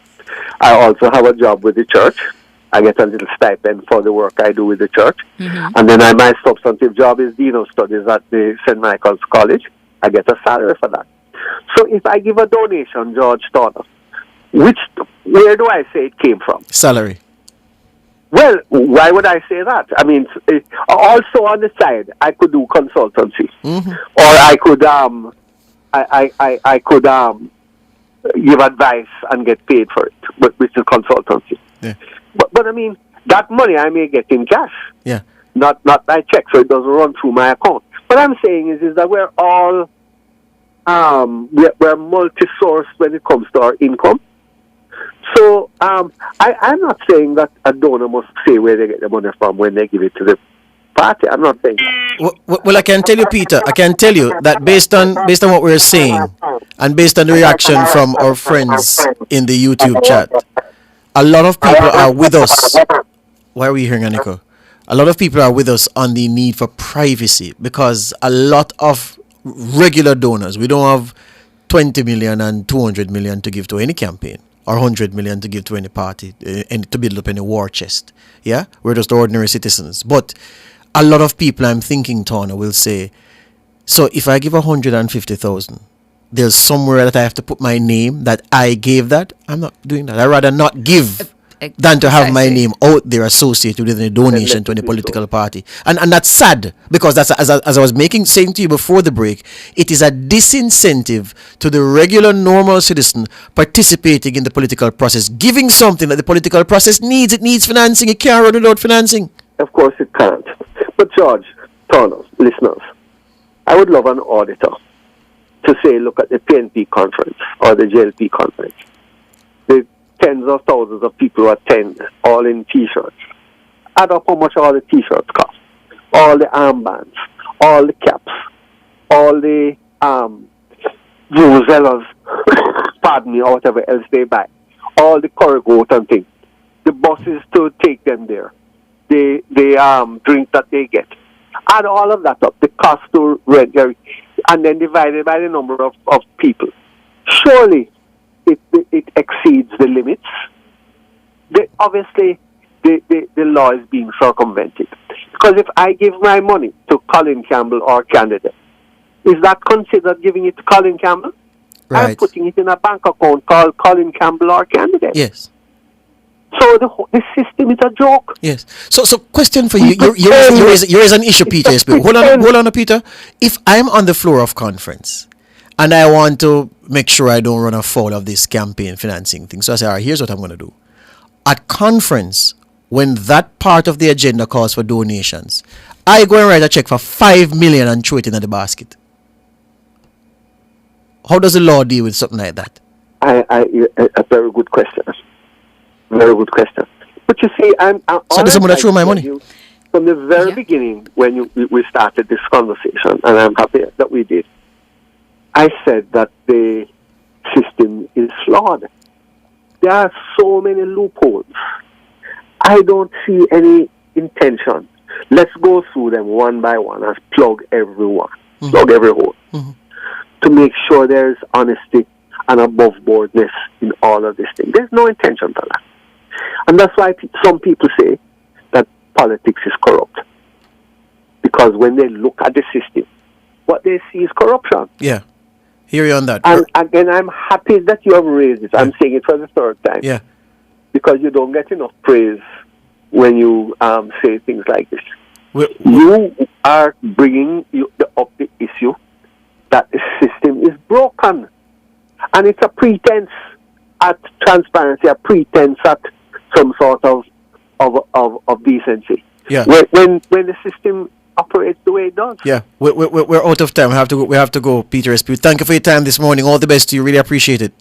J: I also have a job with the church. I get a little stipend for the work I do with the church.
C: Mm-hmm.
J: And then my substantive job is Dean of Studies at the St. Michael's College. I get a salary for that. So if I give a donation, George Turner, where do I say it came from?
G: Salary.
J: Well, why would I say that? I mean, also on the side, I could do consultancy.
G: Mm-hmm.
J: Or I could give advice and get paid for it, which is consultancy.
G: Yeah.
J: But I mean, that money I may get in cash.
G: Yeah.
J: Not by check, so it doesn't run through my account. What I'm saying is that we're all we're multi-source when it comes to our income. So I'm not saying that a donor must say where they get the money from when they give it to party. I'm not saying that.
G: Well, I can tell you, Peter. I can tell you that based on what we're saying, and based on the reaction from our friends in the YouTube chat, a lot of people are with us. Why are we hearing Aniko? A lot of people are with us on the need for privacy because a lot of regular donors, we don't have 20 million and 200 million to give to any campaign or 100 million to give to any party and to build up any war chest. Yeah, we're just ordinary citizens. But a lot of people, I'm thinking, Tawna, will say, so if I give 150,000, there's somewhere that I have to put my name that I gave that. I'm not doing that. I'd rather not give than to have my name out there associated with a donation to any political party. And that's sad because that's, as I was saying to you before the break, it is a disincentive to the regular normal citizen participating in the political process, giving something that the political process needs. It needs financing. It can't run without financing.
J: Of course it can't. But George, Tawna, listeners, I would love an auditor to say, look at the PNP conference or the JLP conference. The tens of thousands of people who attend, all in T-shirts. Add up how much all the T-shirts cost, all the armbands, all the caps, all the vuvuzelas, pardon me, or whatever else they buy, all the curry-goat and things, the buses to take them there, the drink that they get. Add all of that up, the cost to rent, and then divided by the number of people. Surely it exceeds the limits. Obviously, the law is being circumvented. Because if I give my money to Colin Campbell or candidate, is that considered giving it to Colin Campbell?
G: Right.
J: I'm putting it in a bank account called Colin Campbell or candidate.
G: Yes.
J: So the system is a joke.
G: Yes. So question for you. You raise an issue, Peter. Hold on, Peter. If I'm on the floor of conference and I want to make sure I don't run afoul of this campaign financing thing, so I say, all right, here's what I'm going to do. At conference, when that part of the agenda calls for donations, I go and write a check for 5 million and throw it in the basket. How does the law deal with something like that?
J: A very good question. Very good question. But you see,
G: so does someone throw my money?
J: From the very beginning, when we started this conversation, and I'm happy that we did, I said that the system is flawed. There are so many loopholes. I don't see any intention. Let's go through them one by one and plug every hole, to make sure there is honesty and above boardness in all of this thing. There's no intention for that. And that's why some people say that politics is corrupt. Because when they look at the system, what they see is corruption.
G: Yeah. Hear you on that.
J: And again, I'm happy that you have raised it. I'm saying it for the third time.
G: Yeah.
J: Because you don't get enough praise when you say things like this. You are bringing up the issue that the system is broken. And it's a pretense at transparency, a pretense at some sort of decency.
G: Yeah.
J: When the system operates the way it does.
G: Yeah. We're out of time. We have to go, Peter Espute. Thank you for your time this morning. All the best to you. Really appreciate it.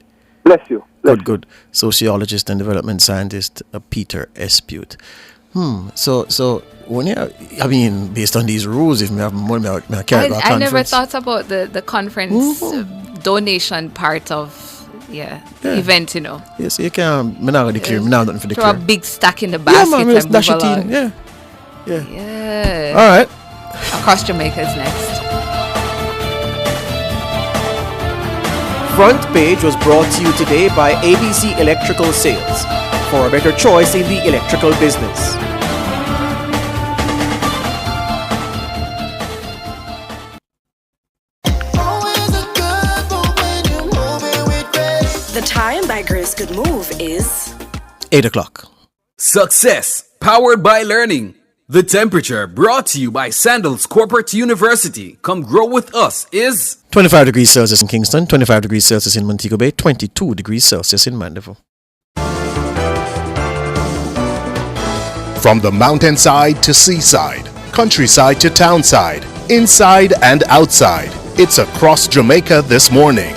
J: Bless you.
G: Good. Sociologist and development scientist Peter Espute. So when based on these rules, if we have money, I can't go to a conference.
C: I never thought about the conference donation part of event, you know.
G: Yes, you can. I'm not going to declare. I'm not nothing for
C: declare. Throw a big stack in the basket and move along.
G: Yeah. All right.
C: Across Jamaica is next.
G: Front Page was brought to you today by ABC Electrical Sales. For a better choice in the electrical business.
E: The time by Grace Good Move is
G: 8 o'clock.
M: Success, powered by learning. The temperature, brought to you by Sandals Corporate University. Come grow with us, is
G: 25 degrees Celsius in Kingston, 25 degrees Celsius in Montego Bay, 22 degrees Celsius in Mandeville.
H: From the mountainside to seaside, countryside to townside, inside and outside, it's across Jamaica this morning.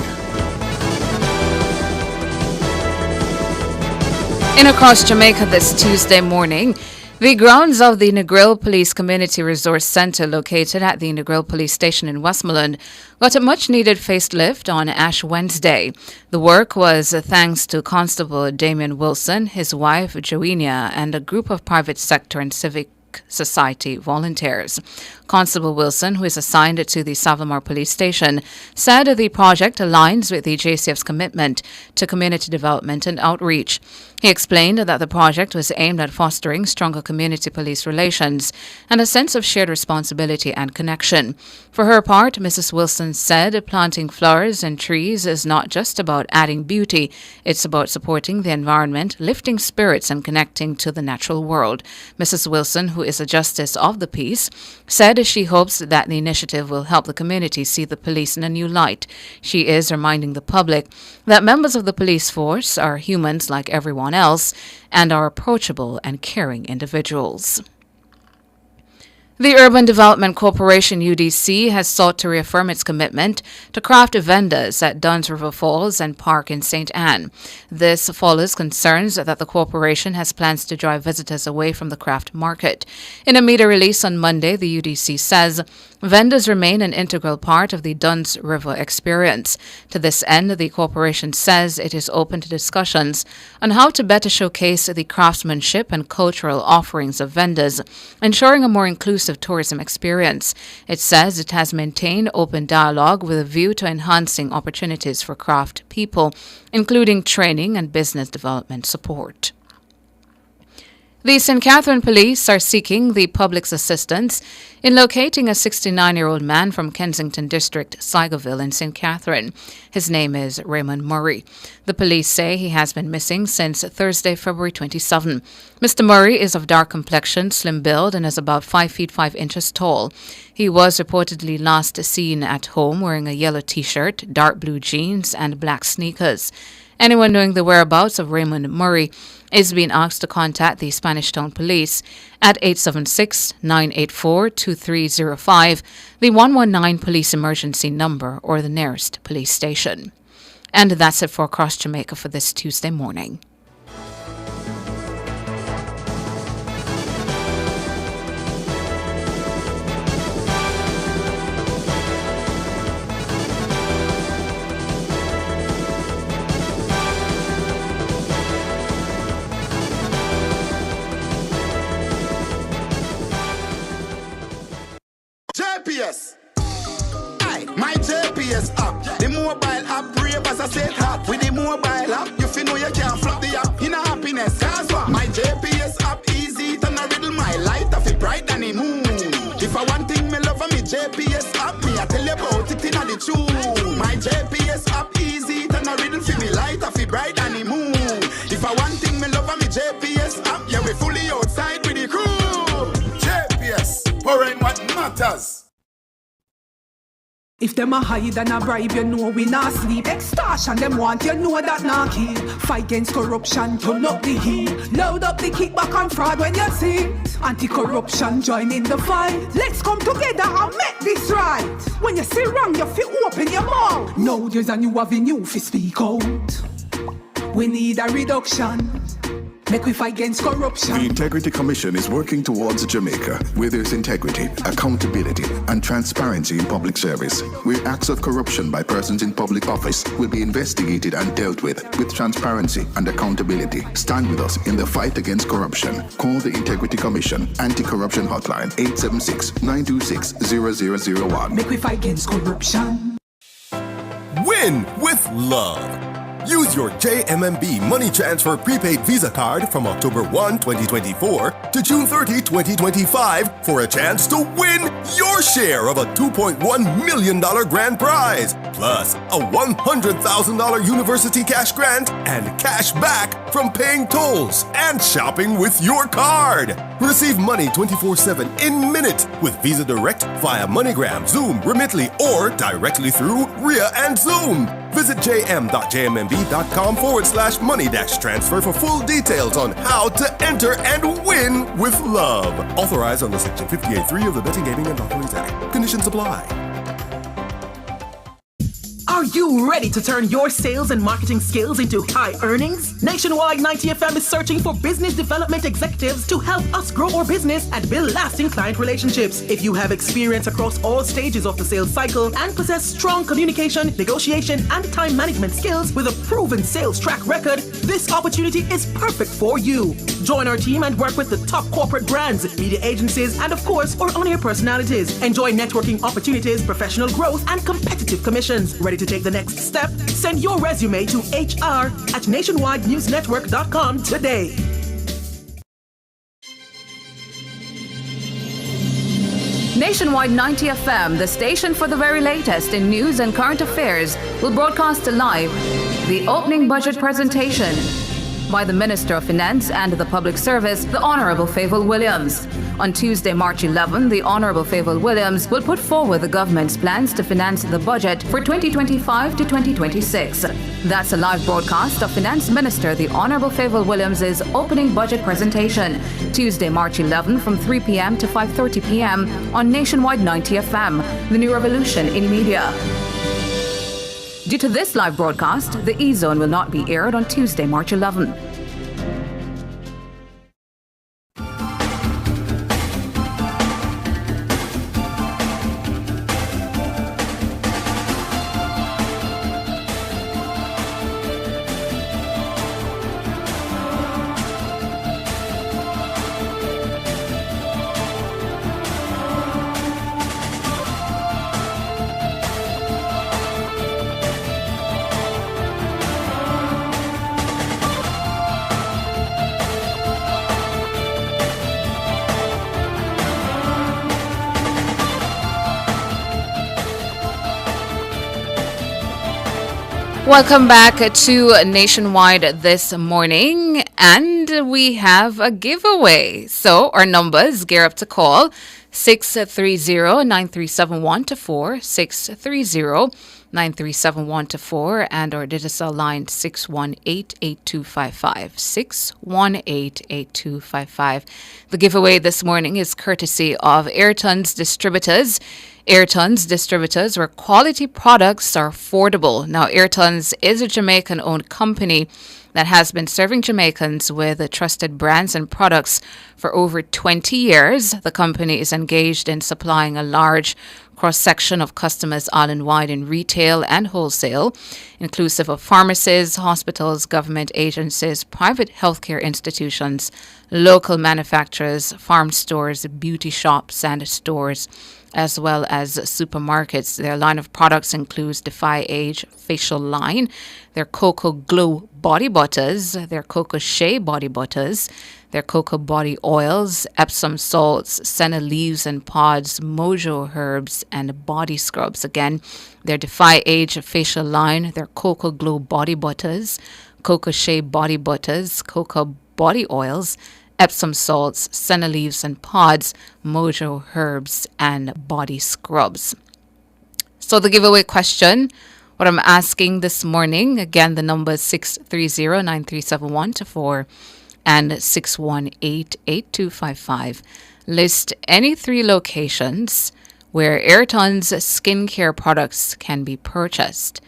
C: In Across Jamaica this Tuesday morning, The grounds of the Negril Police Community Resource Centre, located at the Negril Police Station in Westmoreland, got a much-needed facelift on Ash Wednesday. The work was thanks to Constable Damian Wilson, his wife Joenia, and a group of private sector and civic society volunteers. Constable Wilson, who is assigned to the Savamar Police Station, said the project aligns with the JCF's commitment to community development and outreach. He explained that the project was aimed at fostering stronger community police relations and a sense of shared responsibility and connection. For her part, Mrs. Wilson said planting flowers and trees is not just about adding beauty, it's about supporting the environment, lifting spirits, and connecting to the natural world. Mrs. Wilson, who is a justice of the peace, said she hopes that the initiative will help the community see the police in a new light. She is reminding the public that members of the police force are humans like everyone else and are approachable and caring individuals. The Urban Development Corporation UDC has sought to reaffirm its commitment to craft vendors at Duns River Falls and Park in St. Anne. This follows concerns that the corporation has plans to drive visitors away from the craft market. In a media release on Monday, the UDC says vendors remain an integral part of the Duns River experience. To this end, the corporation says it is open to discussions on how to better showcase the craftsmanship and cultural offerings of vendors, ensuring a more inclusive tourism experience. It says it has maintained open dialogue with a view to enhancing opportunities for craft people, including training and business development support. The St. Catherine Police are seeking the public's assistance in locating a 69-year-old man from Kensington District, Sligoville in St. Catherine. His name is Raymond Murray. The police say he has been missing since Thursday, February 27. Mr. Murray is of dark complexion, slim build, and is about 5 feet 5 inches tall. He was reportedly last seen at home wearing a yellow t-shirt, dark blue jeans, and black sneakers. Anyone knowing the whereabouts of Raymond Murray is being asked to contact the Spanish Town Police at 876-984-2305, the 119 police emergency number, or the nearest police station. And that's it for Across Jamaica for this Tuesday morning.
N: JPS. Aye, my JPS app. The mobile app brave as I said hot. With the mobile app, you feel know you can't flop the app. In a happiness, cause what? My JPS app easy, turn a riddle my light off it bright than the moon. If I want thing me love me JPS app, me I tell you about it in a the tune. My JPS app easy, turn a riddle for me light off it bright than the moon. If I want thing me love me JPS app, yeah we fully outside with the crew. JPS, pouring what matters.
R: If them a hide and a bribe, you know we not sleep. Extortion them want, you know that not key. Fight against corruption, turn up the heat. Load up the kickback and fraud when you see. Anti-corruption, join in the fight. Let's come together and make this right. When you see wrong, you feel open your mouth. Now there's a new avenue for speak out. We need a reduction. Make we fight against corruption.
P: The Integrity Commission is working towards Jamaica where there's integrity, accountability, and transparency in public service, where acts of corruption by persons in public office will be investigated and dealt with transparency and accountability. Stand with us in the fight against corruption. Call the Integrity Commission Anti-Corruption Hotline 876-926-0001.
R: Make we fight against corruption.
S: Win with love. Use your JMMB Money Transfer Prepaid Visa Card from October 1, 2024 to June 30, 2025 for a chance to win your share of a $2.1 million grand prize, plus a $100,000 university cash grant and cash back from paying tolls and shopping with your card. Receive money 24/7 in minutes with Visa Direct via MoneyGram, Zoom, Remitly, or directly through RIA and Zoom. Visit jm.jmnb.com/money-transfer for full details on how to enter and win with love. Authorized under Section 58.3 of the Betting, Gaming, and Lotteries Act. Conditions apply.
L: Are you ready to turn your sales and marketing skills into high earnings? Nationwide 90 FM is searching for business development executives to help us grow our business and build lasting client relationships. If you have experience across all stages of the sales cycle and possess strong communication, negotiation, and time management skills with a proven sales track record, this opportunity is perfect for you. Join our team and work with the top corporate brands, media agencies, and of course, our on-air personalities. Enjoy networking opportunities, professional growth, and competitive commissions. Ready to take the next step? Send your resume to hr@nationwidenewsnetwork.com today.
C: Nationwide 90 FM, the station for the very latest in news and current affairs, will broadcast live the opening budget presentation by the Minister of Finance and the Public Service, the Honourable Favour Williams. On Tuesday, March 11, the Honourable Favour Williams will put forward the government's plans to finance the budget for 2025 to 2026. That's a live broadcast of Finance Minister the Honourable Favour Williams' opening budget presentation, Tuesday, March 11 from 3 p.m. to 5:30 p.m. on Nationwide 90 FM, the new revolution in media. Due to this live broadcast, the E-Zone will not be aired on Tuesday, March 11. Welcome back to Nationwide this morning, and we have a giveaway. So our numbers, gear up to call 630-9371-4, 630-9371-4, and our digital line 618-8255, 618-8255. The giveaway this morning is courtesy of Airton's Distributors. Airton's Distributors, where quality products are affordable. Now, Airton's is a Jamaican-owned company that has been serving Jamaicans with trusted brands and products for over 20 years. The company is engaged in supplying a large cross-section of customers island-wide in retail and wholesale, inclusive of pharmacies, hospitals, government agencies, private healthcare institutions, local manufacturers, farm stores, beauty shops, and stores, as well as supermarkets. Their line of products includes Defy Age facial line, their Cocoa Glow body butters, their Cocoa Shea body butters, their cocoa body oils, Epsom salts, senna leaves and pods, mojo herbs, and body scrubs. Again, their Defy Age facial line, their Cocoa Glow body butters, Cocoa Shea body butters, cocoa body oils, Epsom salts, senna leaves and pods, mojo herbs, and body scrubs. So the giveaway question, what I'm asking this morning, again, the number is 630-9371-4 and 618-8255. List any 3 locations where Airton's skincare products can be purchased.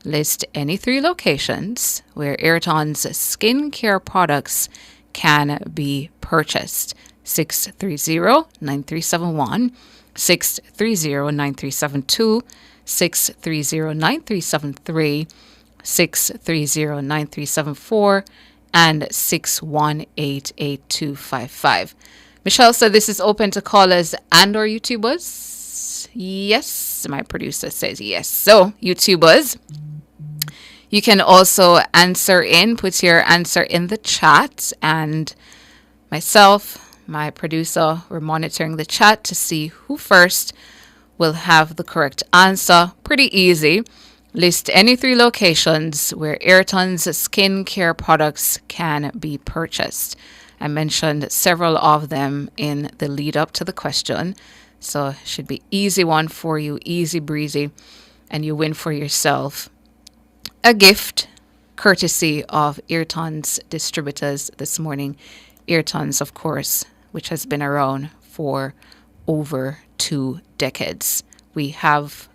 C: List any 3 locations where Airton's skincare products can be purchased. 630-9371, 630-9372, 630-9373, 630-9374, and 618-8255. Michelle said this is open to callers and or YouTubers. Yes, my producer says yes. So, YouTubers, you can also put your answer in the chat, and myself, my producer, we're monitoring the chat to see who first will have the correct answer. Pretty easy. List any 3 locations where Airton's skincare products can be purchased. I mentioned several of them in the lead up to the question, so it should be easy one for you, easy breezy, and you win for yourself a gift courtesy of Airton's Distributors this morning. Airton's, of course, which has been around for over 2 decades. We have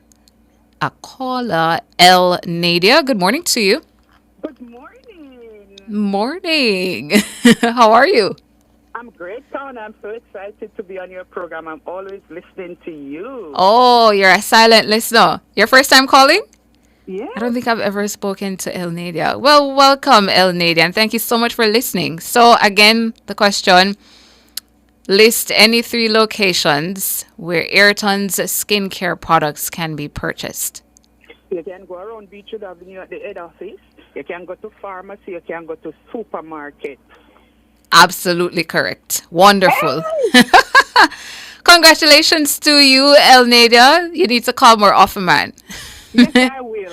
C: a caller, El Nadia. Good morning to you.
I: Good morning.
C: Morning. How are you?
I: I'm great, Town. I'm so excited to be on your program. I'm always listening to you.
C: Oh, you're a silent listener. Your first time calling?
I: Yeah.
C: I don't think I've ever spoken to El Nadia. Well, welcome, El Nadia, and thank you so much for listening. So, again, the question, list any 3 locations where Ayrton's skincare products can be purchased.
I: You can go around Beechwood Avenue at the head office. You can go to pharmacy. You can go to supermarket.
C: Absolutely correct. Wonderful. Hey! Congratulations to you, El Nadia. You need to call more often, man.
I: Yes, I will.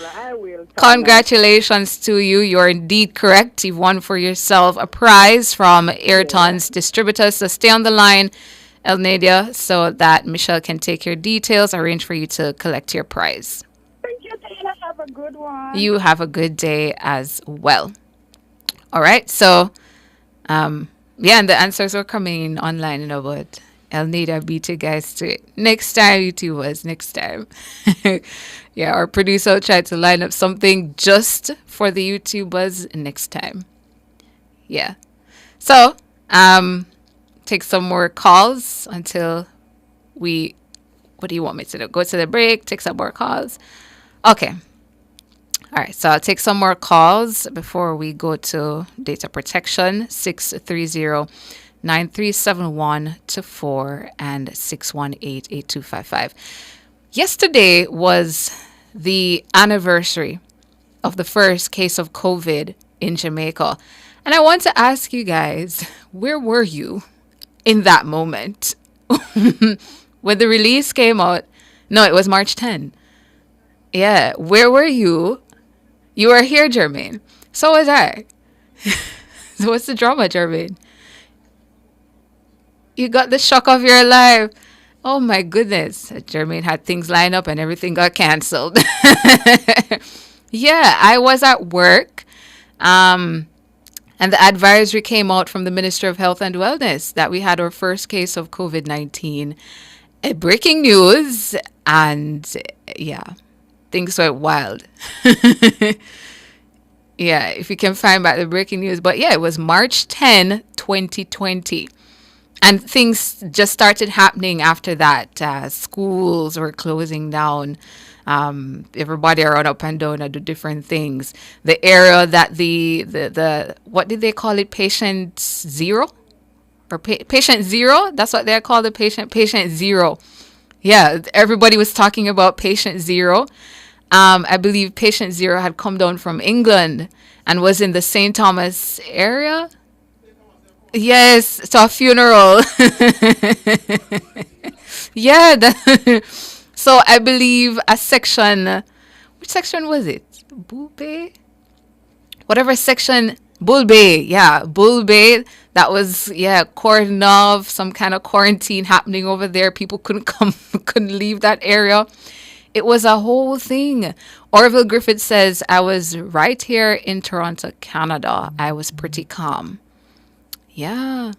C: Congratulations to you. You're indeed correct. You've won for yourself a prize from Ayrton's distributors. So stay on the line, El Nadia, so that Michelle can take your details, arrange for you to collect your prize.
I: Thank you, Taylor. Have a good one.
C: You have a good day as well. All right. So, and the answers were coming in online, but El Nadia beat you guys to it. Next time, YouTubers, next time. Yeah, our producer tried to line up something just for the YouTubers next time. Yeah. So, take some more calls until we, what do you want me to do? Go to the break, take some more calls. Okay. All right, so I'll take some more calls before we go to data protection. 630-9371-4 and 618-8255. Yesterday was the anniversary of the first case of COVID in Jamaica. And I want to ask you guys, where were you in that moment? When the release came out, no, it was March 10. Yeah, where were you? You were here, Jermaine. So was I. So what's the drama, Jermaine? You got the shock of your life. Oh my goodness. Jermaine had things lined up and everything got canceled. Yeah, I was at work. And the advisory came out from the Minister of Health and Wellness that we had our first case of COVID-19. Breaking news. And yeah, things went wild. Yeah, if you can find back the breaking news. But yeah, it was March 10, 2020. And things just started happening after that. Schools were closing down. Everybody ran up and down and do different things. The area that the what did they call it? Patient zero? Or patient zero? That's what they're called, the patient zero. Yeah, everybody was talking about patient zero. I believe patient zero had come down from England and was in the St. Thomas area. Yes, to a funeral. Yeah. So I believe a section, which section was it? Bull Bay? Whatever section, Bull Bay. Yeah, Bull Bay. That was, cordon off, some kind of quarantine happening over there. People couldn't leave that area. It was a whole thing. Orville Griffith says, I was right here in Toronto, Canada. I was pretty calm. Yeah.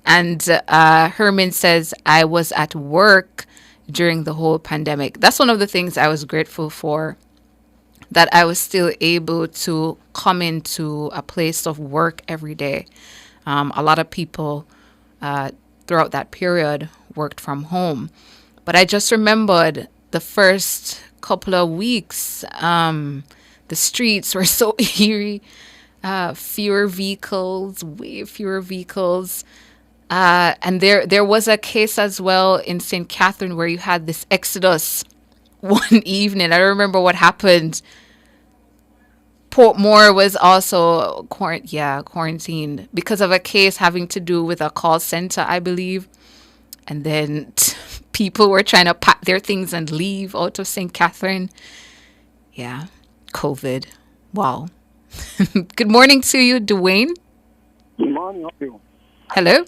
C: And Herman says, I was at work during the whole pandemic. That's one of the things I was grateful for, that I was still able to come into a place of work every day. A lot of people throughout that period worked from home. But I just remembered the first couple of weeks, the streets were so eerie. Fewer vehicles, way fewer vehicles. And there was a case as well in St. Catherine where you had this exodus one evening. I don't remember what happened. Portmore was also quarantined because of a case having to do with a call center, I believe. And then people were trying to pack their things and leave out of St. Catherine. Yeah, COVID. Wow. Good morning to you, Dwayne.
T: Good morning. How are you?
C: Hello.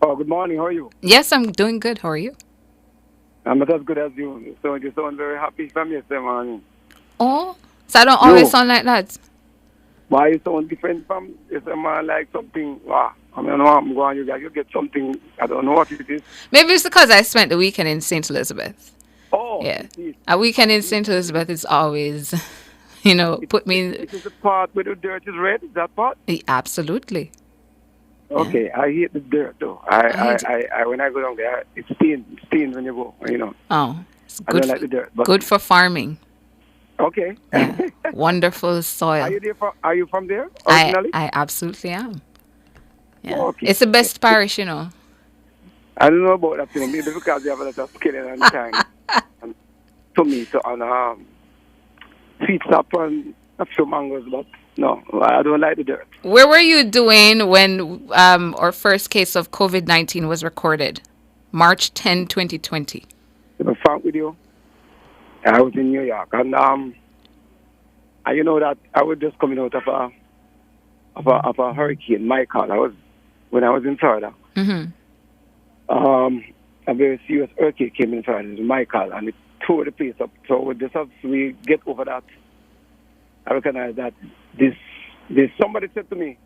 T: Oh, good morning. How are you?
C: Yes, I'm doing good. How are you?
T: I'm not as good as you. So you sound very happy from yesterday morning.
C: Oh, so I don't always sound like that.
T: Why you sound different from yesterday morning, like something? I mean, I know I'm going. You get something. I don't know what it is.
C: Maybe it's because I spent the weekend in St. Elizabeth.
T: Oh,
C: Yeah. A weekend in St. Elizabeth is always, put me in.
T: It is the part where the dirt is red. Is that part?
C: Absolutely.
T: Okay, I hate the dirt though. I when I go down there, it's stains when you go.
C: Oh, it's
T: I
C: good.
T: don't like the dirt. But
C: Good for farming.
T: okay.
C: Wonderful soil.
T: Are you from there originally?
C: I absolutely am. Yeah.
T: Oh, okay.
C: It's the best parish,
T: I don't know about that thing. Maybe because they have a lot of skilling and time and tomato and sweet sap and a few mangoes, but no, I don't like the dirt.
C: Where were you doing when our first case of COVID-19 was recorded? March 10, 2020.
T: To be frank with you, I was in New York, and you know that I was just coming out of a hurricane, Michael. When I was in Florida.
C: Mm-hmm.
T: A very serious earthquake came in Florida, Michael, and it tore the place up. So just as we get over that, I recognize that this somebody said to me,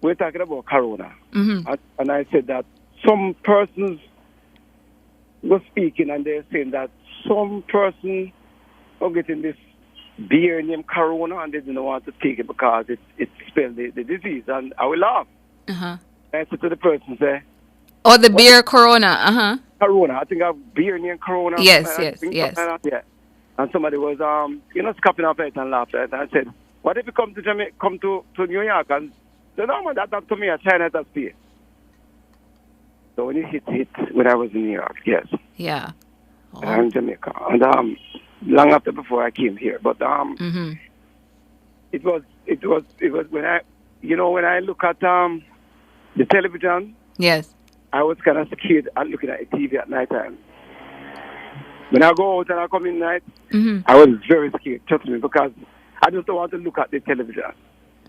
T: we're talking about Corona.
C: Mm-hmm.
T: And I said that some persons were speaking and they're saying that some person are getting this beer named Corona and they didn't want to take it because it spelled the disease. And I will laugh.
C: Uh-huh.
T: I said to the person, say,
C: oh, the beer Corona, uh-huh.
T: Corona. I think I have beer named Corona.
C: Yes.
T: Yeah. And somebody was, scupping up it and laughed at it. And I said, what if you come to Jamaica, come to New York? And said, no, man, that's to me a China that's beer. So when it hit when I was in New York, yes.
C: Yeah.
T: I'm in Jamaica. And long after before I came here. But
C: mm-hmm.
T: it was when I look at the television.
C: Yes.
T: I was kind of scared at looking at the TV at night time. When I go out and I come in night,
C: mm-hmm.
T: I was very scared, trust me, because I just don't want to look at the television.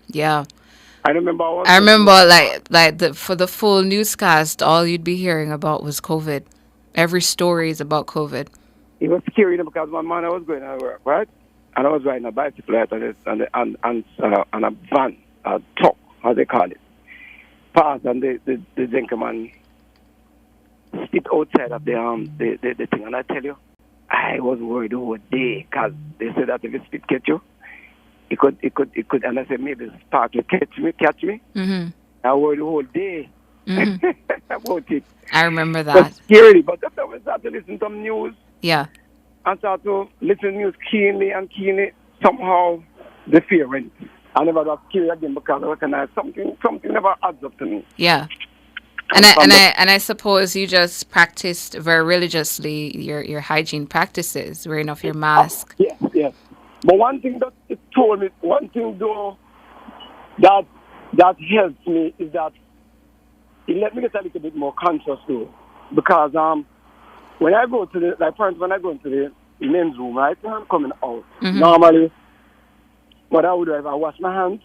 C: Yeah.
T: I remember
C: for the full newscast, all you'd be hearing about was COVID. Every story is about COVID.
T: It was scary because one man I was going to work, right? And I was riding a bicycle right on a van, a truck, how they call it. Passed and the gentleman spit outside of the thing, and I tell you, I was worried the whole day because they said that if the spit catch you, it could, and I said maybe the spark will catch me.
C: Mm-hmm.
T: I worried the whole day
C: mm-hmm.
T: about it.
C: I remember that.
T: It was scary, but after we started to listen to some news,
C: yeah,
T: and started to listen to news keenly, somehow the fear went. I never got scared again because I recognized something never adds up to me.
C: Yeah. And I suppose you just practiced very religiously your hygiene practices, wearing off your mask.
T: Yes. But one thing that it told me, one thing though that helped me is that it let me get a little bit more conscious though, because when I go to when I go into the men's room, right, when I'm coming out,
C: mm-hmm.
T: normally what I would do if I wash my hands,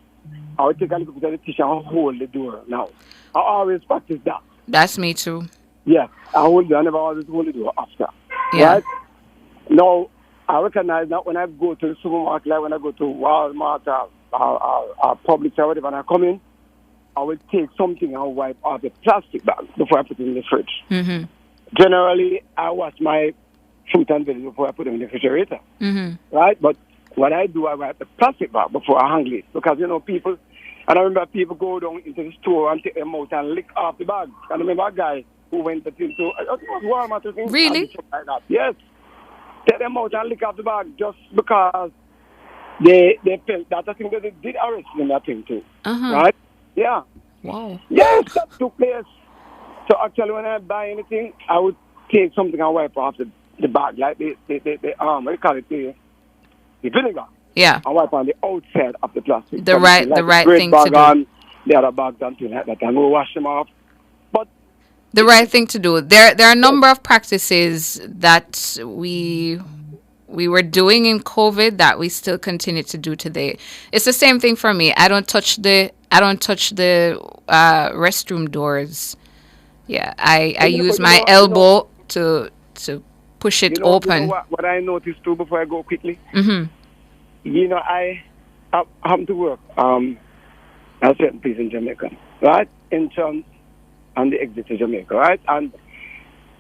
T: I would take a little bit of the tissue and hold the door now. I always practice that.
C: That's me too.
T: Yeah, I never always hold the door after.
C: Yeah.
T: Right? Now, I recognize that when I go to the supermarket, like when I go to Walmart or Publix or whatever, and I come in, I will take something and wipe off the plastic bag before I put it in the fridge.
C: Mm-hmm.
T: Generally, I wash my fruit and veggies before I put them in the refrigerator.
C: Mm-hmm.
T: Right? But what I do, I wipe the plastic bag before I hang it. Because, people... And I remember people go down into the store and take them out and lick off the bag. I remember a guy who went into, I think it was Walmart, I think.
C: Really?
T: Like that. Yes. Take them out and lick off the bag just because they felt that. I think that they did arrest them, I think, too.
C: Uh-huh.
T: Right? Yeah.
C: Wow.
T: Yes, that took place. So actually, when I buy anything, I would take something and wipe off the bag, like what do you call it, the vinegar.
C: Yeah.
T: And wipe on the outside of the plastic.
C: The right thing to do.
T: On the other bags and things like that. And we'll wash them off. But
C: the right thing to do. There are a number of practices that we were doing in COVID that we still continue to do today. It's the same thing for me. I don't touch the restroom doors. Yeah. I use my elbow to push it open.
T: What I noticed too before I go quickly?
C: Mm-hmm.
T: I happen to work at a certain place in Jamaica, right? Entrance and the exit to Jamaica, right? And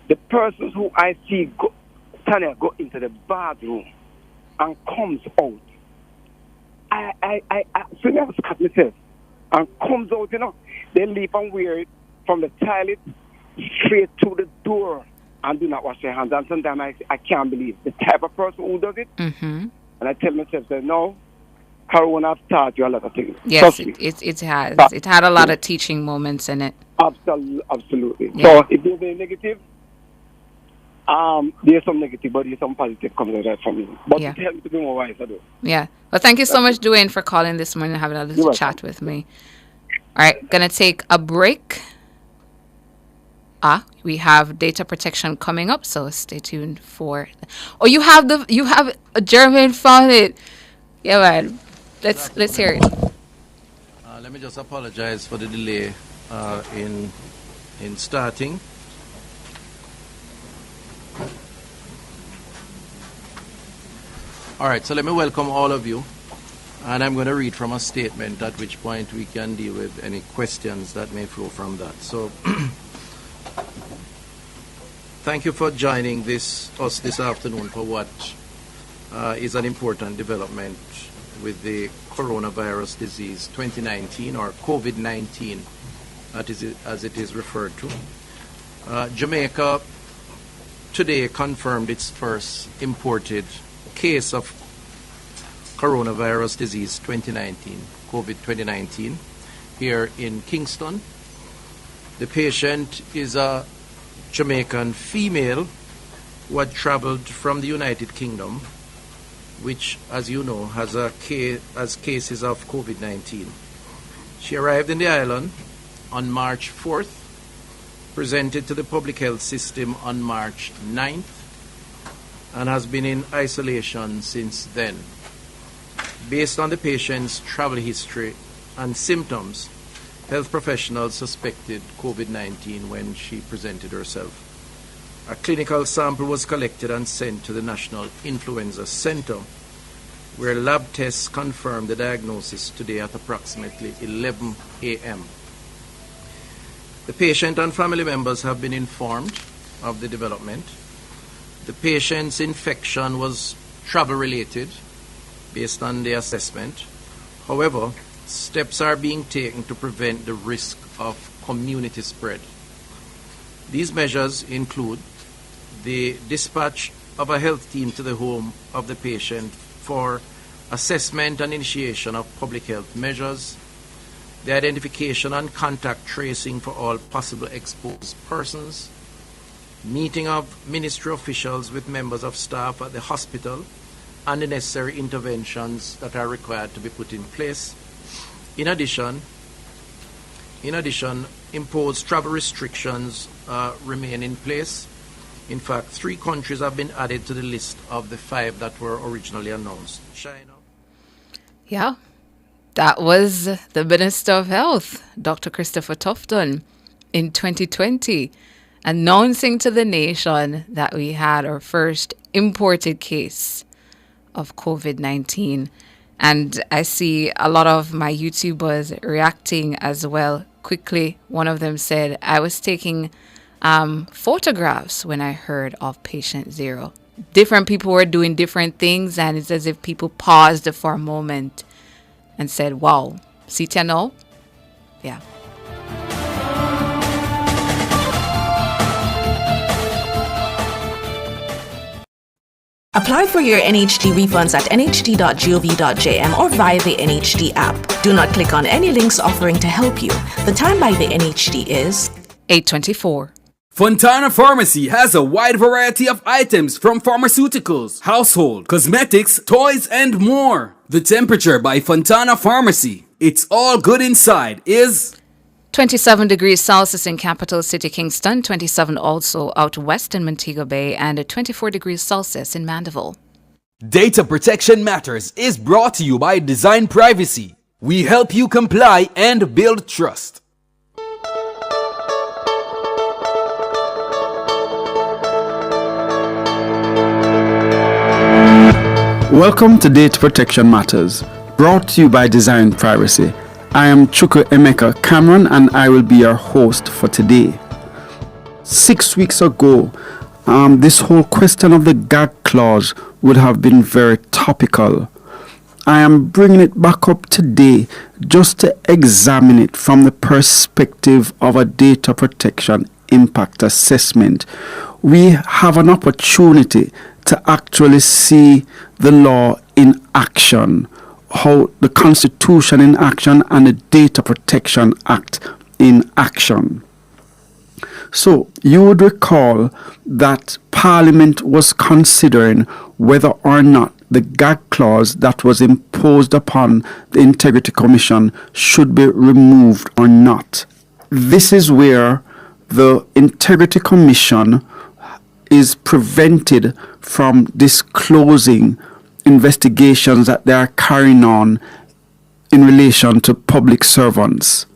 T: the persons who I see Tanya go into the bathroom and comes out. I so I was cut myself and comes out, you know. They leap and wear it from the toilet straight to the door and do not wash their hands. And sometimes I can't believe the type of person who does it.
C: Mm-hmm.
T: And I tell myself that no, Corona has taught you a lot of things.
C: Yes, it has. It had a lot of teaching moments in it.
T: Absolutely.
C: Yeah.
T: So if there's a negative, there's some negative, but there's some positive coming out of that from me. But
C: Yeah.
T: it helps me to be more wise, I do.
C: Yeah. Well, thank you so much, Dwayne, for calling this morning and having a little chat with me. All right, gonna take a break. We have data protection coming up, so stay tuned for. Oh, you have a German found it. Yeah, man. Let's hear it.
K: Let me just apologize for the delay in starting. All right, so let me welcome all of you. And I'm going to read from a statement, at which point we can deal with any questions that may flow from that. So, thank you for joining us this afternoon for what is an important development with the coronavirus disease 2019, or COVID-19, as it is referred to. Jamaica today confirmed its first imported case of coronavirus disease 2019, COVID-2019, here in Kingston. The patient is a Jamaican female who had traveled from the United Kingdom, which, as you know, has cases of COVID-19. She arrived in the island on March 4th, presented to the public health system on March 9th, and has been in isolation since then. Based on the patient's travel history and symptoms, health professionals suspected COVID-19 when she presented herself. A clinical sample was collected and sent to the National Influenza Center, where lab tests confirmed the diagnosis today at approximately 11 a.m. The patient and family members have been informed of the development. The patient's infection was travel-related, based on the assessment. However, steps are being taken to prevent the risk of community spread. These measures include the dispatch of a health team to the home of the patient for assessment and initiation of public health measures, the identification and contact tracing for all possible exposed persons, meeting of ministry officials with members of staff at the hospital, and the necessary interventions that are required to be put in place. In addition, imposed travel restrictions remain in place. In fact, 3 countries have been added to the list of the 5 that were originally announced. China.
C: Yeah, that was the Minister of Health, Dr. Christopher Tufton, in 2020, announcing to the nation that we had our first imported case of COVID-19. And I see a lot of my YouTubers reacting as well quickly. One of them said, I was taking photographs when I heard of patient 0. Different people were doing different things, and it's as if people paused for a moment and said, wow, see now? Yeah.
A: Apply for your NHD refunds at nhd.gov.jm or via the NHD app. Do not click on any links offering to help you. The time by the NHD is
C: 8:24.
M: Fontana Pharmacy has a wide variety of items from pharmaceuticals, household, cosmetics, toys, and more. The temperature by Fontana Pharmacy, it's all good inside, is
C: 27 degrees Celsius in capital city Kingston, 27 also out west in Montego Bay, and 24 degrees Celsius in Mandeville.
M: Data Protection Matters is brought to you by Design Privacy. We help you comply and build trust.
U: Welcome to Data Protection Matters, brought to you by Design Privacy. I am Chuku Emeka Cameron, and I will be your host for today. 6 weeks ago, this whole question of the gag clause would have been very topical. I am bringing it back up today just to examine it from the perspective of a data protection impact assessment. We have an opportunity to actually see the law in action, how the Constitution in action and the Data Protection Act in action. So you would recall that Parliament was considering whether or not the gag clause that was imposed upon the Integrity Commission should be removed or not. This is where the Integrity Commission is prevented from disclosing investigations that they are carrying on in relation to public servants.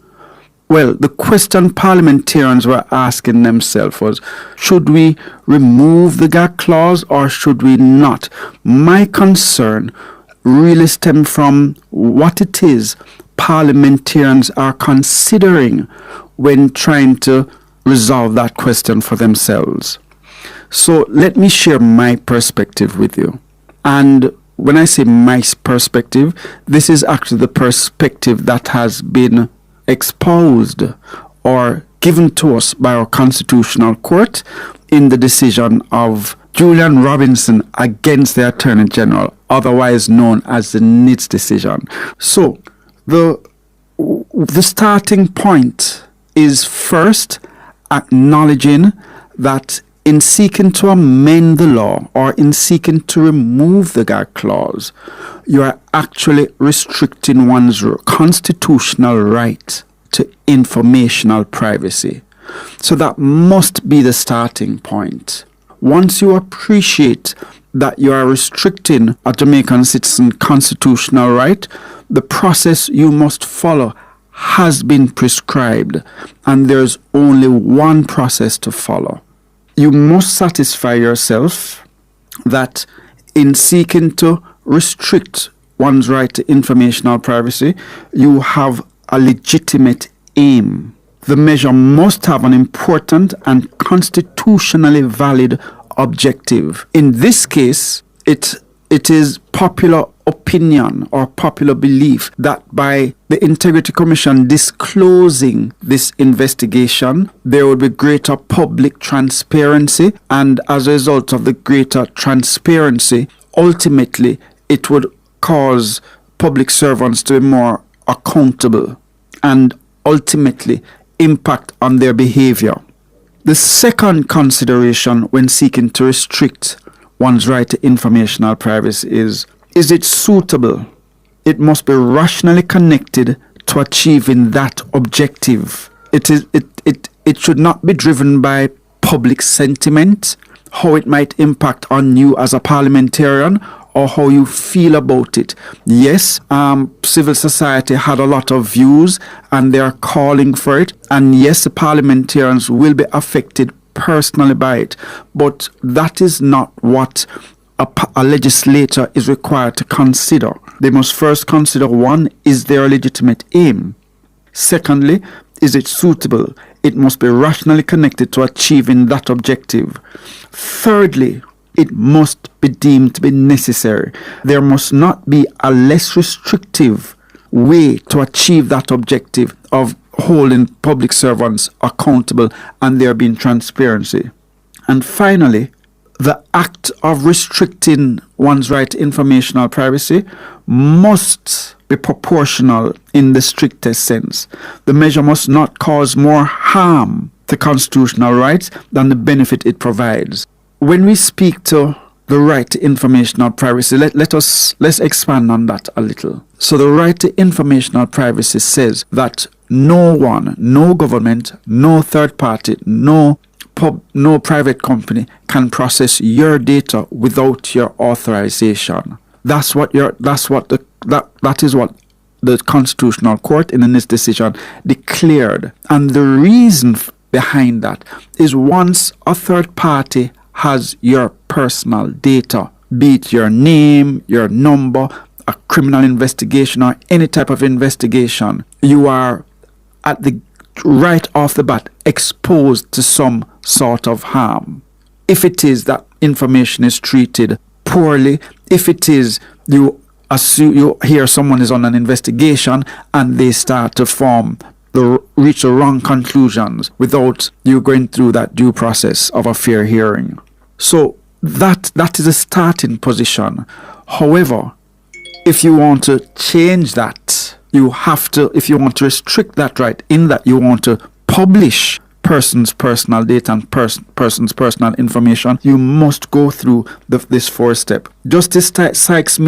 U: Well, the question parliamentarians were asking themselves was, should we remove the gag clause or should we not? My concern really stems from what it is parliamentarians are considering when trying to resolve that question for themselves. So let me share my perspective with you. And when I say my perspective, this is actually the perspective that has been exposed or given to us by our Constitutional Court in the decision of Julian Robinson against the Attorney General, otherwise known as the NITS decision. So the starting point is first acknowledging that in seeking to amend the law or in seeking to remove the gag clause, you are actually restricting one's constitutional right to informational privacy. So that must be the starting point. Once you appreciate that you are restricting a Jamaican citizen's constitutional right, the process you must follow has been prescribed, and there's only one process to follow. You must satisfy yourself that in seeking to restrict one's right to informational privacy, you have a legitimate aim. The measure must have an important and constitutionally valid objective. In this case, it is popular opinion or popular belief that by the Integrity Commission disclosing this investigation, there would be greater public transparency, and as a result of the greater transparency, ultimately it would cause public servants to be more accountable and ultimately impact on their behavior. The second consideration when seeking to restrict one's right to informational privacy is it suitable? It must be rationally connected to achieving that objective. It should not be driven by public sentiment, how it might impact on you as a parliamentarian, or how you feel about it. Yes, civil society had a lot of views and they are calling for it. And yes, the parliamentarians will be affected personally by it. But that is not what a legislator is required to consider. They must first consider, one, is there a legitimate aim? Secondly, is it suitable? It must be rationally connected to achieving that objective. Thirdly, it must be deemed to be necessary. There must not be a less restrictive way to achieve that objective of holding public servants accountable and there being transparency. And finally, the act of restricting one's right to informational privacy must be proportional in the strictest sense. The measure must not cause more harm to constitutional rights than the benefit it provides. When we speak to the right to informational privacy, let's expand on that a little. So the right to informational privacy says that no one, no government, no third party, no private company can process your data without your authorization. That is what the Constitutional Court in this decision declared. And the reason behind that is once a third party has your personal data, be it your name, your number, a criminal investigation or any type of investigation, you are right off the bat exposed to some sort of harm. if it is that information is treated poorly, if it is you hear someone is on an investigation and they start to reach the wrong conclusions without you going through that due process of a fair hearing. So that is a starting position. However, if you want to change that, you have to, if you want to restrict that right, in that you want to publish person's personal data and person's personal information, you must go through this 4-step. Justice Sykes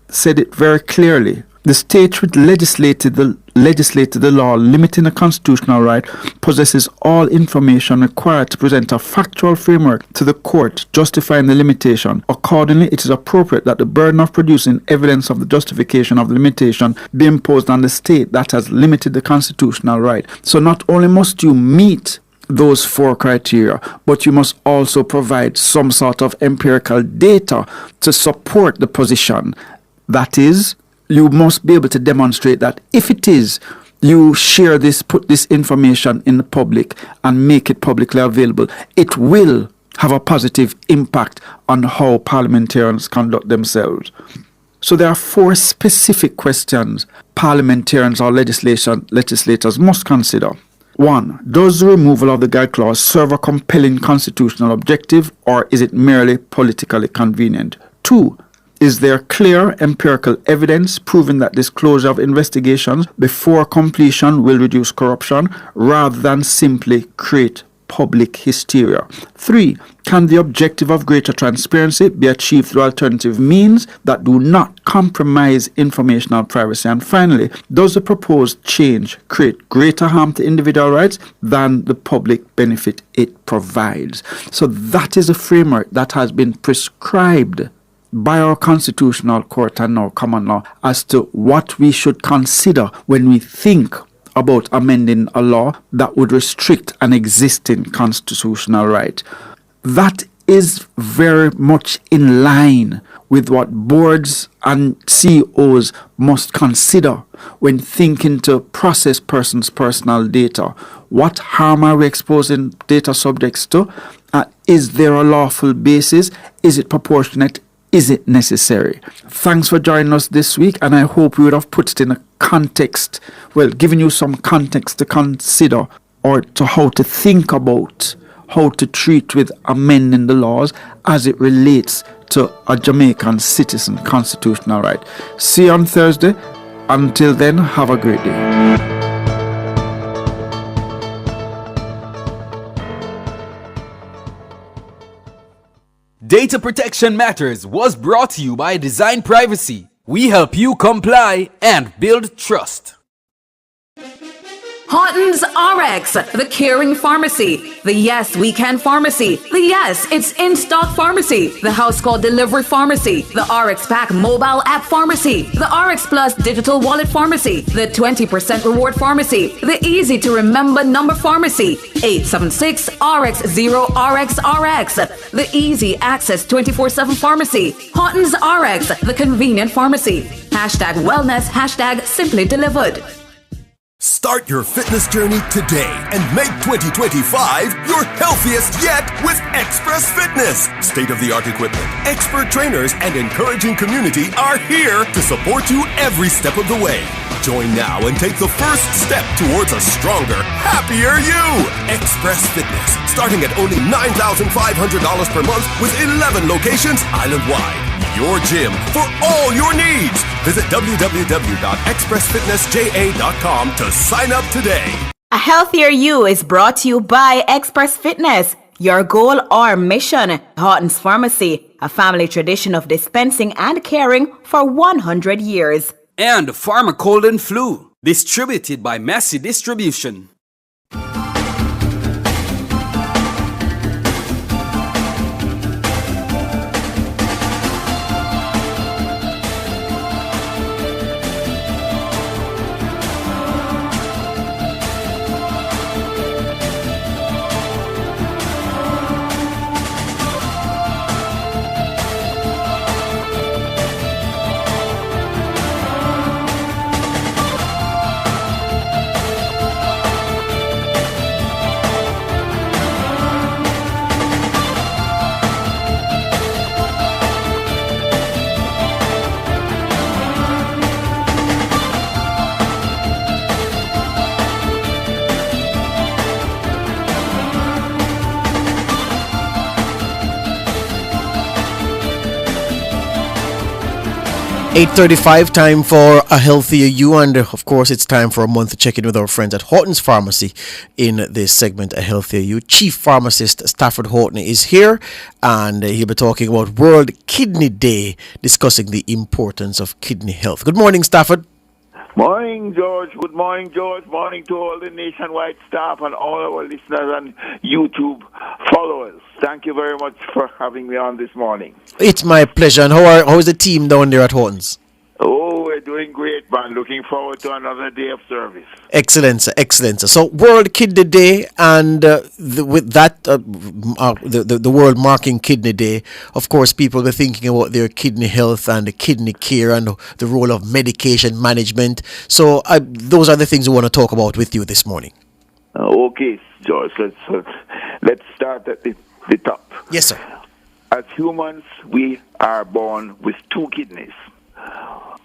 U: said it very clearly. The state which legislated the law limiting a constitutional right possesses all information required to present a factual framework to the court justifying the limitation. Accordingly, it is appropriate that the burden of producing evidence of the justification of the limitation be imposed on the state that has limited the constitutional right. So not only must you meet those 4 criteria, but you must also provide some sort of empirical data to support the position. That is, you must be able to demonstrate that if it is you share this, put this information in the public and make it publicly available, it will have a positive impact on how parliamentarians conduct themselves. So there are 4 specific questions parliamentarians or legislators must consider. 1. Does the removal of the gag clause serve a compelling constitutional objective, or is it merely politically convenient? 2. Is there clear empirical evidence proving that disclosure of investigations before completion will reduce corruption rather than simply create public hysteria? 3. Can the objective of greater transparency be achieved through alternative means that do not compromise informational privacy? And finally, does the proposed change create greater harm to individual rights than the public benefit it provides? So that is a framework that has been prescribed by our constitutional court and now common law as to what we should consider when we think about amending a law that would restrict an existing constitutional right. That is very much in line with what boards and CEOs must consider when thinking to process persons' personal data. What harm are we exposing data subjects to? Is there a lawful basis? Is it proportionate? Is it necessary? Thanks for joining us this week, and I hope we would have put it in a context, given you some context to consider or to how to think about how to treat with amending the laws as it relates to a Jamaican citizen constitutional right. See you on Thursday. Until then, have a great day.
M: Data Protection Matters was brought to you by Design Privacy. We help you comply and build trust.
O: Horton's RX, the caring pharmacy, the Yes We Can pharmacy, the Yes It's in Stock pharmacy, the House Call Delivery pharmacy, the RX Pack mobile app pharmacy, the RX Plus digital wallet pharmacy, the 20% reward pharmacy, the easy to remember number pharmacy, 876 RX0 RX, the easy access 24/7 pharmacy, Horton's RX, the convenient pharmacy, #wellness, #simply delivered.
S: Start your fitness journey today and make 2025 your healthiest yet with Express Fitness. State-of-the-art equipment, expert trainers, and encouraging community are here to support you every step of the way. Join now and take the first step towards a stronger, happier you. Express Fitness, starting at only $9,500 per month with 11 locations island-wide. Your gym for all your needs. Visit www.expressfitnessja.com to sign up today.
V: A Healthier You is brought to you by Express Fitness. Your goal or mission, Horton's Pharmacy, a family tradition of dispensing and caring for 100 years.
M: And Pharma Cold and Flu, distributed by Massey Distribution.
G: 8:35, time for A Healthier You, and of course it's time for a month to check in with our friends at Horton's Pharmacy in this segment, A Healthier You. Chief Pharmacist Stafford Horton is here, and he'll be talking about World Kidney Day, discussing the importance of kidney health. Good morning, Stafford.
D: Morning, George. Good morning, George. Morning to all the nationwide staff and all our listeners and YouTube followers. Thank you very much for having me on this morning.
G: It's my pleasure. And how is the team down there at Horton's?
D: Oh, we're doing great, man. Looking forward to another day of service.
G: Excellent, sir. Excellent, sir. So, World Kidney Day, and with that, the world marking Kidney Day, of course, people were thinking about their kidney health and the kidney care and the role of medication management. So, those are the things we want to talk about with you this morning.
D: Okay, George. Let's start at the top.
G: Yes, sir.
D: As humans, we are born with two kidneys.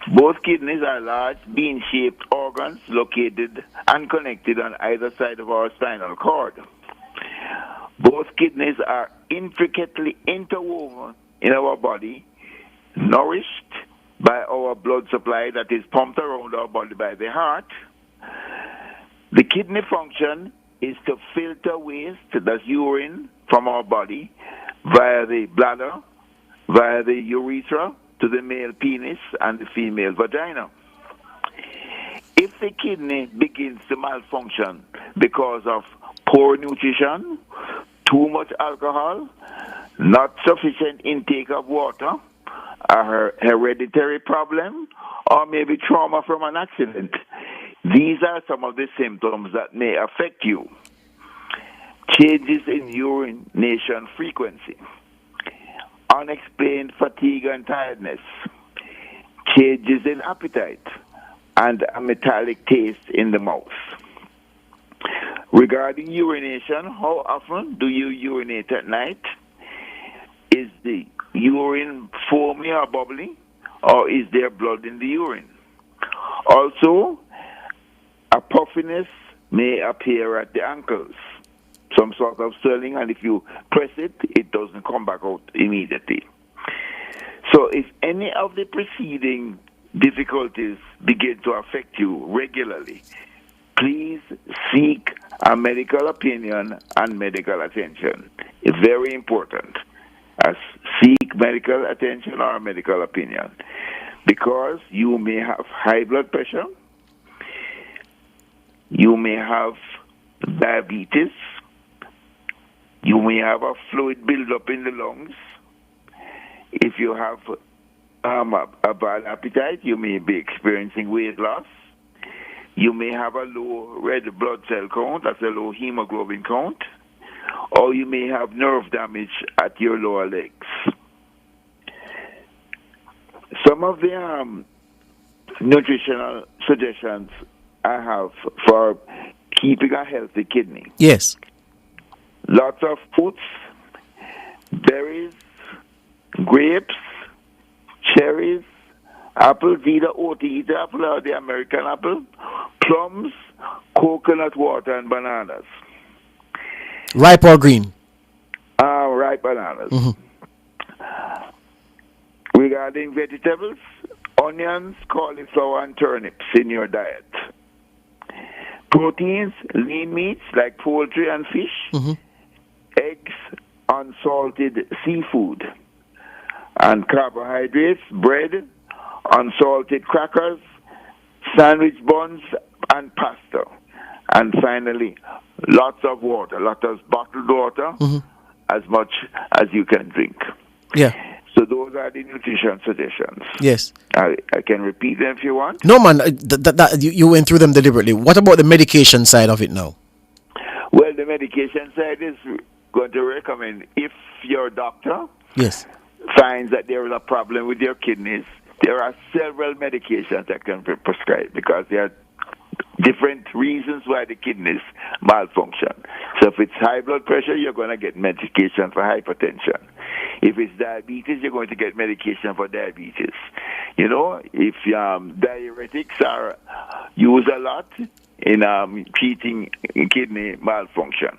D: Both kidneys are large, bean-shaped organs located and connected on either side of our spinal cord. Both kidneys are intricately interwoven in our body, nourished by our blood supply that is pumped around our body by the heart. The kidney function is to filter waste, that's urine, from our body via the bladder, via the urethra, to the male penis and the female vagina. If the kidney begins to malfunction because of poor nutrition, too much alcohol, not sufficient intake of water, a hereditary problem, or maybe trauma from an accident, these are some of the symptoms that may affect you. Changes in urination frequency, unexplained fatigue and tiredness, changes in appetite, and a metallic taste in the mouth. Regarding urination, how often do you urinate at night? Is the urine foamy or bubbly, or is there blood in the urine? Also, a puffiness may appear at the ankles, some sort of swelling, and if you press it, it doesn't come back out immediately. So if any of the preceding difficulties begin to affect you regularly, please seek a medical opinion and medical attention. It's very important. Seek medical attention or medical opinion, because you may have high blood pressure, you may have diabetes, you may have a fluid buildup in the lungs. If you have a bad appetite, you may be experiencing weight loss. You may have a low red blood cell count, that's a low hemoglobin count. Or you may have nerve damage at your lower legs. Some of the nutritional suggestions I have for keeping a healthy kidney.
G: Yes.
D: Lots of fruits, berries, grapes, cherries, apples, either eat apple or the American apple, plums, coconut water, and bananas.
G: Ripe or green?
D: Ripe bananas.
G: Mm-hmm.
D: Regarding vegetables, onions, cauliflower, and turnips in your diet. Proteins, lean meats like poultry and fish.
G: Mm-hmm.
D: Eggs, unsalted seafood, and carbohydrates, bread, unsalted crackers, sandwich buns, and pasta. And finally, lots of water, lots of bottled water, as much as you can drink.
G: Yeah.
D: So those are the nutrition suggestions.
G: Yes.
D: I can repeat them if you want.
G: No, man, you went through them deliberately. What about the medication side of it now?
D: Well, the medication side is going to recommend, if your doctor finds that there is a problem with your kidneys, there are several medications that can be prescribed, because there are different reasons why the kidneys malfunction. So if it's high blood pressure, you're going to get medication for hypertension. If it's diabetes, you're going to get medication for diabetes. You know, if diuretics are used a lot in treating kidney malfunction.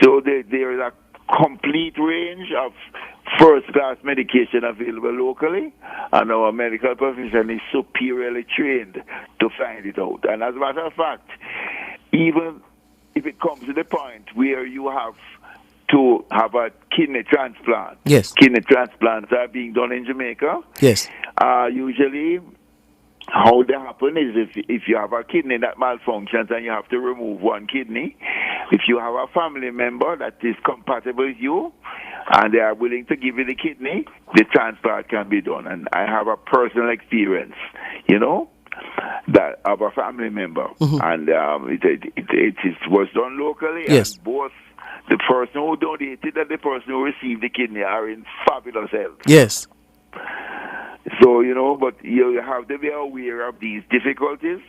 D: So there is a complete range of first-class medication available locally, and our medical profession is superiorly trained to find it out. And as a matter of fact, even if it comes to the point where you have to have a kidney transplant,
G: yes,
D: kidney transplants are being done in Jamaica.
G: Yes.
D: Usually, how they happen is if you have a kidney that malfunctions and you have to remove one kidney, if you have a family member that is compatible with you and they are willing to give you the kidney, the transplant can be done. And I have a personal experience, that of a family member, and it was done locally.
G: Yes.
D: And both the person who donated and the person who received the kidney are in fabulous health.
G: Yes.
D: So, but you have to be aware of these difficulties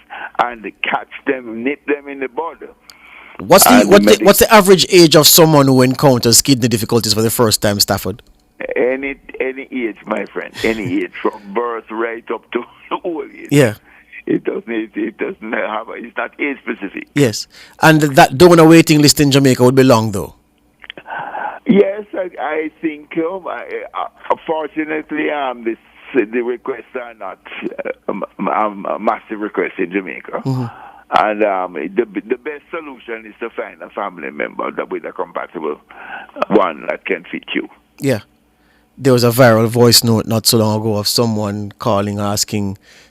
D: and catch them, nip them in the bud.
G: What's the average age of someone who encounters kidney difficulties for the first time, Stafford?
D: Any age, my friend, any age, from birth right up to old age.
G: Yeah.
D: It doesn't have. It's not age specific.
G: Yes, and that donor waiting list in Jamaica would be long, though.
D: Yes, I think. Fortunately, the requests are not massive requests in Jamaica. And the best solution is to find a family member with a compatible one that can fit you.
G: Yeah. There was a viral voice note not so long ago of someone calling,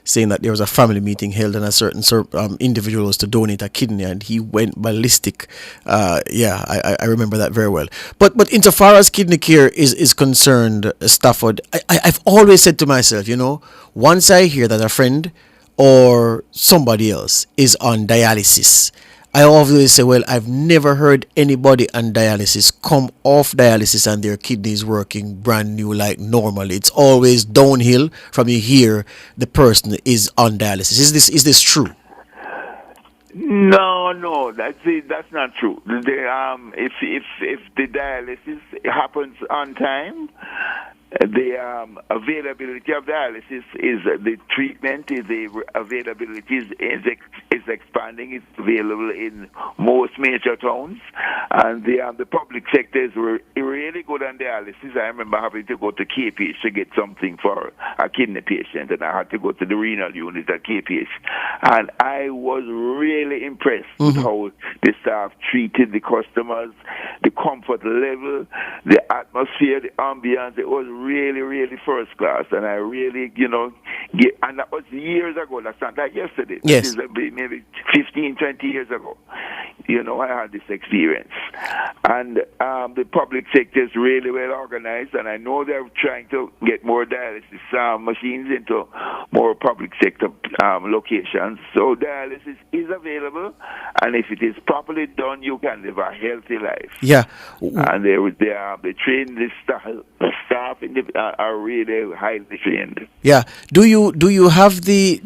G: saying that there was a family meeting held and a certain individual was to donate a kidney, and he went ballistic. I remember that very well. But insofar as kidney care is concerned, Stafford, I've always said to myself, once I hear that a friend or somebody else is on dialysis, I always say, well, I've never heard anybody on dialysis come off dialysis and their kidneys working brand new like normal. It's always downhill from you hear the person is on dialysis. Is this true?
D: No, that's not true. If the dialysis happens on time, the availability of dialysis is the treatment is the availability is expanding. It's available in most major towns, and the public sector is really good on dialysis. I remember having to go to KPH to get something for a kidney patient, and I had to go to the renal unit at KPH, and I was really impressed with how the staff treated the customers, the comfort level, the atmosphere, the ambience. It was really, really first class, and I really, and that was years ago. That's not like yesterday.
G: Yes.
D: This is maybe 15, 20 years ago. I had this experience. And the public sector is really well organized, and I know they're trying to get more dialysis machines into more public sector locations. So dialysis is available, and if it is properly done, you can live a healthy life.
G: Yeah.
D: And they train the staff are really highly trained.
G: Yeah. Do you have the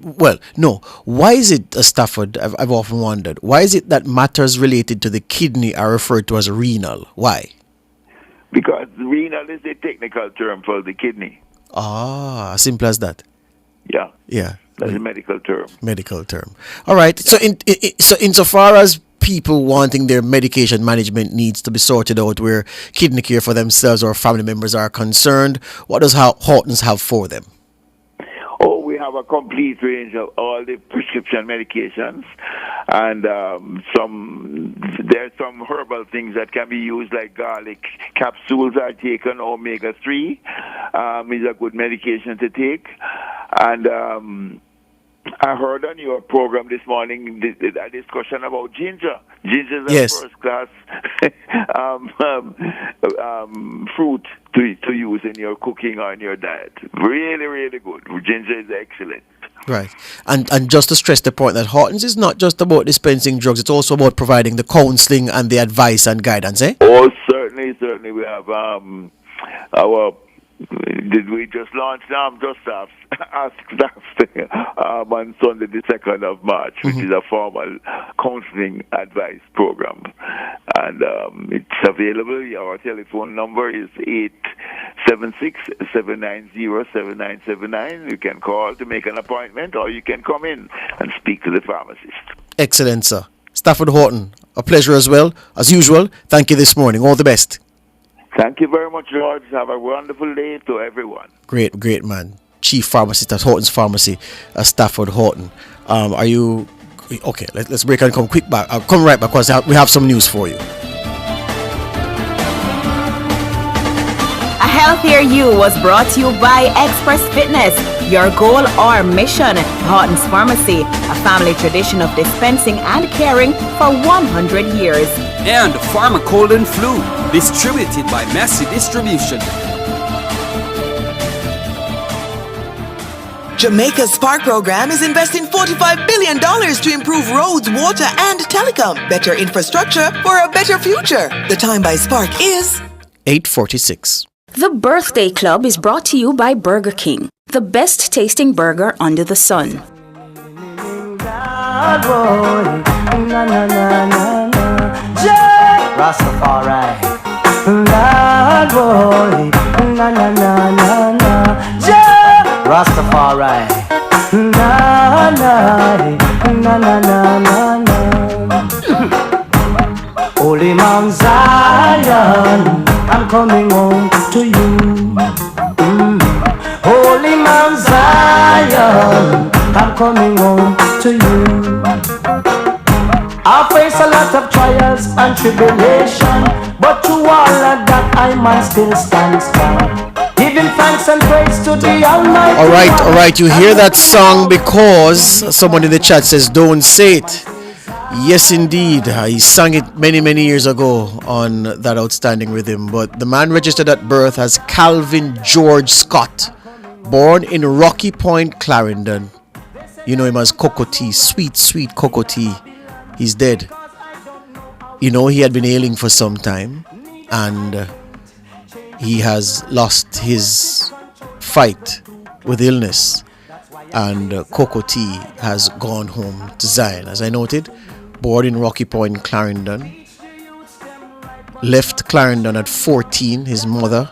G: well, no. Why is it, Stafford, I've often wondered, why is it that matters related to the kidney are referred to as renal? Why?
D: Because renal is the technical term for the kidney.
G: Simple as that.
D: Yeah.
G: Yeah.
D: That's a medical term.
G: Medical term. All right. So insofar as people wanting their medication management needs to be sorted out where kidney care for themselves or family members are concerned, what does Hortons have for them?
D: Oh, we have a complete range of all the prescription medications, and there's some herbal things that can be used, like garlic capsules are taken. Omega-3 is a good medication to take, and I heard on your program this morning a discussion about ginger. Ginger is a first-class fruit to use in your cooking or in your diet. Really, really good. Ginger is excellent.
G: Right. And just to stress the point that Hortons is not just about dispensing drugs, it's also about providing the counseling and the advice and guidance, eh?
D: Oh, certainly. We have did we just launch Just Ask Staff on Sunday the 2nd of March, which is a formal counseling advice program. And it's available. Our telephone number is 876-790-7979. You can call to make an appointment, or you can come in and speak to the pharmacist.
G: Excellent, sir. Stafford Horton, a pleasure as well. As usual, thank you this morning. All the best.
D: Thank you very much, George. Have a wonderful day to everyone.
G: Great man. Chief Pharmacist at Horton's Pharmacy, Stafford Horton. Are you okay? Let's break and come quick back. I'll come right back because we have some news for you.
V: A healthier you was brought to you by Express Fitness. Your goal or mission. Horton's Pharmacy, a family tradition of dispensing and caring for 100 years.
M: And Pharma Cold and Flu, distributed by Massey Distribution.
B: Jamaica's Spark program is investing $45 billion to improve roads, water, and telecom. Better infrastructure for a better future. The time by Spark is
G: 8:46.
Q: The Birthday Club is brought to you by Burger King, the best tasting burger under the sun.
W: Rastafari, Lord boy, na na na na na, Rastafari, na na na na na na. Holy Mount Zion, I'm coming home to you. Holy Mount Zion, I'm coming home to you. I face a lot of trials and tribulation, but to all of that I must still stand strong, giving thanks and praise to the Almighty.
G: All right. You hear that song because someone in the chat says, "Don't say it." Yes, indeed. He sang it many years ago on that outstanding rhythm. But the man registered at birth as Calvin George Scott, born in Rocky Point, Clarendon. You know him as Cocoa Tea, sweet Cocoa Tea. He's dead. You know, he had been ailing for some time, and he has lost his fight with illness, and Cocoa Tea has gone home to Zion. As I noted, born in Rocky Point, Clarendon, left Clarendon at 14. His mother,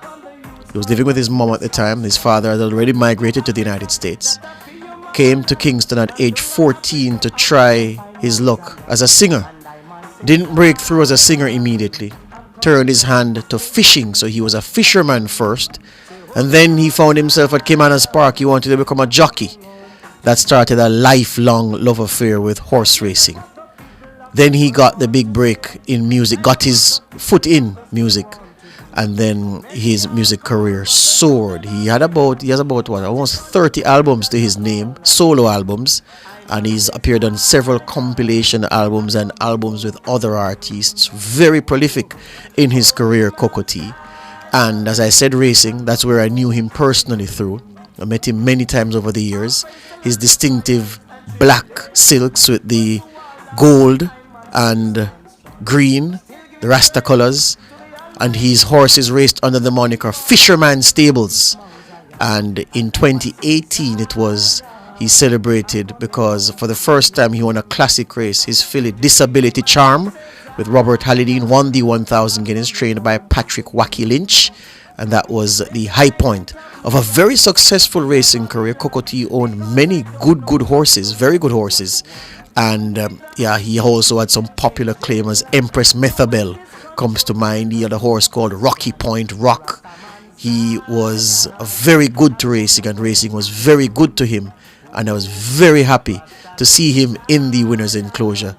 G: he was living with his mom at the time. His father had already migrated to the United States. Came to Kingston at age 14 to try his luck as a singer. Didn't break through as a singer immediately. Turned his hand to fishing, so he was a fisherman first. And then he found himself at Caymanas Park. He wanted to become a jockey. That started a lifelong love affair with horse racing. Then he got the big break in music, got his foot in music, and then his music career soared. He has about almost 30 albums to his name, solo albums, and he's appeared on several compilation albums and albums with other artists. Very prolific in his career, Cocoa Tea. And as I said, racing, that's where I knew him personally through. I met him many times over the years. His distinctive black silks with the gold and green, the Rasta colors, and his horses raced under the moniker Fisherman Stables. And in 2018 he celebrated because for the first time he won a classic race. His filly Disability Charm with Robert Hallidine won the 1,000 Guineas, trained by Patrick Wacky Lynch, and that was the high point of a very successful racing career. Cocoa Tea owned many good horses, very good horses. And he also had some popular claimers. Empress Methabel comes to mind. He had a horse called Rocky Point Rock. He was very good to racing, and racing was very good to him. And I was very happy to see him in the winner's enclosure,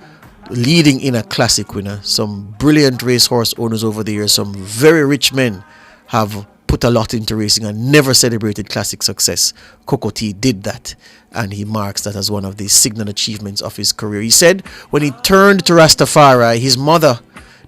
G: leading in a classic winner. Some brilliant racehorse owners over the years, some very rich men have put a lot into racing and never celebrated classic success. Cocoa Tea did that, and he marks that as one of the signal achievements of his career. He said when he turned to Rastafari, his mother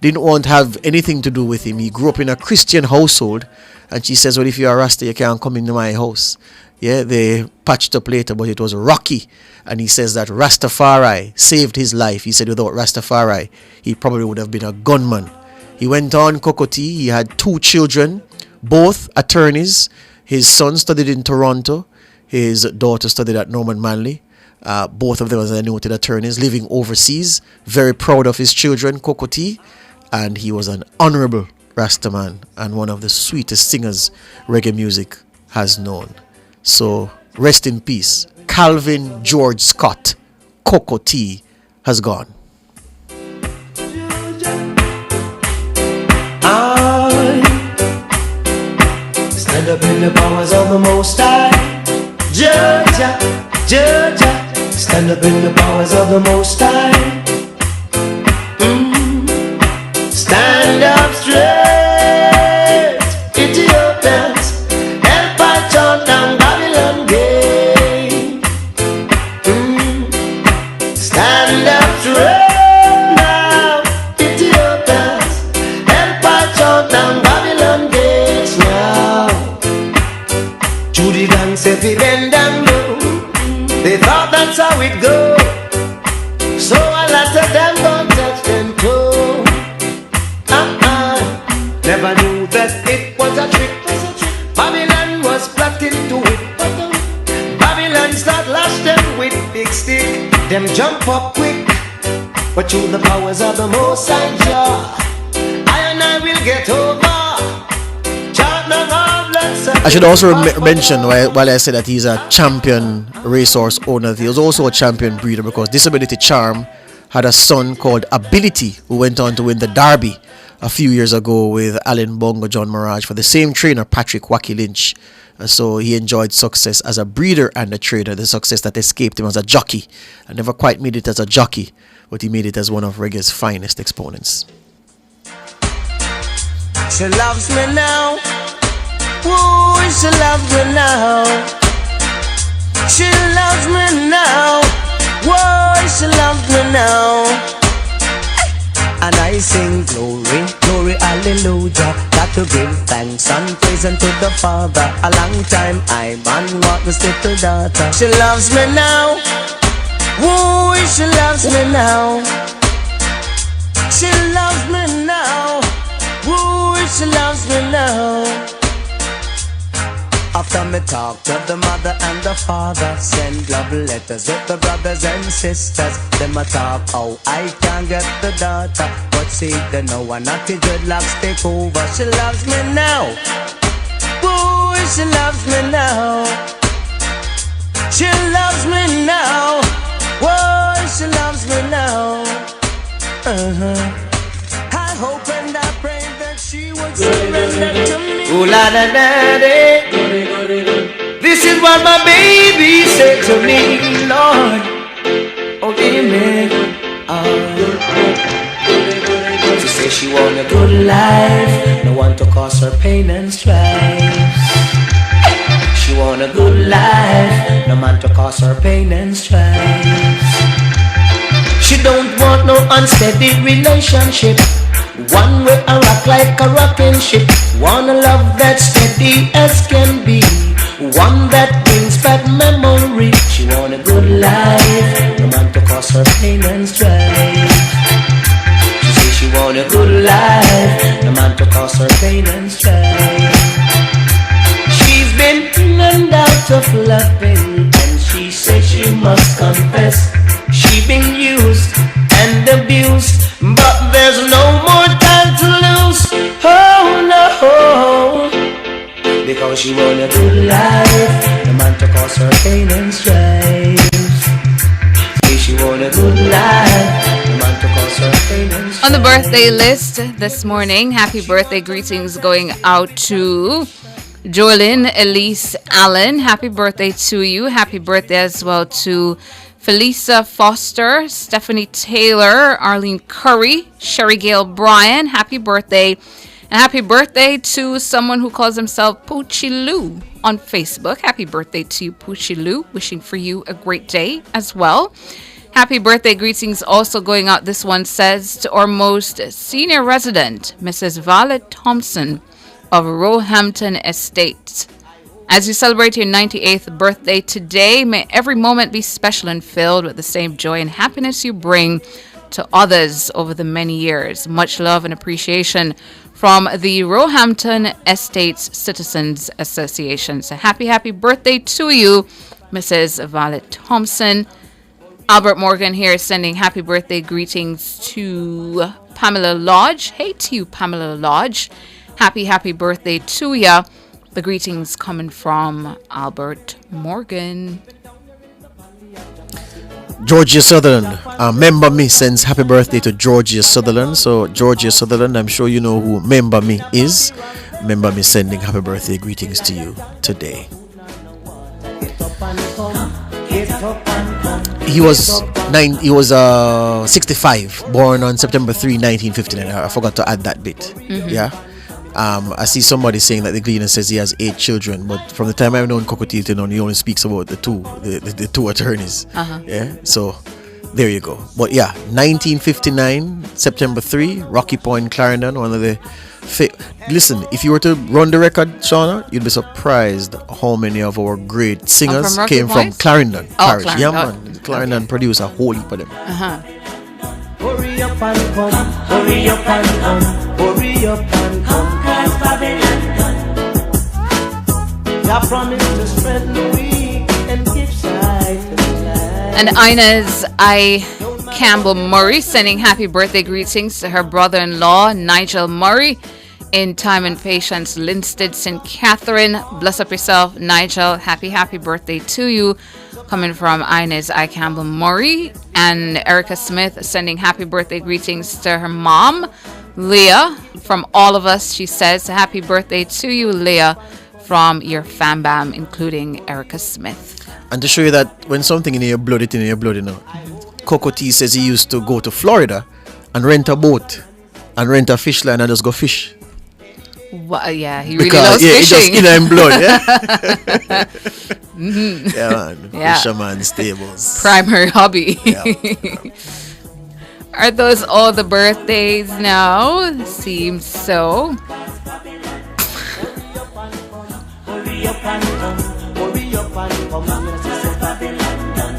G: didn't want to have anything to do with him. He grew up in a Christian household, and she says, well, if you're a Rasta, you can't come into my house. Yeah, they patched up later, but it was Rocky. And he says that Rastafari saved his life. He said without Rastafari, he probably would have been a gunman. He went on, Cocoa Tea. He had 2 children, both attorneys. His son studied in Toronto. His daughter studied at Norman Manley. Both of them, as I noted, attorneys living overseas. Very proud of his children, Cocoa Tea. And he was an honorable Rastaman and one of the sweetest singers reggae music has known. So rest in peace. Calvin George Scott, Cocoa Tea, has gone.
W: I Stand up in the powers of the Most High. Georgia, Georgia. Stand up in the powers of the Most High. Stand up straight, Ethiopians. Help us shut down Babylon gate. Stand up straight now, Ethiopians. Help us shut down Babylon gates now. Judy gang said we bend and go. They thought that's how it go. So a lot of them don't touch them toe. Never knew that it was a trick. Babylon was plotting to it. Babylon start lash them with big stick. Them jump up quick. But through the powers of the Most High Jah, I and I will get over.
G: I should also mention while I said that he's a champion racehorse owner, he was also a champion breeder, because Disability Charm had a son called Ability who went on to win the Derby a few years ago with Alan Bongo John Mirage for the same trainer, Patrick Wacky Lynch. So he enjoyed success as a breeder and a trader, the success that escaped him as a jockey. I never quite made it as a jockey, but he made it as one of reggae's finest exponents.
W: She loves me now. Ooh, she loves me now. She loves me now. Whoa, she loves me now. And I sing glory, glory, hallelujah. Got to give thanks and praise unto the Father. A long time I man want this little daughter. She loves me now. Ooh, she loves me now. She loves me now. Ooh, she loves me now. After me talk to the mother and the father, send love letters with the brothers and sisters. Them a talk how I can't get the daughter, but see they know one not the dreadlocks take over. She loves me now. Ooh, she loves me now. She loves me now. Whoa, she loves me now. I hope and I pray that she would surrender to me. Ooh la da da da. This is what my baby said to me, Lord. Oh, amen. She said she want a good life, no one to cause her pain and strife. She want a good life, no man to cause her pain and strife. She don't want no unsteady relationship, one way I rock like a rocking ship. Want a love that's steady as can be, one that brings back memory. She want a good life, no man to cause her pain and strife. She say she want a good life, no man to cause her pain and strife. She's been in and out of loving, and she says she must confess she been used and abused, but there's no more time to lose. Oh no, because she want a good life, no man to cause her pain and strife. She want a good life, no man to cause her pain and strife.
C: On the birthday list this morning, happy birthday greetings going out to Joelyn Elise Allen. Happy birthday to you. Happy birthday as well to Felisa Foster, Stephanie Taylor, Arlene Curry, Sherry Gale Bryan. Happy birthday. And happy birthday to someone who calls himself Poochie Lou on Facebook. Happy birthday to you, Poochie Lou. Wishing for you a great day as well. Happy birthday greetings also going out, this one says, to our most senior resident, Mrs. Violet Thompson of Roehampton Estates. As you celebrate your 98th birthday today, may every moment be special and filled with the same joy and happiness you bring to others over the many years. Much love and appreciation from the Roehampton Estates Citizens Association. So happy birthday to you, Mrs. Violet Thompson. Albert Morgan here sending happy birthday greetings to Pamela Lodge. Hey to you, Pamela Lodge. Happy birthday to ya. The greetings coming from Albert Morgan.
G: Georgia Sutherland, Member Me sends happy birthday to Georgia Sutherland. So Georgia Sutherland, I'm sure you know who Member Me is. remember me sending happy birthday greetings to you today. He was 65, born on September 3, 1959. I forgot to add that bit.
C: Mhm.
G: Yeah. I see somebody saying that the Gleaner says he has 8 children, but from the time I've known Cocoa Tea to now, he only speaks about the two attorneys.
C: Uh-huh.
G: Yeah. So there you go. But yeah, 1959, September 3, Rocky Point, Clarendon, one of the listen, if you were to run the record, Shauna, you'd be surprised how many of our great singers
C: from Rocky
G: came
C: Point?
G: from Clarendon Parish.
C: Clarendon.
G: Yeah, man. Clarendon produced a whole heap of them.
C: Uh-huh.
W: Hurry up and come, hurry up and come, hurry up and come, 'cause Babylon done. God promised to strengthen the weak and give sight to the blind.
C: And Inez I. Campbell Murray sending happy birthday greetings to her brother-in-law Nigel Murray in Time and Patience, Linstead, St. Catherine. Bless up yourself, Nigel. Happy birthday to you. Coming from Inez I. Campbell Murray. And Erica Smith sending happy birthday greetings to her mom, Leah. From all of us, she says, happy birthday to you, Leah, from your fam bam, including Erica Smith.
G: And to show you that when something in your blood, it's in your blood, you know. Cocoa Tea says he used to go to Florida and rent a boat and rent a fish line and just go fish.
C: Well, yeah, he really
G: Because,
C: loves
G: yeah,
C: fishing.
G: It's just in him blood, yeah.
C: Mhm.
G: Yeah, man.
C: Yeah.
G: Fisherman stables.
C: Primary hobby.
G: Yeah.
C: Are those all the birthdays now? Seems so.
W: Hurry up and come, hurry up and come, Babylon done.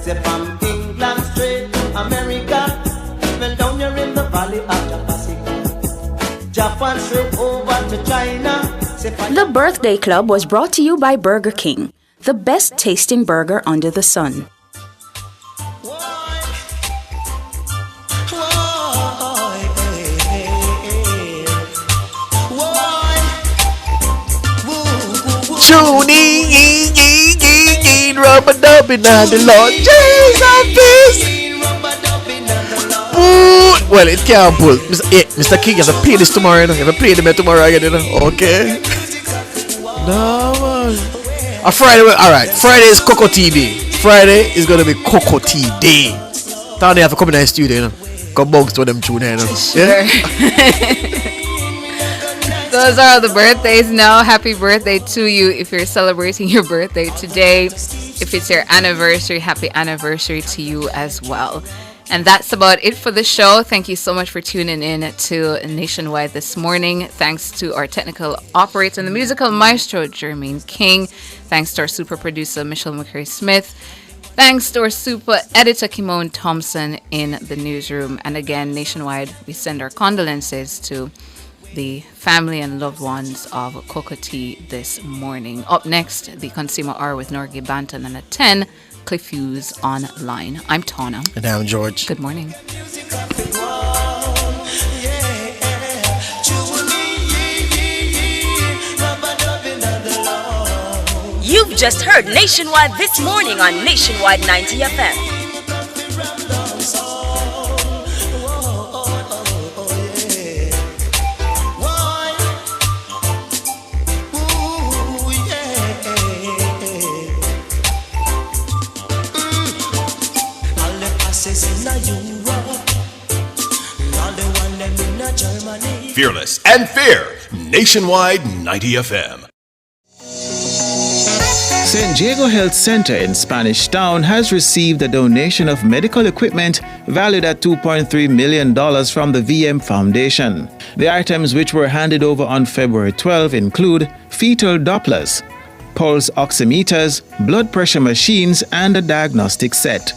W: Say from England straight to America, even down here in the valley of the Pacific, Japan straight over to China.
Q: The Birthday Club was brought to you by Burger King, the best tasting burger under the sun.
G: Tuning in, rub-a-dubbing on the Lord Jesus. Well, it can't pull. Mr. King, you have to play this tomorrow, you know? You have to play them tomorrow again, you know? Okay. No, man. A Friday, alright. Friday is Cocoa Tea Day. Friday is going to be Cocoa Tea Day. Now they have to come in the studio, you know? Come bounce to them tune, you know?
C: Sure.
G: Yeah?
C: Those are all the birthdays now. Happy birthday to you if you're celebrating your birthday today. If it's your anniversary, happy anniversary to you as well. And that's about it for the show. Thank you so much for tuning in to Nationwide this morning. Thanks to our technical operator and the musical maestro, Jermaine King. Thanks to our super producer, Michelle McCray Smith. Thanks to our super editor, Kimone Thompson, in the newsroom. And again, Nationwide, we send our condolences to the family and loved ones of Cocoa Tea this morning. Up next, the Consumer Hour with Norgie Banton, and at 10, Cliff Hughes online. I'm Tana.
G: And I'm George.
C: Good morning.
E: You've just heard Nationwide this morning on Nationwide 90 FM.
S: Fearless and fair. Nationwide 90 FM.
F: San Diego Health Center in Spanish Town has received a donation of medical equipment valued at $2.3 million from the VM Foundation. The items which were handed over on February 12 include fetal Dopplers, pulse oximeters, blood pressure machines, and a diagnostic set.